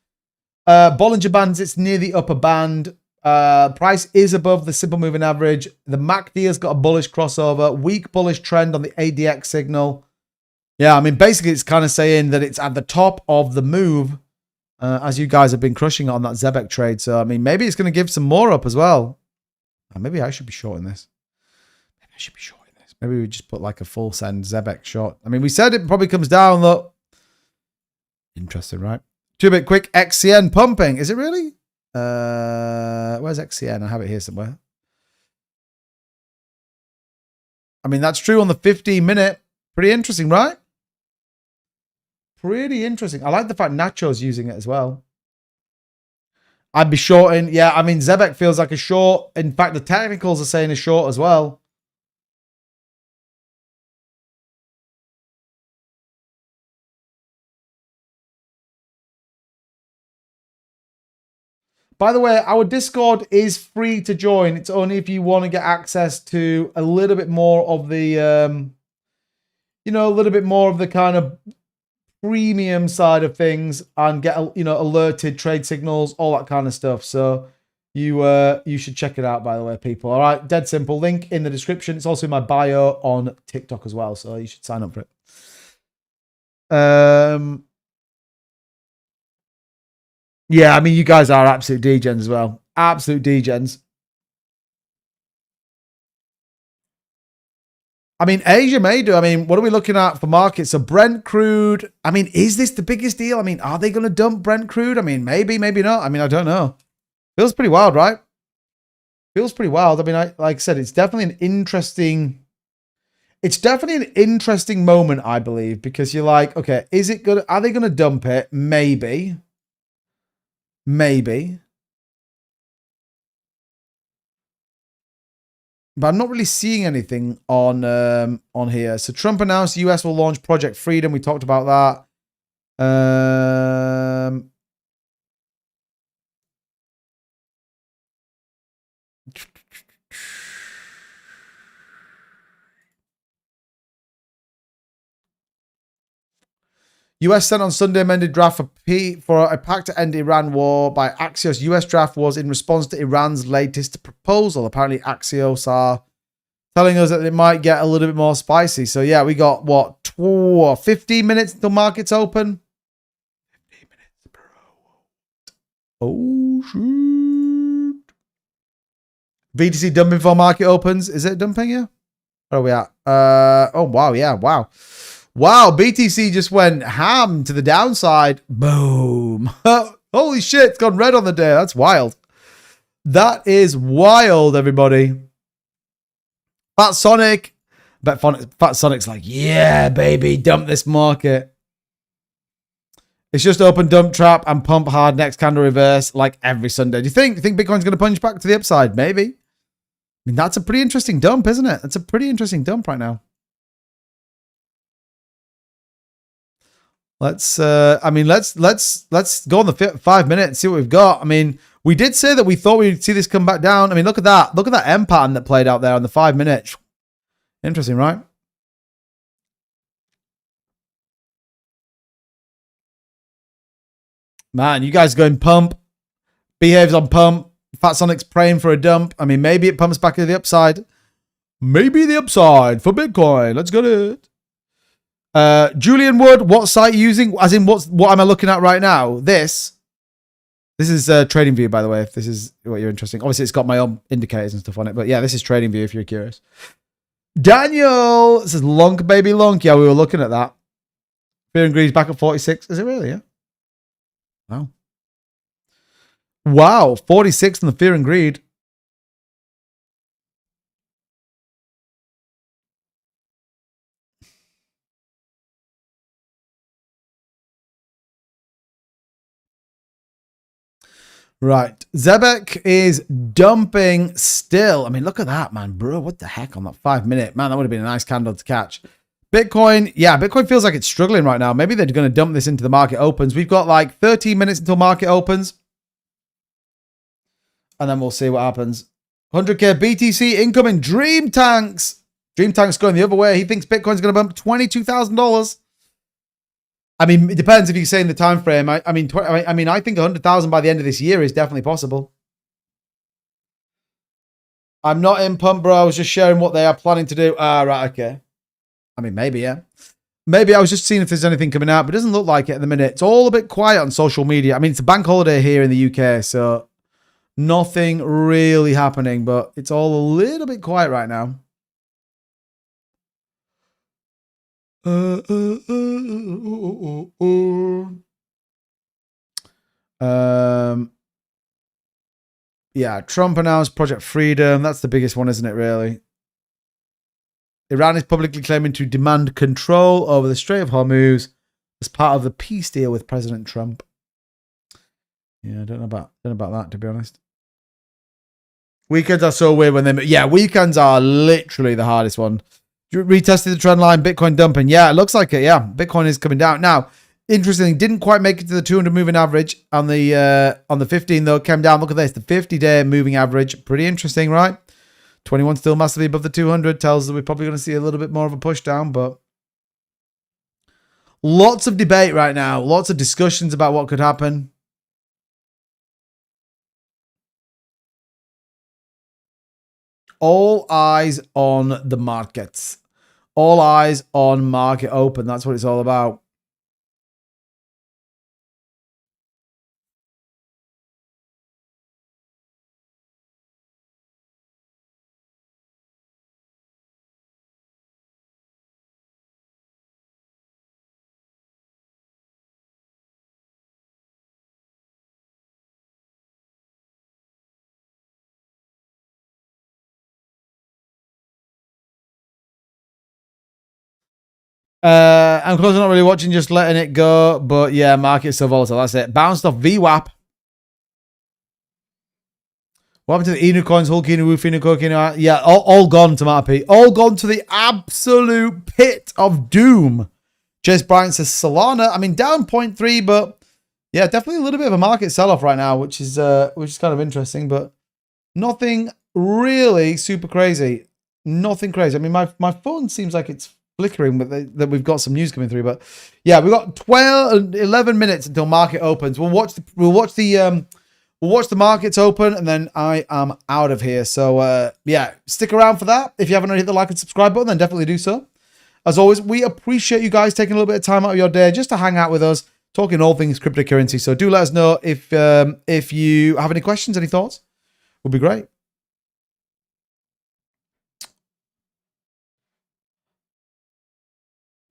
Bollinger Bands, it's near the upper band. Price is above the simple moving average. The MACD has got a bullish crossover. Weak bullish trend on the ADX signal. Yeah, I mean, basically it's kind of saying that it's at the top of the move as you guys have been crushing on that Zebek trade. So, I mean, maybe it's going to give some more up as well. Maybe I should be shorting this. Maybe we just put like a full send Zebek short. I mean, we said it probably comes down, look. Interesting, right? 2-bit quick XCN pumping. Is it really? Where's XCN? I have it here somewhere. I mean, that's true on the 15-minute. Pretty interesting, right? Pretty interesting. I like the fact Nacho's using it as well. I'd be shorting. Yeah, I mean, Zebek feels like a short. In fact, the technicals are saying a short as well. By the way, our Discord is free to join. It's only if you want to get access to a little bit more of the, you know, a little bit more of the kind of premium side of things and get, you know, alerted trade signals, all that kind of stuff. So you should check it out, by the way, people. All right, dead simple. Link in the description. It's also in my bio on TikTok as well, so you should sign up for it. Yeah, I mean, you guys are absolute degens as well. Absolute degens. I mean, Asia may do. I mean, what are we looking at for markets? So Brent crude. I mean, is this the biggest deal? I mean, are they going to dump Brent crude? I mean, maybe, maybe not. I mean, I don't know. Feels pretty wild, right? Feels pretty wild. I mean, like I said, it's definitely an interesting. It's definitely an interesting moment, I believe, because you're like, okay, is it good? Are they going to dump it? Maybe. Maybe. But I'm not really seeing anything on here. So Trump announced the US will launch Project Freedom. We talked about that. US sent on Sunday amended draft for a pact to end Iran war by Axios. US draft was in response to Iran's latest proposal. Apparently Axios are telling us that it might get a little bit more spicy. So yeah, we got what, 15 minutes until markets open? 15 minutes, bro. Oh shoot. BTC dumping before market opens. Is it dumping here? Where are we at? Oh wow, yeah, wow. Wow, BTC just went ham to the downside. Boom. Holy shit, it's gone red on the day. That's wild. That is wild, everybody. Fat Sonic. Fat Sonic's like, yeah, baby, dump this market. It's just open, dump, trap, and pump hard next candle reverse like every Sunday. Do you think Bitcoin's going to punch back to the upside? Maybe. I mean, that's a pretty interesting dump, isn't it? That's a pretty interesting dump right now. Let's go on the 5 minute and see what we've got. I mean, we did say that we thought we'd see this come back down. I mean, look at that. Look at that M pattern that played out there on the 5 minute. Interesting, right? Man, you guys going pump. Behaves on pump. Fat Sonic's praying for a dump. I mean, maybe it pumps back to the upside. Maybe the upside for Bitcoin. Let's get it. Julian Wood, what site are you using? As in, what am I looking at right now? This is TradingView, by the way, if this is what you're interested in. Obviously, it's got my own indicators and stuff on it. But yeah, this is TradingView if you're curious. Daniel says, Lunk, baby, Lunk. Yeah, we were looking at that. Fear and Greed's back at 46. Is it really? Yeah. Wow. Wow. 46 on the Fear and Greed. Right. Zebek is dumping still. I mean, look at that, man. Bro, what the heck on that 5 minute? Man, that would have been a nice candle to catch. Bitcoin, yeah, Bitcoin feels like it's struggling right now. Maybe they're going to dump this into the market opens. We've got like 13 minutes until market opens. And then we'll see what happens. 100K BTC incoming. Dream Tanks. Dream Tanks going the other way. He thinks Bitcoin's going to bump $22,000. I mean, it depends if you say in the time frame. I mean, I think 100,000 by the end of this year is definitely possible. I'm not in pump, bro. I was just sharing what they are planning to do. Ah, right, okay. I mean, maybe, yeah. Maybe I was just seeing if there's anything coming out, but it doesn't look like it at the minute. It's all a bit quiet on social media. I mean, it's a bank holiday here in the UK, so nothing really happening, but it's all a little bit quiet right now. Yeah, Trump announced Project Freedom. That's the biggest one, isn't it, really? Iran is publicly claiming to demand control over the Strait of Hormuz as part of the peace deal with President Trump. Yeah, I don't know about that, to be honest. Weekends are so weird when they... Yeah, weekends are literally the hardest one. Retested the trend line, Bitcoin dumping. Yeah, it looks like it. Yeah, Bitcoin is coming down. Now, interesting, didn't quite make it to the 200 moving average on the 15, though. Came down. Look at this, the 50-day moving average. Pretty interesting, right? 21 still massively above the 200. Tells us we're probably going to see a little bit more of a push down, but lots of debate right now. Lots of discussions about what could happen. All eyes on the markets. All eyes on market open. That's what it's all about. I'm close to not really watching, just letting it go. But yeah, market's so volatile. That's it. Bounced off VWAP. What happened to the Inu coins? Hulk Inu, Woof Inu, Coke Inu? Yeah, all gone to Marpy. All gone to the absolute pit of doom. Chase Bryant says Solana. I mean, down 0.3, but yeah, definitely a little bit of a market sell-off right now, which is kind of interesting, but nothing really super crazy. Nothing crazy. I mean, my phone seems like it's flickering, but that we've got some news coming through. But yeah, we've got 11 minutes until market opens. We'll watch the markets open, and then I am out of here. So yeah, stick around for that. If you haven't already hit the like and subscribe button, then definitely do so. As always, we appreciate you guys taking a little bit of time out of your day just to hang out with us, talking all things cryptocurrency. So do let us know if you have any questions, any thoughts. Would be great.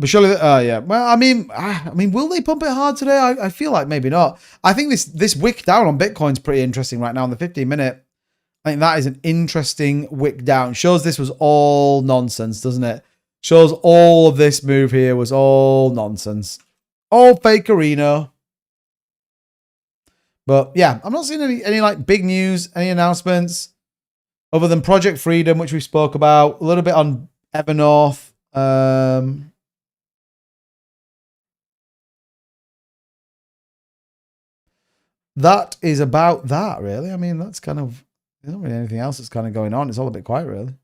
But surely, yeah. Well, I mean, will they pump it hard today? I feel like maybe not. I think this wick down on Bitcoin's pretty interesting right now on the 15-minute. I think that is an interesting wick down. Shows this was all nonsense, doesn't it? Shows all of this move here was all nonsense. All fakerino. But yeah, I'm not seeing any like big news, any announcements other than Project Freedom, which we spoke about. A little bit on Evernorth. That is about that, really. I mean, that's kind of, there's not really anything else that's kind of going on. It's all a bit quiet, really.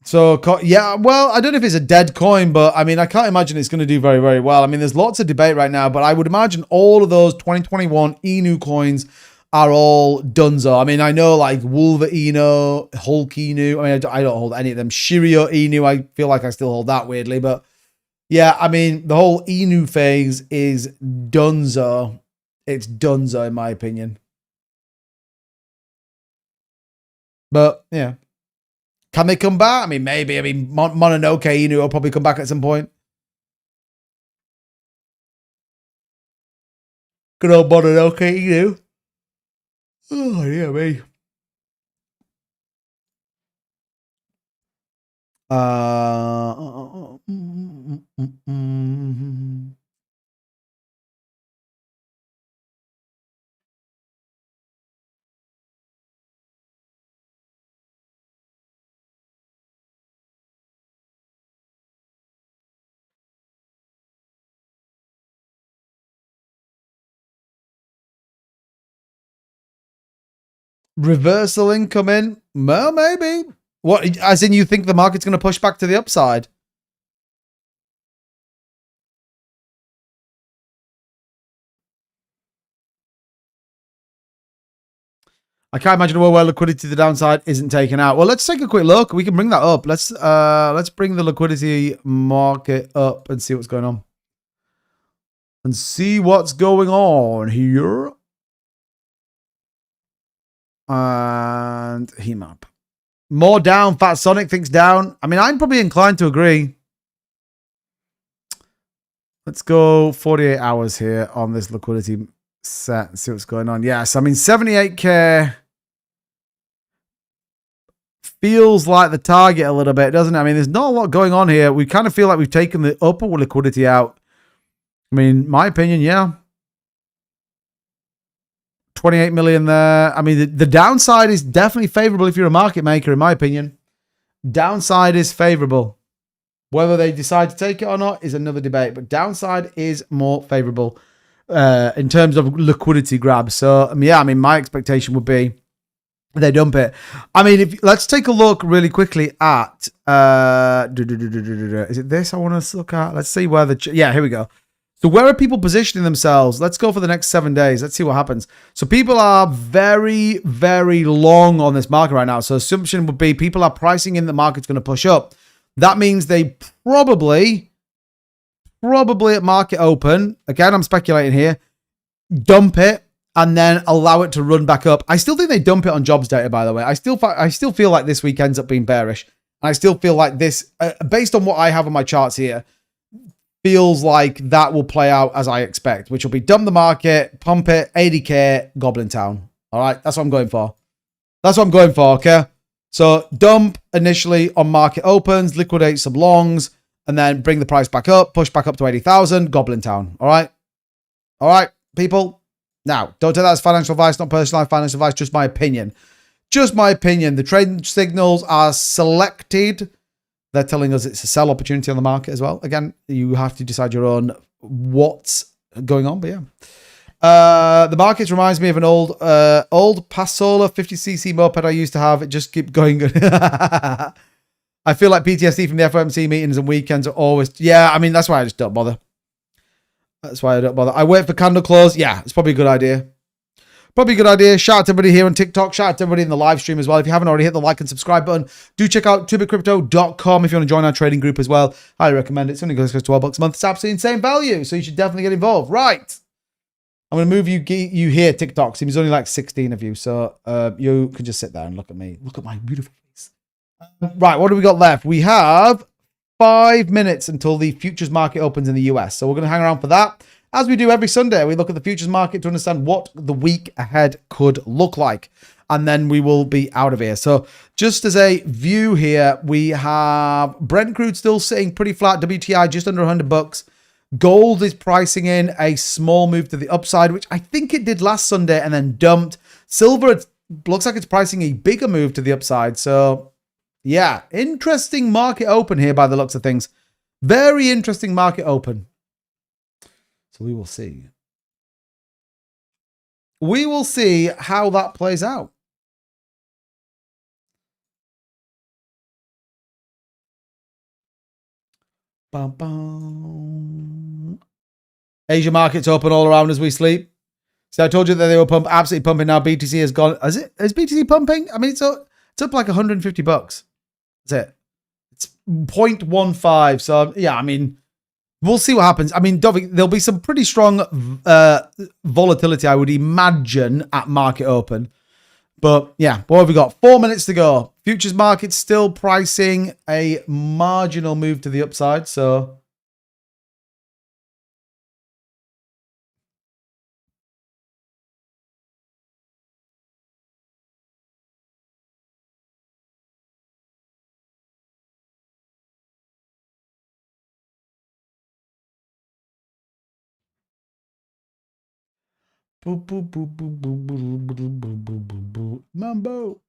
So, yeah, well, I don't know if it's a dead coin, but I mean, I can't imagine it's going to do very, very well. I mean, there's lots of debate right now, but I would imagine all of those 2021 Inu coins are all donezo. I mean, I know like Wolver Inu, Hulk Inu. I mean, I don't hold any of them. Shirio Inu, I feel like I still hold that weirdly, but yeah, I mean, the whole Inu phase is donezo. It's donezo, in my opinion. But yeah. Can they come back? I mean, maybe. I mean, Mononoke Inu will probably come back at some point. Good old Mononoke Inu. Oh, yeah, me. Reversal incoming? Well, maybe. What, as in you think the market's going to push back to the upside? I can't imagine a world where liquidity to the downside isn't taken out. Well, let's take a quick look. We can bring that up. Let's bring the liquidity market up and see what's going on. And see what's going on here. And heat map. More down. Fat Sonic thinks down. I mean, I'm probably inclined to agree. Let's go 48 hours here on this liquidity set and see what's going on. Yes, I mean, 78K feels like the target a little bit, doesn't it? I mean, there's not a lot going on here. We kind of feel like we've taken the upper liquidity out. I mean, my opinion, yeah. 28 million there. I mean, the downside is definitely favorable if you're a market maker, in my opinion. Downside is favorable. Whether they decide to take it or not is another debate, but downside is more favorable in terms of liquidity grabs. So, yeah, I mean, my expectation would be they dump it. I mean, let's take a look really quickly at... is it this I want to look at? Let's see where the... Yeah, here we go. So where are people positioning themselves? Let's go for the next 7 days. Let's see what happens. So people are very, very long on this market right now. So assumption would be people are pricing in the market's going to push up. That means they probably at market open, again, I'm speculating here, dump it and then allow it to run back up. I still think they dump it on jobs data, by the way. I still feel like this week ends up being bearish. And I still feel like this, based on what I have on my charts here, feels like that will play out as I expect, which will be dump the market, pump it, 80K, Goblin Town. All right, that's what I'm going for. That's what I'm going for, okay? So dump initially on market opens, liquidate some longs, and then bring the price back up, push back up to 80,000, Goblin Town. All right? All right, people? Now, don't take that as financial advice, not personalized financial advice, just my opinion. Just my opinion. The trading signals are selected. They're telling us it's a sell opportunity on the market as well. Again, you have to decide your own what's going on, but yeah. The market reminds me of an old Passola 50cc moped I used to have. It just keep going. I feel like PTSD from the FOMC meetings and weekends are always... Yeah, I mean, that's why I just don't bother. That's why I don't bother. I wait for candle close. Yeah, it's probably a good idea. Probably a good idea. Shout out to everybody here on TikTok. Shout out to everybody in the live stream as well. If you haven't already, hit the like and subscribe button. Do check out tubitcrypto.com if you want to join our trading group as well. Highly recommend it. It's only goes to $12 a month. It's absolutely insane value. So you should definitely get involved. Right. I'm going to move you here, TikTok. Seems only like 16 of you. So you can just sit there and look at me. Look at my beautiful face. Right, what do we got left? We have 5 minutes until the futures market opens in the US. So we're going to hang around for that. As we do every Sunday, we look at the futures market to understand what the week ahead could look like. And then we will be out of here. So just as a view here, we have Brent crude still sitting pretty flat. WTI just under $100. Gold is pricing in a small move to the upside, which I think it did last Sunday and then dumped. Silver, it looks like it's pricing a bigger move to the upside. So yeah, interesting market open here by the looks of things. Very interesting market open. So we will see. We will see how that plays out. Bum, bum. Asia markets open all around as we sleep. So I told you that they were absolutely pumping. Now BTC has gone. Is BTC pumping? I mean, it's up like $150. That's it. It's 0.15. So yeah, I mean, we'll see what happens. I mean, there'll be some pretty strong volatility, I would imagine, at market open. But yeah, what have we got? 4 minutes to go. Futures market still pricing a marginal move to the upside. So Mambo.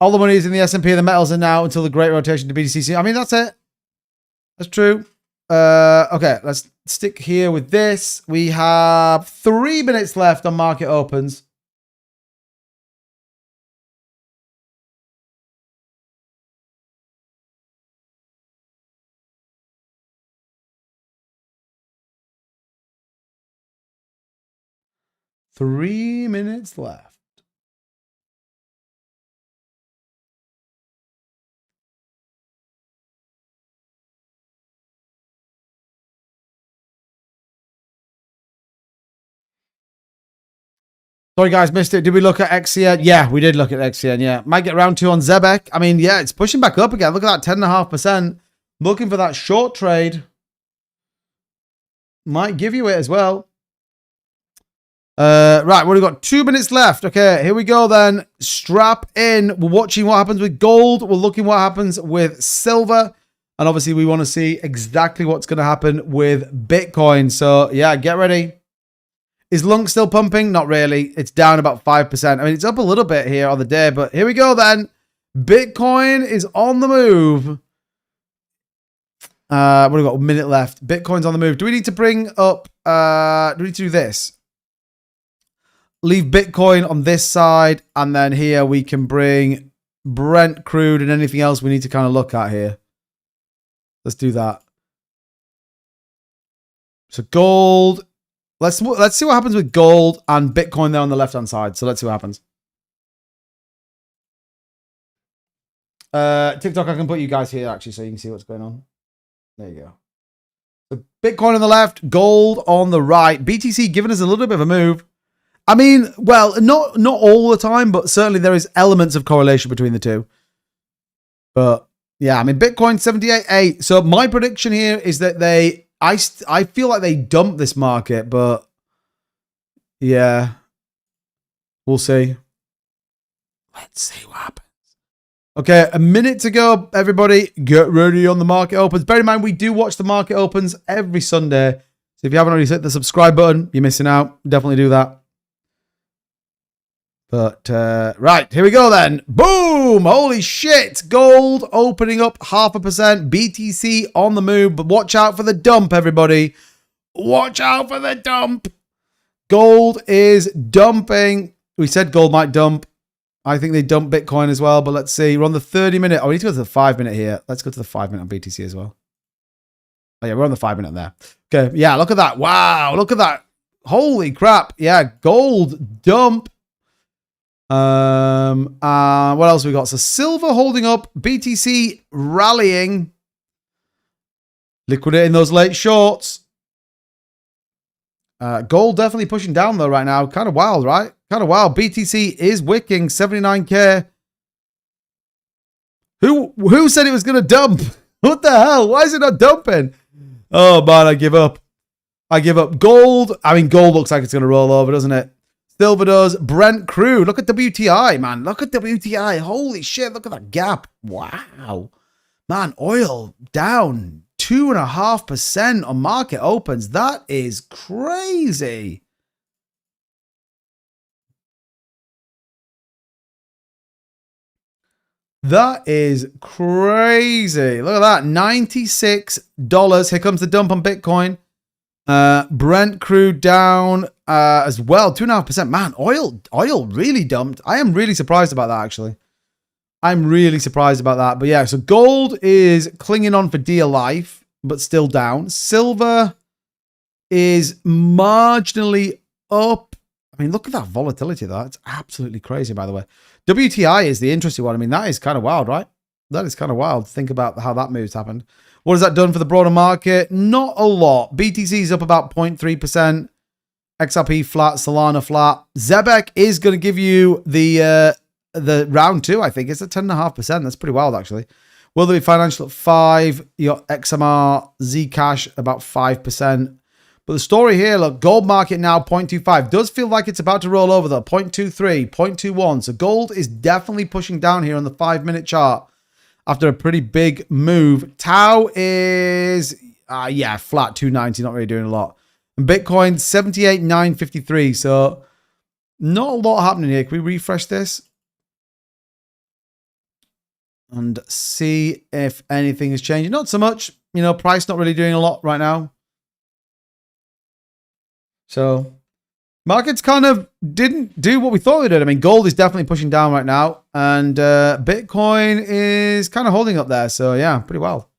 All the money is in the S&P and the metals are now until the great rotation to BTC. I mean, that's it. That's true. Okay, let's stick here with this. We have 3 minutes left on market opens. Three minutes left. Sorry, guys, missed it. Did we look at XCN? Yeah, we did look at XCN, yeah. Might get round 2 on Zebek. I mean, yeah, it's pushing back up again. Look at that, 10.5%. Looking for that short trade. Might give you it as well. Right, we've got 2 minutes left. Okay, here we go then. Strap in. We're watching what happens with gold. We're looking what happens with silver. And obviously, we want to see exactly what's going to happen with Bitcoin. So, yeah, get ready. Is Lunk still pumping? Not really. It's down about 5%. I mean, it's up a little bit here on the day, but here we go then. Bitcoin is on the move. What have we got? A minute left. Bitcoin's on the move. Do we need to bring up, do we need to do this? Leave Bitcoin on this side, and then here we can bring Brent crude and anything else we need to kind of look at here. Let's do that. So gold. Let's see what happens with gold and Bitcoin there on the left-hand side. So let's see what happens. TikTok, I can put you guys here actually so you can see what's going on. There you go. So Bitcoin on the left, gold on the right. BTC giving us a little bit of a move. I mean, well, not all the time, but certainly there is elements of correlation between the two. But yeah, I mean, Bitcoin 78.8. So my prediction here is that I feel like they dumped this market, but yeah, we'll see. Let's see what happens. Okay, a minute to go, everybody. Get ready on the market opens. Bear in mind, we do watch the market opens every Sunday. So if you haven't already hit the subscribe button, you're missing out. Definitely do that. But, right, here we go then. Boom! Holy shit! Gold opening up 0.5%. BTC on the move. But watch out for the dump, everybody. Watch out for the dump. Gold is dumping. We said gold might dump. I think they dumped Bitcoin as well. But let's see. We're on the 30-minute. Oh, we need to go to the 5-minute here. Let's go to the 5-minute on BTC as well. Oh, yeah, we're on the 5-minute there. Okay, yeah, look at that. Wow, look at that. Holy crap. Yeah, gold dump. What else we got? So silver holding up, BTC rallying, liquidating those late shorts. Gold definitely pushing down though right now. Kind of wild, right? Kind of wild. BTC is wicking 79k. Who said it was going to dump? What the hell? Why is it not dumping? Oh man, I give up. I give up. Gold. I mean, gold looks like it's going to roll over, doesn't it? Silver does. Brent crude. Look at WTI, man. Look at WTI. Holy shit. Look at that gap. Wow. Man, oil down 2.5% on market opens. That is crazy. That is crazy. Look at that. $96. Here comes the dump on Bitcoin. Brent crude down as well. 2.5%. Man, oil really dumped. I am really surprised about that, actually. I'm really surprised about that. But yeah, so gold is clinging on for dear life, but still down. Silver is marginally up. I mean, look at that volatility, though. It's absolutely crazy, by the way. WTI is the interesting one. I mean, that is kind of wild, right? That is kind of wild. Think about how that move's happened. What has that done for the broader market? Not a lot. BTC is up about 0.3%. XRP flat. Solana flat. Zebek is going to give you the round two, I think. It's at 10.5%. That's pretty wild, actually. Will there be financial at 5%? Your XMR, Zcash about 5%. But the story here, look, gold market now 0.25. Does feel like it's about to roll over though. 0.23, 0.21. So gold is definitely pushing down here on the 5-minute chart after a pretty big move. Tau is, flat 290, not really doing a lot. And Bitcoin 78,953. So not a lot happening here. Can we refresh this? And see if anything is changing. Not so much. You know, price not really doing a lot right now. So markets kind of didn't do what we thought they did. I mean, gold is definitely pushing down right now. And Bitcoin is kind of holding up there. So yeah, pretty well.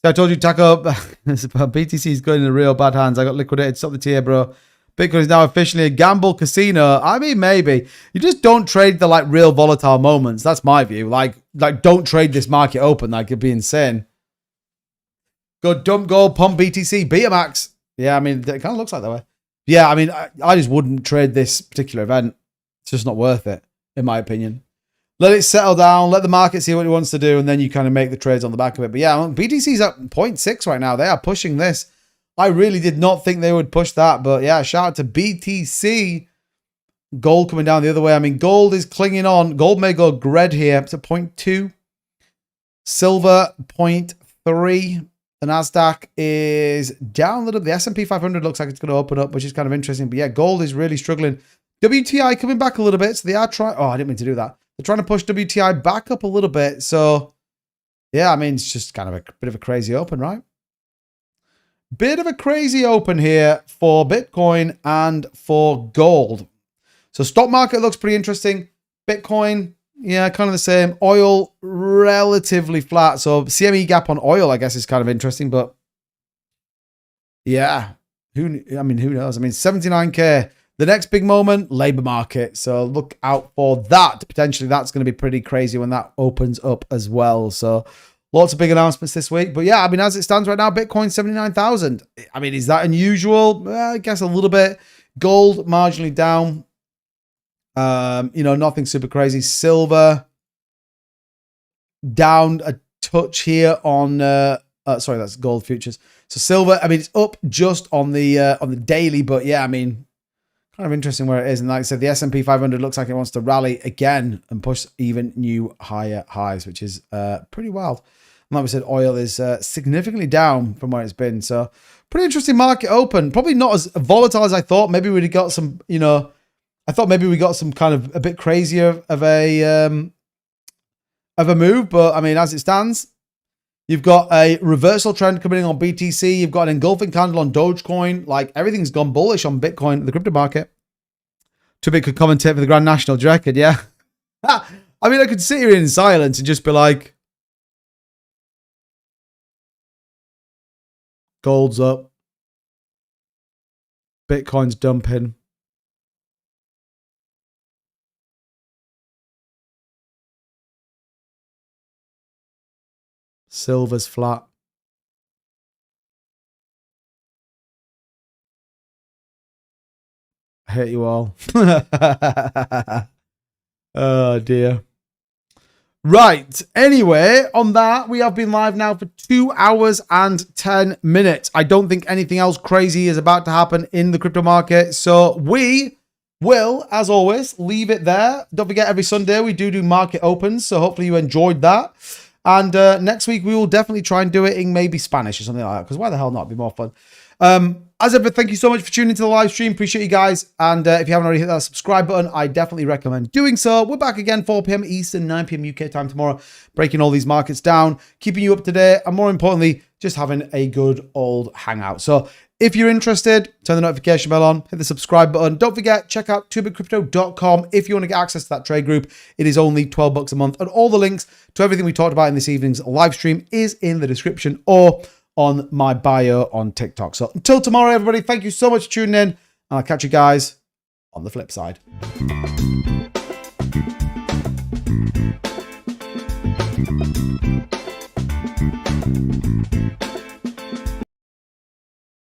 So I told you, Taco, BTC is going in the real bad hands. I got liquidated. Stop the tier, bro. Bitcoin is now officially a gamble casino. I mean, maybe. You just don't trade the like real volatile moments. That's my view. Like don't trade this market open. Like it'd be insane. Go dump gold, pump BTC, beat a max. Yeah, I mean, it kind of looks like that way. Yeah, I mean, I just wouldn't trade this particular event. It's just not worth it, in my opinion. Let it settle down. Let the market see what it wants to do, and then you kind of make the trades on the back of it. But yeah, BTC's at 0.6 right now. They are pushing this. I really did not think they would push that. But yeah, shout out to BTC. Gold coming down the other way. I mean, gold is clinging on. Gold may go red here. It's at 0.2. Silver, 0.3. The NASDAQ is down a little. The S&P 500 looks like it's going to open up, which is kind of interesting. But yeah, gold is really struggling. WTI coming back a little bit. So they are trying. Oh, I didn't mean to do that. They're trying to push WTI back up a little bit. So yeah, I mean, it's just kind of a bit of a crazy open, right? Bit of a crazy open here for Bitcoin and for gold. So stock market looks pretty interesting. Bitcoin, yeah, kind of the same. Oil, relatively flat. So CME gap on oil, I guess, is kind of interesting. But yeah, who knows? I mean, 79k. The next big moment, labor market. So look out for that. Potentially, that's going to be pretty crazy when that opens up as well. So lots of big announcements this week. But yeah, I mean, as it stands right now, Bitcoin 79,000. I mean, is that unusual? I guess a little bit. Gold marginally down. Nothing super crazy. Silver down a touch here on sorry, that's gold futures. So silver, I mean, it's up just on the daily, but yeah, I mean, kind of interesting where it is. And like I said, the S&P 500 looks like it wants to rally again and push even new higher highs, which is pretty wild. And like we said, oil is significantly down from where it's been. So pretty interesting market open. Probably not as volatile as I thought. Maybe we'd have got some, I thought maybe we got some kind of a bit crazier of a move, but I mean, as it stands, you've got a reversal trend coming in on BTC. You've got an engulfing candle on Dogecoin. Like everything's gone bullish on Bitcoin, the crypto market. Too big could commentate for the Grand National, do you reckon? Yeah. I mean, I could sit here in silence and just be like, gold's up, Bitcoin's dumping. Silver's flat. I hate you all. Oh, dear. Right. Anyway, on that, we have been live now for 2 hours and 10 minutes. I don't think anything else crazy is about to happen in the crypto market. So we will, as always, leave it there. Don't forget, every Sunday we do market opens. So hopefully you enjoyed that. And next week, we will definitely try and do it in maybe Spanish or something like that. Because why the hell not? It'd be more fun. As ever, thank you so much for tuning into the live stream. Appreciate you guys. And if you haven't already hit that subscribe button, I definitely recommend doing so. We're back again, 4 p.m. Eastern, 9 p.m. UK time tomorrow, breaking all these markets down, keeping you up to date, and more importantly, just having a good old hangout. So if you're interested, turn the notification bell on, hit the subscribe button. Don't forget, check out 2bitcrypto.com if you want to get access to that trade group. It is only $12 a month. And all the links to everything we talked about in this evening's live stream is in the description or on my bio on TikTok. So until tomorrow, everybody, thank you so much for tuning in, and I'll catch you guys on the flip side.